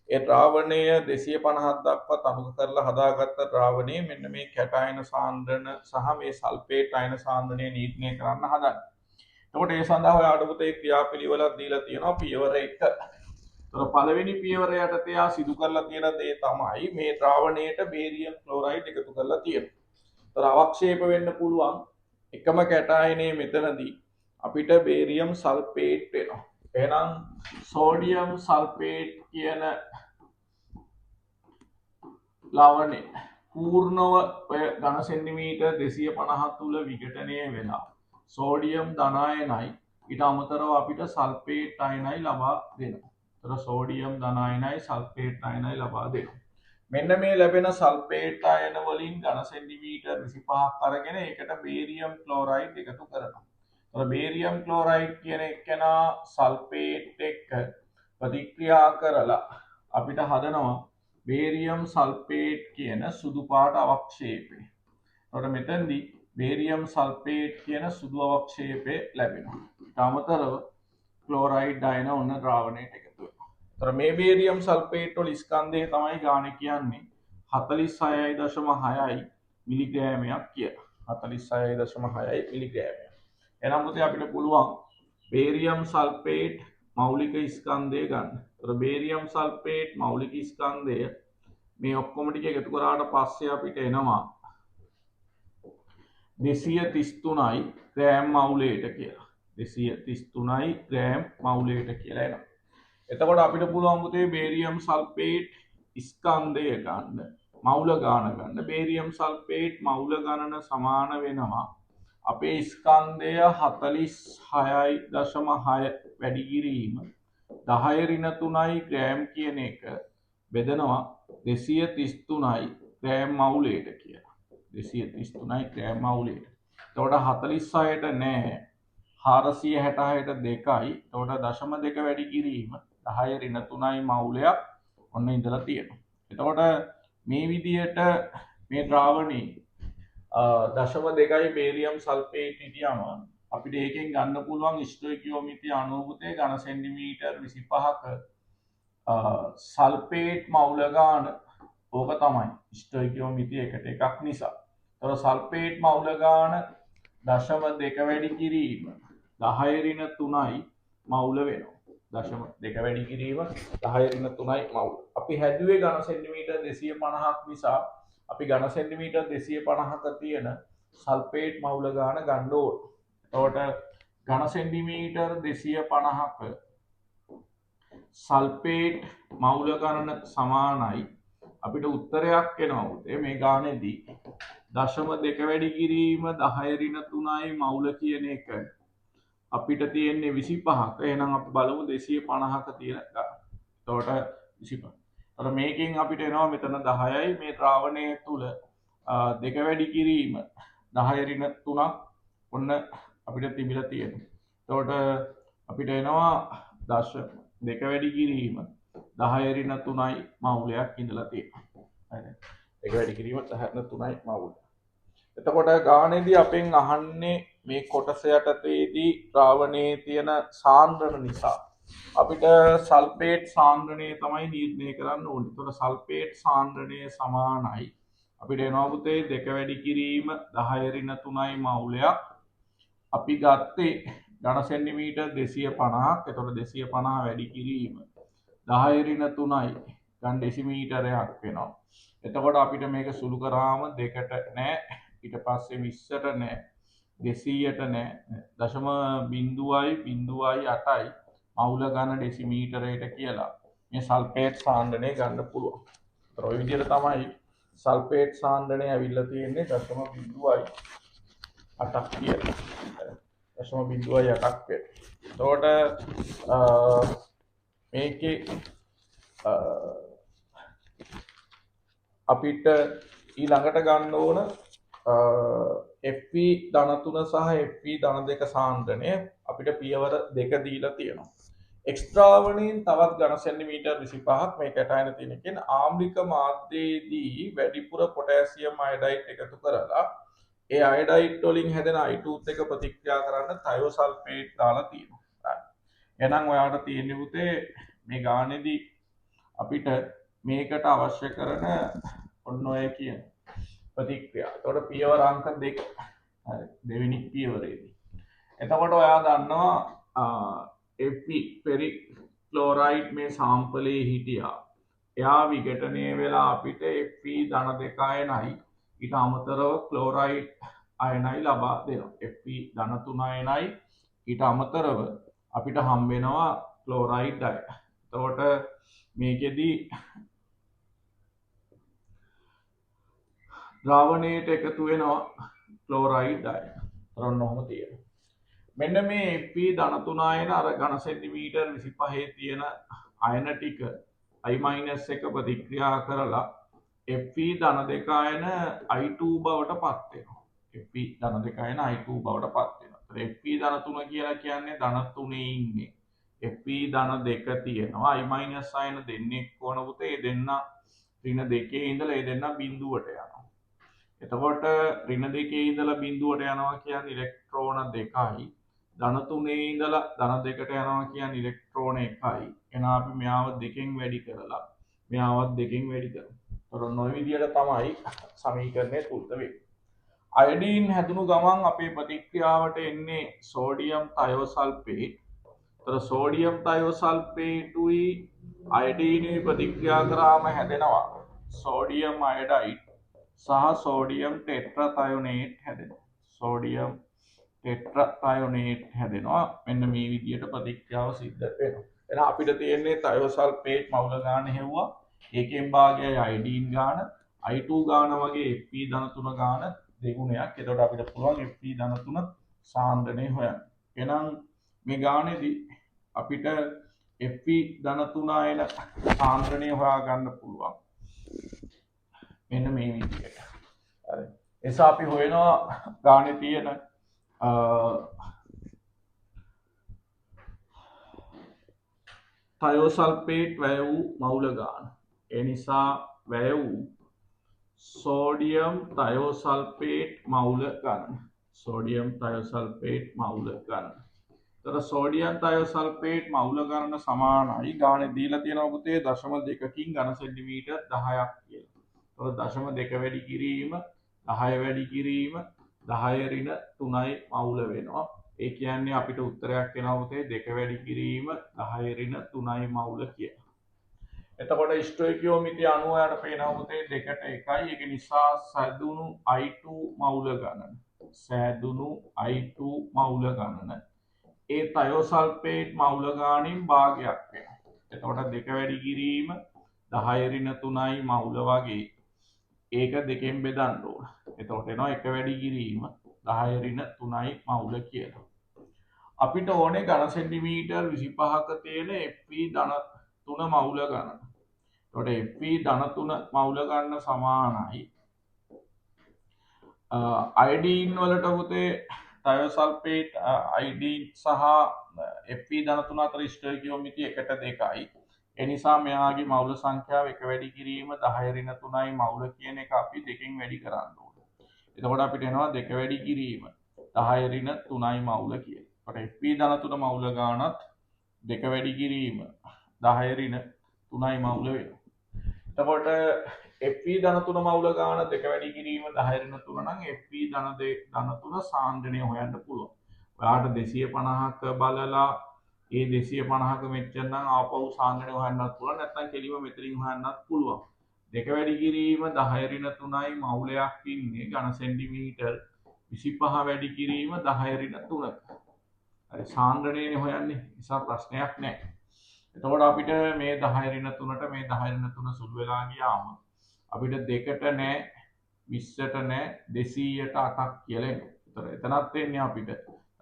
[SPEAKER 1] ඒ ද්‍රාවණය 250ක් දක්වා තනුක කරලා හදාගත්ත ද්‍රාවණය මෙන්න මේ කැටායන සාන්ද්‍රණ සහ මේ සල්ෆේට් අයන සාන්ද්‍රණය නිර්ණය කරන්න හදන්න. එතකොට ඒ සඳහා ඔය අඩපොතේ ක්‍රියාපිළිවෙලක් දීලා තියෙනවා පියවර 1. එතකොට පළවෙනි පියවර යටතේ සිදු කරලා තියෙන දේ තමයි මේ ද්‍රාවණයට බේරියම් ක්ලෝරයිඩ් එකතු කරලා තියෙනවා. එතකොට අවක්ෂේප වෙන්න පුළුවන් එකම කැටායනේ මෙතනදී අපිට බේරියම් සල්ෆේට් වෙනවා. එහෙනම් සෝඩියම් සල්ෆේට් කියන ලවණය පූර්ණව ඔය ඝන සෙන්ටිමීටර් 250 තුල විඝටනය වෙලා සෝඩියම් ධනායනයි ඊට අමතරව අපිට සල්ෆේට් අයනයි ලබා දෙනවා. ඒතර සෝඩියම් ධනායනයි සල්ෆේට් අයනයි ලබා දෙනවා. මෙන්න මේ ලැබෙන සල්ෆේට් අයන වලින් ඝන සෙන්ටිමීටර් 25ක් අරගෙන ඒකට බේරියම් ක්ලෝරයිඩ් එකතු කරනවා. ඒතර බේරියම් ක්ලෝරයිඩ් කියන එකනා සල්ෆේට් එක්ක ප්‍රතික්‍රියා කරලා අපිට හදනවා බේරියම් සල්ෆේට් කියන සුදු පාට අවක්ෂේපය. එතකොට මෙතනදී බේරියම් සල්ෆේට් කියන සුදු අවක්ෂේපය ලැබෙනවා. ඊට අමතරව ක්ලෝරයිඩ් අයන ඔන්න ද්‍රාවණයට එකතු වෙනවා. එතකොට මේ බේරියම් සල්ෆේට් වල ස්කන්ධය තමයි ගාණය කියන්නේ 46.6 මිලිග්‍රෑමයක් කියලා. 46.6 මිලිග්‍රෑමයක්. එහෙනම් මුතේ අපිට පුළුවන් බේරියම් සල්ෆේට් මෞලික ස්කන්ධය ගන්න. එතකොට බේරියම් සල්ෆේට් මෞලික ස්කන්ධය මේ ඔක්කොම ටික එකතු කරාට පස්සේ අපිට එනවා 233යි ග්‍රෑම් මවුලයට කියලා. 233යි ග්‍රෑම් මවුලයට කියලා එනවා. එතකොට අපිට පුළුවන් පුතේ බේරියම් සල්ෆේට් ස්කන්ධය ගන්න. මවුල ගාන ගන්න. බේරියම් සල්ෆේට් මවුල ගණන සමාන වෙනවා අපේ ස්කන්ධය 46.6 වැඩි කිරීම 10 ඍණ 3යි ග්‍රෑම් කියන එක බෙදනවා 233යි ග්‍රෑම් මවුලයට කියලා. 233යි ග්‍රෑම් මවුලයට. එතකොට 46ට නෑ 466ට 2යි. එතකොට 0.2 වැඩි කිරීම 10 ඍණ 3යි මවුලයක් ඔන්න ඉඳලා තියෙනවා. එතකොට මේ විදිහට මේ ද්‍රාවණී 0.2යි බේරියම් සල්ෆේට් හිටියම අපිට ඒකෙන් ගන්න පුළුවන් ස්ටොයිකියෝමීටර් අණුවකේ ඝන සෙන්ටිමීටර් 25ක සල්ෆේට් මවුල ගාන ඕක තමයි ස්ටොයිකියෝමීටර් එකට එකක් නිසා. ඒතර සල්ෆේට් මවුල ගාන 0.2 වැඩි කිරීම 10 ඍණ 3යි මවුල වෙනවා. 0.2 වැඩි කිරීම 10 ඍණ 3යි මවුල. අපි හැදුවේ ඝන සෙන්ටිමීටර් 250ක් නිසා අපි ඝන සෙන්ටිමීටර් 250ක තියෙන සල්ෆේට් මවුල ගාන ගන්න ඕන. එතකොට ඝන සෙන්ටිමීටර් 250ක සල්ෆේට් මවුල ගණන සමානයි අපිට උත්තරයක් එනවා උතේ මේ ගානේදී 0.2 වැඩි කිරීම 10 ඍණ 3යි මවුල කියන එක අපිට තියෙන්නේ 25ක. එහෙනම් අපි බලමු 250ක තියෙන ගාන. එතකොට 25. අර මේකෙන් අපිට එනවා මෙතන 10යි මේ ද්‍රාවණය තුල දෙක වැඩි කිරීම 10 ඍණ 3ක් ඔන්න අපිට තිබිලා තියෙනවා. එතකොට අපිට එනවා දෙක වැඩි කිරීම 10 ඍණ 3යි මවුලයක් ඉඳලා තියෙනවා. හරි. දෙක වැඩි කිරීම 10 ඍණ 3යි මවුල. එතකොට ගානේදී අපෙන් අහන්නේ මේ කොටස යටතේදී ද්‍රාවණයේ තියෙන සාන්ද්‍රණ නිසා අපිට සල්ෆේට් සාන්ද්‍රණය තමයි නිර්ණය කරන්න ඕනේ. එතකොට සල්ෆේට් සාන්ද්‍රණය සමානයි අපිට එනවා පුතේ දෙක වැඩි කිරීම 10 ඍණ 3යි මවුලයක්. අපි ගත්තේ ඝන සෙන්ටිමීටර් 250ක්. එතකොට 250 වැඩි කිරීම 10 ඍණ 3යි ඝන ඩෙසිමීටරයක් වෙනවා. එතකොට අපිට මේක සුළු කරාම දෙකට නෑ, ඊට පස්සේ 20ට නෑ, 200ට නෑ, දශම බිංදුවයි 0.8යි මවුල ඝන ඩෙසිමීටරයට කියලා මේ සල්ෆේට් සාන්ද්‍රණය ගන්න පුළුවන්. ඒතර ඔය විදිහට තමයි සල්ෆේට් සාන්ද්‍රණය ඇවිල්ලා තියෙන්නේ 0.8ක් කියලා. 0.8ක් වෙනවා. එතකොට මේකේ අපිට ඊළඟට ගන්න ඕන Fv ධන 3 සහ Fv ධන 2 සාන්ද්‍රණය අපිට පියවර දෙක දීලා තියෙනවා. එක්ස්ට්‍රාවණයෙන් තවත් ඝන සෙන්ටිමීටර් 25ක් මේකට අයන තියෙන කියන්නේ ආම්ලික මාධ්‍යයේදී වැඩිපුර පොටෑසියම් අයඩයිඩ් එකතු කරලා ඒ අයඩයිඩ් වලින් හැදෙන I2ත් එක ප්‍රතික්‍රියා කරන්න තයෝසල්ෆේට් දාලා තියෙනවා. එහෙනම් ඔයාලට තියෙන්නේ පුතේ මේ ගානේදී අපිට මේකට අවශ්‍ය කරන ඔන්න ඔය කියන ප්‍රතික්‍රියා. එතකොට පියවර අංක 2. හරි. දෙවෙනි පියවරේදී. එතකොට ඔයා දන්නවා Fe ෆෙරික් ක්ලෝරයිඩ් මේ සාම්පලේ හිටියා. එයා විඝටනය වෙලා අපිට Fe ධන 2 අයනයි ඊට අමතරව ක්ලෝරයිඩ් අයනයි ලබා දෙනවා. Fe ධන 3 අයනයි ඊට අමතරව අපිට හම්බ වෙනවා ක්ලෝරයිඩ් අයන. එතකොට මේකෙදි ද්‍රාවණයට එකතු වෙනවා ක්ලෝරයිඩ් අයන. ඔන්න ඔහොම තියෙනවා. මෙන්න මේ Fe ධන 3 අයන අර ඝන සෙන්ටිමීටර් 25 තියෙන අයන ටික I- එක ප්‍රතික්‍රියා කරලා Fe ධන 2 අයන I2 බවට පත් වෙනවා. Fe ධන 2 අයන I2 බවට පත් වෙනවා. Fe ධන 3 කියලා කියන්නේ ධන 3 ඉන්නේ. Fe ධන 2 තියෙනවා. I- අයන දෙන්නෙක් ඕන පුතේ. ඒ දෙන්න ඍණ 2 ඉඳලා ඒ දෙන්න බිඳුවට යනවා. එතකොට ඍණ 2 ඉඳලා බිඳුවට යනවා කියන්නේ ඉලෙක්ට්‍රෝන 2යි. ධන 3 ඉඳලා ධන 2ට යනවා කියන්නේ ඉලෙක්ට්‍රෝන 1යි. එහෙනම් අපි මෙයාව දෙකෙන් වැඩි කරලා මෙයාවත් දෙකෙන් වැඩි කරමු. ඔන්න ඔය විදිහට තමයි සමීකරණය තුල්ද වෙන්නේ. අයඩීන් හැදුණු ගමන් අපේ ප්‍රතික්‍රියාවට එන්නේ සෝඩියම් තයෝසල්ෆේට්. ඒතර සෝඩියම් තයෝසල්ෆේටුයි අයඩීනුයි ප්‍රතික්‍රියා කරාම හැදෙනවා සෝඩියම් අයඩයිඩ් සහ සෝඩියම් ටෙට්‍රාතයොනේට් හැදෙනවා. සෝඩියම් ටෙට්‍රාතයොනේට් හැදෙනවා. මෙන්න මේ විදිහට ප්‍රතික්‍රියාව සිද්ධ වෙනවා. එහෙනම් අපිට තියෙන්නේ තයෝසල්ෆේට් මවුල ගාන හෙව්වා. ඒකෙන් භාගයයි අයඩීන් ගාන, I2 ගාන වගේ Fe ධන 3 ගාන දෙගුණයක්. එතකොට අපිට පුළුවන් Fe ධන 3 සාන්ද්‍රණය හොයන්න. එහෙනම් මේ ගානේදී අපිට Fe ධන 3 අයන සාන්ද්‍රණය හොයා ගන්න පුළුවන්. මෙන්න මේ විදිහට. හරි. එසා අපි හොයනවා ගානේ තියෙන තයෝසල්ෆේට් වැය වූ මවුල ගාන. ඒ නිසා වැය වූ සෝඩියම් තයෝසල්ෆේට් මවුල ගණන. සෝඩියම් තයෝසල්ෆේට් මවුල ගණන. එතකොට සෝඩියම් තයෝසල්ෆේට් මවුල ගණන සමානයි ගානේ දීලා තියෙනවා පුතේ 0.2කින් ඝන සෙන්ටිමීටර් 10ක් කියලා. එතකොට 0.2 වැඩි කිරීම 10 වැඩි කිරීම 10 ඍණ 3යි මවුල වෙනවා. ඒ කියන්නේ අපිට උත්තරයක් එනවා පුතේ 2 වැඩි කිරීම 10 ඍණ 3යි මවුල කියලා. එතකොට ස්ටොයිකියෝමිතිය අනුව යට පේනවා පුතේ 2ට 1යි. ඒක නිසා සැදුණු I2 මවුල ගණන. සැදුණු I2 මවුල ගණන ඒ තයෝසල්ෆේට් මවුල ගානින් භාගයක් වෙනවා. එතකොට 2 වැඩි කිරීම 10 ඍණ 3යි මවුල වගේ ඒක දෙකෙන් බෙදන්න ඕන. එතකොට එනවා 1 වැඩි කිරීම 10 ඍණ 3යි මවුල කියලා. අපිට ඕනේ ඝන සෙන්ටිමීටර් 25ක තියෙන Fv ධන 3 මවුල ගණන. එතකොට Fv ධන 3 මවුල ගන්න සමානයි අයඩීන් වලට පුතේ ටයෝසල්ෆේට් අයඩීන් සහ Fv ධන 3 අතර ස්ටොයිකියෝමෙට්‍රි 1:2යි. ඒ නිසා මෙයාගේ මවුල සංඛ්‍යාව එක වැඩි කිරීම 10 ඍණ 3යි මවුල කියන එක අපි දෙකෙන් වැඩි කරන්න ඕනේ. එතකොට අපිට එනවා දෙක වැඩි කිරීම 10 ඍණ 3යි මවුල කියලා. එතකොට Fv ධන 3 මවුල ගානත් දෙක වැඩි කිරීම 10 ඍණ 3යි මවුල වෙනවා. එතකොට Fv ධන 3 මවුල ගාන දෙක වැඩි කිරීම 10 ඍණ 3 නම් Fv ධන 3 සාන්ද්‍රණය හොයන්න පුළුවන්. ඔයාලට 250ක බලලා ඒ 250ක මෙච්චර නම් ආපහු සාන්ද්‍රණය හොයන්නත් පුළුවන්. නැත්නම් කෙලිම මෙතනින් හොයන්නත් පුළුවන්. දෙක වැඩි කිරීම 10 ඍණ 3යි මවුලයක් ඉන්නේ ඝන සෙන්ටිමීටර් 25 වැඩි කිරීම 10 ඍණ 3ක. හරි සාන්ද්‍රණයනේ හොයන්නේ. නිසා ප්‍රශ්නයක් නැහැ. එතකොට අපිට මේ 10 ඍණ 3ට මේ 10 ඍණ 3 සුළු වෙලා ගියාම අපිට 2ට නෑ 20ට නෑ 200ට 8ක් කියලා එනවා. එතනත් එන්නේ අපිට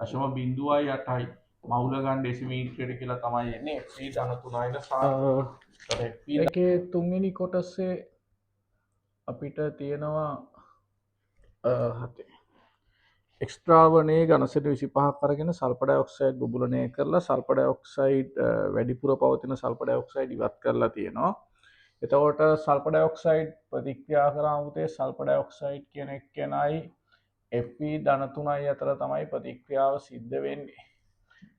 [SPEAKER 1] 0.08යි මවුල ගන්න ඩෙසිමීටරයට කියලා තමයි එන්නේ Fv ධන 3යින ඒකේ තුන්වෙනි කොටසේ අපිට තියෙනවා එක්ස්ට්‍රාවනේ ඝනසෙට 25ක් අරගෙන සල්ෆර් ඩයොක්සයිඩ් බුබුලණය කරලා සල්ෆර් ඩයොක්සයිඩ් වැඩිපුර පවතින සල්ෆර් ඩයොක්සයිඩ් ඉවත් කරලා තියෙනවා. එතකොට සල්ෆර් ඩයොක්සයිඩ් ප්‍රතික්‍රියා කරාම උතේ සල්ෆර් ඩයොක්සයිඩ් කියන එක්කෙනයි Fv ධන 3යි අතර තමයි ප්‍රතික්‍රියාව සිද්ධ වෙන්නේ.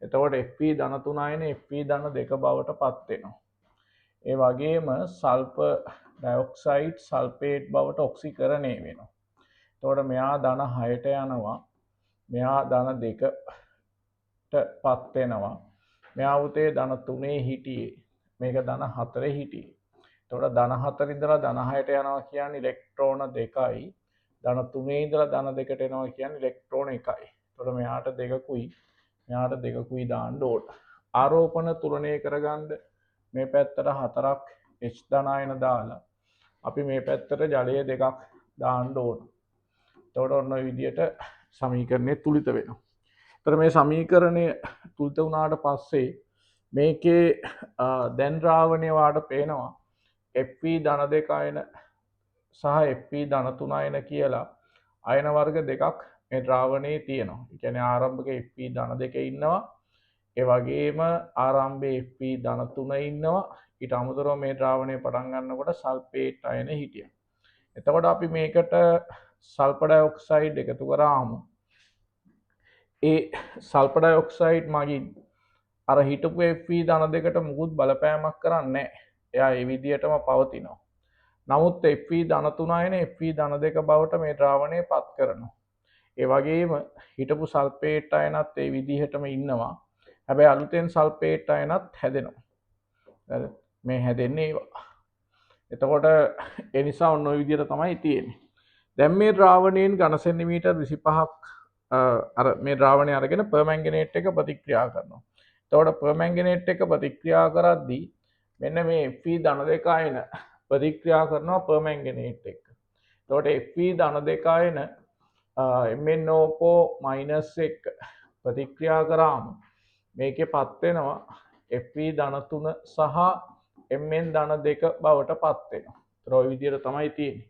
[SPEAKER 1] එතකොට Fv ධන 3යිනේ Fv ධන 2 බවට පත් වෙනවා. ඒ වගේම සල්ෆර් ඩයොක්සයිඩ් සල්ෆේට් බවට ඔක්සිකරණය වෙනවා. එතකොට මෙයා ධන 6ට යනවා. මෙයා ධන 2ට පත් වෙනවා. මෙයා උතේ ධන 3 හිටියේ. මේක ධන 4 හිටියේ. එතකොට ධන 4 ඉඳලා ධන 6ට යනවා කියන්නේ ඉලෙක්ට්‍රෝන 2යි. ධන 3 ඉඳලා ධන 2ට එනවා කියන්නේ ඉලෙක්ට්‍රෝන 1යි. එතකොට මෙයාට 2කුයි මෙයාට 2කුයි දාන්න ඕන. ආරෝපණ තුලනය කරගන්න මේ පැත්තට 4ක් H ධනායන දාලා අපි මේ පැත්තට ජලය 2ක් දාන්න ඕන. එතකොට ඔන්න ඔය විදිහට සමීකරණය තුලිත වෙනවා. ඒතර මේ සමීකරණය තුලිත වුණාට පස්සේ මේකේ දැන් ද්‍රාවණය වාට පේනවා Fv ධන 2 අයන සහ Fv ධන 3 අයන කියලා අයන වර්ග දෙකක් මේ ද්‍රාවණයේ තියෙනවා. ඒ කියන්නේ ආරම්භක Fv ධන 2 ඉන්නවා. ඒ වගේම ආරම්භයේ Fv ධන 3 ඉන්නවා. ඊට අමතරව මේ ද්‍රාවණය පටන් ගන්නකොට සල්ෆේට් අයන හිටියා. එතකොට අපි මේකට සල්ෆර් ඩයොක්සයිඩ් එකතු කරාම ඒ සල්ෆර් ඩයොක්සයිඩ් මගින් අර හිටපු Fv ධන 2ට මුකුත් බලපෑමක් කරන්නේ නැහැ. එයා ඒ විදිහටම පවතිනවා. නමුත් Fv ධන 3 අයන Fv ධන 2 බවට මේ ද්‍රාවණය පත් කරනවා. ඒ වගේම හිටපු සල්ෆේට් අයනත් ඒ විදිහටම ඉන්නවා. හැබැයි අලුතෙන් සල්ෆේට් අයනත් හැදෙනවා. හරි මේ හැදෙන්නේ ඒවා. එතකොට ඒ නිසා ඔන්න ඔය විදිහට තමයි තියෙන්නේ. දැන් මේ ද්‍රාවණයෙන් ඝන සෙන්ටිමීටර් 25ක් අර මේ ද්‍රාවණය අරගෙන පර්මැංගනේට් එක ප්‍රතික්‍රියා කරනවා. එතකොට පර්මැංගනේට් එක ප්‍රතික්‍රියා කරද්දී මෙන්න මේ Fv ධන 2 අයන ප්‍රතික්‍රියා කරනවා පර්මැංගනේට් එක. එතකොට Fv ධන 2 අයන MnO4- 1 ප්‍රතික්‍රියා කරාම මේකේ පත් වෙනවා Fv ධන 3 සහ Mn ධන 2 බවට පත් වෙනවා. ඒතර ওই විදිහට තමයි තියෙන්නේ.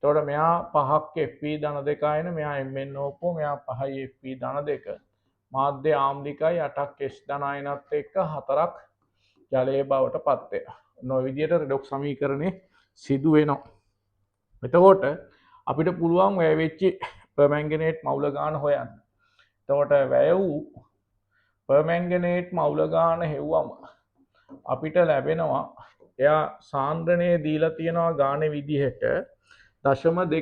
[SPEAKER 1] එතකොට මෙයා 5ක් Fv ධන 2 අයන මෙයා MnO4 මෙයා 5යි Fv ධන 2 මාධ්‍ය ආම්ලිකයි 8ක් H ධන අයනත් එක්ක 4ක් ජලයේ බවට පත් වෙනවා. ඔය විදිහට රෙඩොක්ස් සමීකරණේ සිදු වෙනවා. එතකොට අපිට පුළුවන් වැය වෙච්ච පර්මැංගනේට් මවුල ගාන හොයන්න. එතකොට වැය වූ පර්මැංගනේට් මවුල ගාන හෙව්වම අපිට ලැබෙනවා එයා සාන්ද්‍රණය දීලා තියෙනවා ගානේ විදිහට 0.2යි.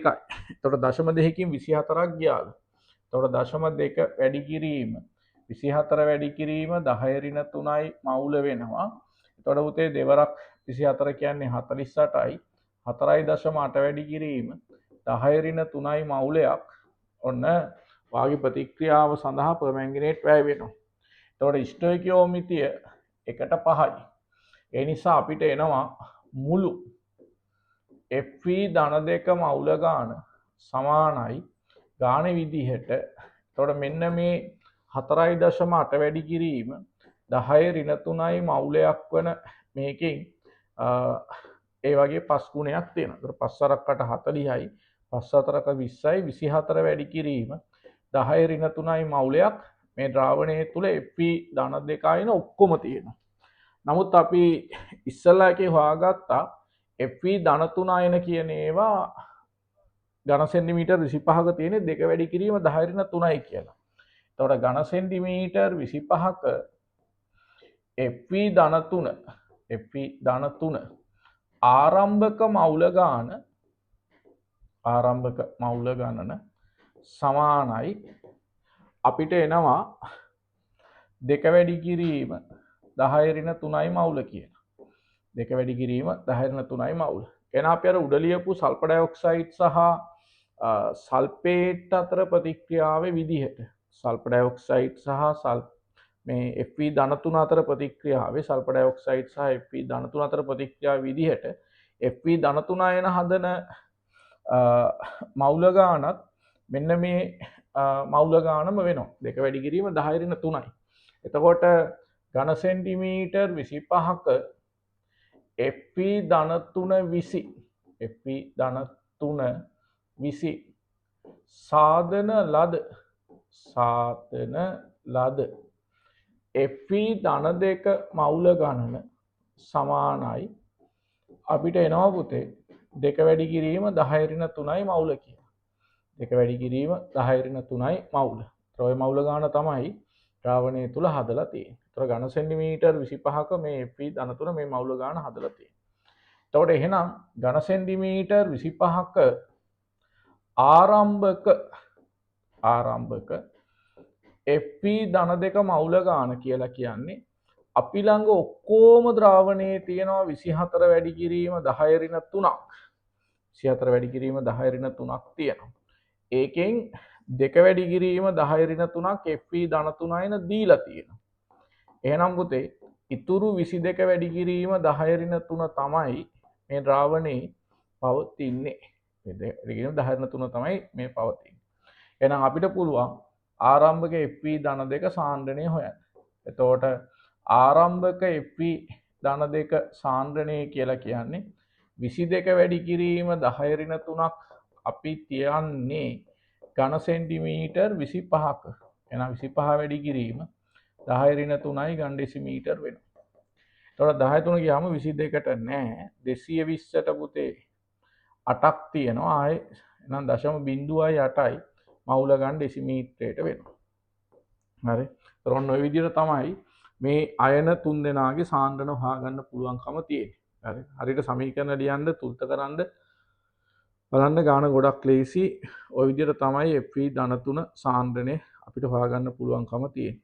[SPEAKER 1] එතකොට 0.2කින් 24ක් ගියාලු. එතකොට 0.2 වැඩි කිරීම 24 වැඩි කිරීම 10 ඍණ 3යි මවුල වෙනවා. එතකොට උතේ දෙවරක් 24 කියන්නේ 48යි. 4.8 වැඩි කිරීම 10 ඍණ 3යි මවුලයක්. ඔන්න වාගේ ප්‍රතික්‍රියාව සඳහා පර්මැංගනේට් වැය වෙනවා. එතකොට ස්ටොයිකියෝමිතිය 1:5යි. ඒ නිසා අපිට එනවා මුළු Fv ධන 2 මවුල ගාන සමානයි ගානේ විදිහට. එතකොට මෙන්න මේ 4.8 වැඩි කිරීම 10 ඍණ 3යි මවුලයක් වන මේකෙන් ඒ වගේ 5 ගුණයක් තියෙනවා. ඒතර 5 4කට 40යි 5 4ක 20යි 24 වැඩි කිරීම 10 ඍණ 3යි මවුලයක් මේ ද්‍රාවණය තුල Fe ධන 2 අයන ඔක්කොම තියෙනවා. නමුත් අපි ඉස්සල්ලා එකේ හොයාගත්තා Fe ධන 3 අයන කියන ඒවා ඝන සෙන්ටිමීටර් 25ක තියෙන 2 වැඩි කිරීම 10 ඍණ 3යි කියලා. එතකොට ඝන සෙන්ටිමීටර් 25ක Fe ධන 3 ආරම්භක මවුල ගණන සමානයි අපිට එනවා 2 වැඩි කිරීම 10 ඍණ 3යි මවුල කියලා. 2 වැඩි කිරීම 10 ඍණ 3යි මවුල. එහෙනම් අපි අර උඩ ලියපු සල්ෆර් ඩයොක්සයිඩ් සහ සල්ෆේට් අතර ප්‍රතික්‍රියාවේ විදිහට සල්ෆර් ඩයොක්සයිඩ් සහ මේ Fe ධන 3 අතර ප්‍රතික්‍රියාවේ සල්ෆර් ඩයොක්සයිඩ් සහ Fe ධන 3 අතර ප්‍රතික්‍රියාව විදිහට Fe ධන 3 අයන හදන මවුල ගානත් මෙන්න මේ මවුල ගානම වෙනවා. 2 වැඩි කිරීම 10 ඍණ 3යි. එතකොට ඝන සෙන්ටිමීටර් 25ක Fe ධන 3 20 සාධන ලද Fe ධන 2 මවුල ගණන සමානයි අපිට එනවා පුතේ 2 වැඩි කිරීම 10 ඍණ 3යි මවුල කියලා. 2 වැඩි කිරීම 10 ඍණ 3යි මවුල. ඒතර ඔය මවුල ගාන තමයි ද්‍රාවණය තුල හදලා තියෙන්නේ. ඒතර ඝන සෙන්ටිමීටර් 25ක මේ Fe ධන 3 මේ මවුල ගාන හදලා තියෙන්නේ. එතකොට එහෙනම් ඝන සෙන්ටිමීටර් 25ක ආරම්භක Fe ධන 2 මවුල ගාන කියලා කියන්නේ අපි ළඟ ඔක්කොම ද්‍රාවණයේ තියෙනවා 24 වැඩි කිරීම 10 ඍණ 3ක්. 24 වැඩි කිරීම 10 ඍණ 3ක් තියෙනවා. ඒකෙන් 2 වැඩි කිරීම 10 ඍණ 3ක් Fe ධන 3 අයන දීලා තියෙනවා. එහෙනම් පුතේ ඉතුරු 22 වැඩි කිරීම 10 ඍණ 3 තමයි මේ ද්‍රාවණේ පවතින්නේ. මේ 10 ඍණ 3 තමයි මේ පවතින්නේ. එහෙනම් අපිට පුළුවන් ආරම්භක Fe ධන 2 සාන්ද්‍රණය හොයන්න. එතකොට ආරම්භක Fe ධන 2 සාන්ද්‍රණය කියලා කියන්නේ 22 වැඩි කිරීම 10 ඍණ 3ක් අපි තියන්නේ ඝන සෙන්ටිමීටර් 25ක. එහෙනම් 25 වැඩි කිරීම 10 ඍණ 3යි ඝන ඩෙසිමීටර් වෙනවා. එතකොට 10 3 ගියාම 22ට නෑ 220ට පුතේ 8ක් තියෙනවා. ආයේ එහෙනම් 0.8යි මවුල ඝන ඩෙසිමීටරයට වෙනවා. හරි. ඒතර ඔන්න ඔය විදිහට තමයි මේ අයන තුන් දෙනාගේ සාන්ද්‍රණ හොයාගන්න පුළුවන්කම තියෙන්නේ. හරි. හරියට සමීකරණ ලියන්න තුල්ත කරන්න බලන්න ගාන ගොඩක් ලේසි. ওই විදිහට තමයි Fe ධන 3 සාන්ද්‍රණය අපිට හොයාගන්න පුළුවන්කම තියෙන්නේ.